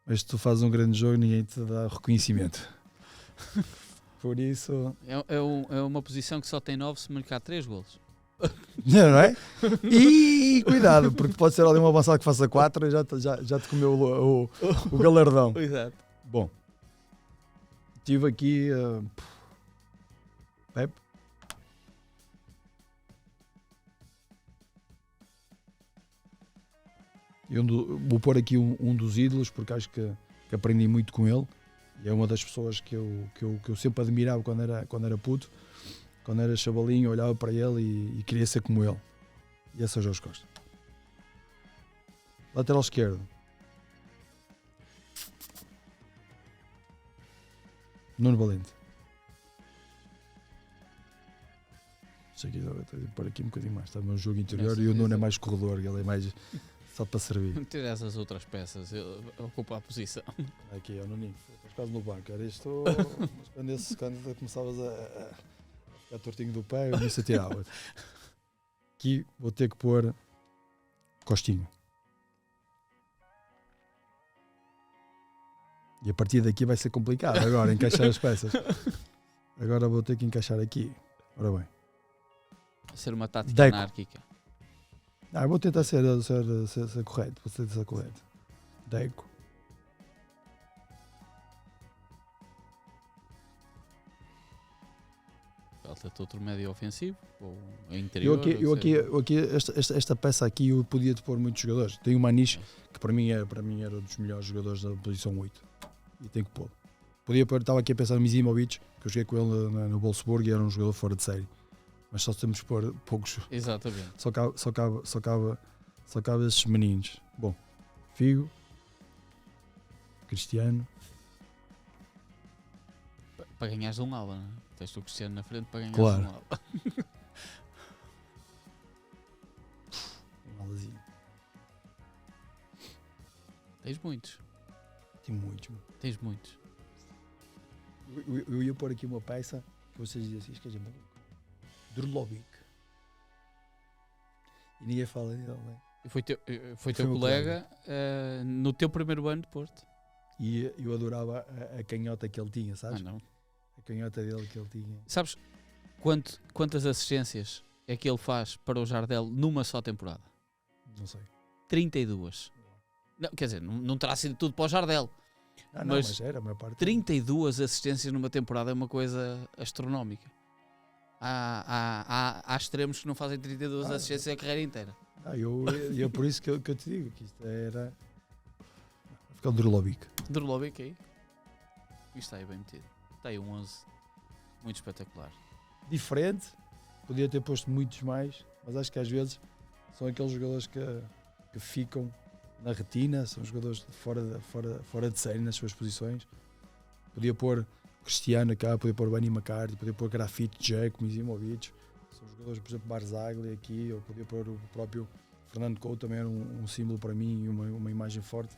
B: mas se tu fazes um grande jogo ninguém te dá reconhecimento. Por isso...
A: É uma posição que só tem 9 se marcar 3 golos.
B: Não é? E cuidado, porque pode ser ali um avançado que faça 4 e já te comeu o galardão.
A: Exato.
B: Bom, tive aqui Pepe. Vou pôr aqui um dos ídolos, porque acho que aprendi muito com ele. E é uma das pessoas que eu sempre admirava quando era puto. Quando era chavalinho, olhava para ele e queria ser como ele. E esse é o Jorge Costa. Lateral esquerdo. Nuno Valente. Isto aqui vou pôr aqui um bocadinho mais. Está no jogo interior e o Nuno é mais corredor, ele é mais só para servir.
A: Ter essas outras peças, ocupa a posição.
B: Aqui é o Nuninho, estás quase no banco. Era isto, mas quando começavas a tortinho do pé, eu me tirava. Aqui vou ter que pôr Costinho. E a partir daqui vai ser complicado agora encaixar as peças. Agora vou ter que encaixar aqui. Ora bem.
A: Vai ser uma tática
B: Deco.
A: anárquica.
B: Vou tentar ser correto. Vou tentar ser correto. Deco.
A: Falta-te outro médio ofensivo ou interior?
B: Eu aqui esta peça aqui eu podia te pôr muitos jogadores. Tem o Maniche, que para mim era um dos melhores jogadores da posição 8. E tenho que pôr. Estava aqui a pensar no Mizimovic, que eu joguei com ele no Wolfsburg e era um jogador fora de série. Mas só temos que pôr poucos.
A: Exatamente.
B: Só cabe esses meninos. Bom, Figo, Cristiano.
A: Para ganhares um ala, não é? Tens o Cristiano na frente para ganhares
B: claro.
A: Um ala.
B: Um alazinho.
A: Tens muitos.
B: Tem muitos.
A: Tens muitos.
B: Eu ia pôr aqui uma peça que vocês diziam assim, esquece maluco. Drlovic. E ninguém fala dele, não é?
A: Foi teu colega no teu primeiro ano de Porto.
B: E eu adorava a canhota que ele tinha, sabes?
A: Não.
B: A canhota dele que ele tinha.
A: Sabes quantas assistências é que ele faz para o Jardel numa só temporada?
B: Não sei.
A: 32. Não, quer dizer, não terá sido tudo para o Jardel.
B: Mas era a maior parte.
A: 32 assistências numa temporada é uma coisa astronómica. Há extremos que não fazem 32 assistências a carreira inteira.
B: É por isso que eu te digo que isto era... Vai ficar o Drlovic.
A: Drlovic aí. Isto está aí bem metido. Está aí um 11 muito espetacular.
B: Diferente. Podia ter posto muitos mais, mas acho que às vezes são aqueles jogadores que ficam na retina, são jogadores fora de série nas suas posições. Podia pôr Cristiano cá, podia pôr Benny McCarthy, podia pôr Grafite, Dzeko, Mizimovic. São jogadores, por exemplo, Barzagli aqui, ou podia pôr o próprio Fernando Couto, também era um símbolo para mim e uma imagem forte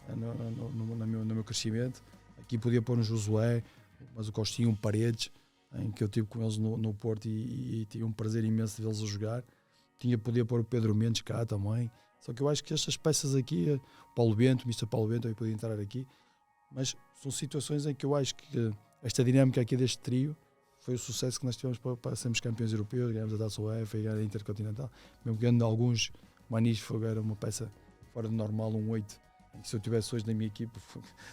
B: no meu crescimento. Aqui podia pôr um Josué, mas o Costinho, um Paredes, em que eu estive com eles no Porto e tive um prazer imenso de vê-los a jogar. Podia pôr o Pedro Mendes cá também. Só que eu acho que estas peças aqui, Paulo Bento, Mr. Paulo Bento, eu podia entrar aqui, mas são situações em que eu acho que esta dinâmica aqui deste trio foi o sucesso que nós tivemos para sermos campeões europeus, ganhamos a Taça UEFA e a Intercontinental, mesmo ganhando alguns O Manis era uma peça fora de normal, um 8. E se eu tivesse hoje na minha equipa,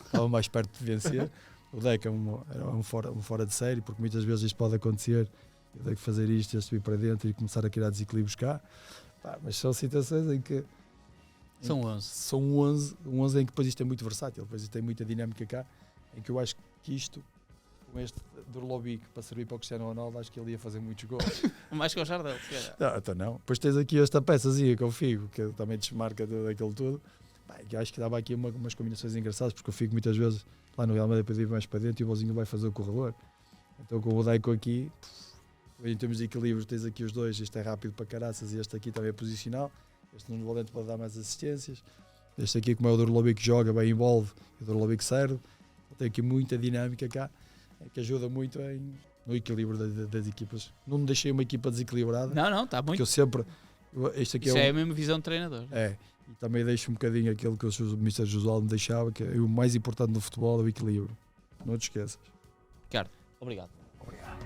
B: estava mais perto de vencer. O Deca era um fora de série, porque muitas vezes isto pode acontecer. Eu tenho que fazer isto, eu subir para dentro e começar a criar desequilíbrios cá. Mas são situações em que...
A: São 11.
B: São 11 em que depois isto é muito versátil, depois isto tem muita dinâmica cá, em que eu acho que isto, com este Durlovic para servir para o Cristiano Ronaldo, acho que ele ia fazer muitos gols.
A: Mais que o Jardel.
B: Então não. Depois tens aqui esta peçazinha que é o Figo, que também desmarca daquele tudo. Eu acho que dava aqui umas combinações engraçadas, porque o Figo muitas vezes lá no Real Madrid depois ir mais para dentro e o Bozinho vai fazer o corredor. Então com o Deco aqui, em termos de equilíbrio, tens aqui os dois, este é rápido para caraças e este aqui também é posicional. Este no volante pode dar mais assistências. Este aqui, como é o Durlovic que joga, bem envolve, e o Durlovic serve. Tem aqui muita dinâmica cá, que ajuda muito no equilíbrio das equipas. Não me deixei uma equipa desequilibrada.
A: Não, está muito.
B: Eu sempre... Este aqui
A: isso é a mesma visão de treinador.
B: É. E também deixo um bocadinho aquilo que o Mr. Josualdo me deixava, que é o mais importante no futebol, é o equilíbrio. Não te esqueças.
A: Ricardo, obrigado.
B: Obrigado.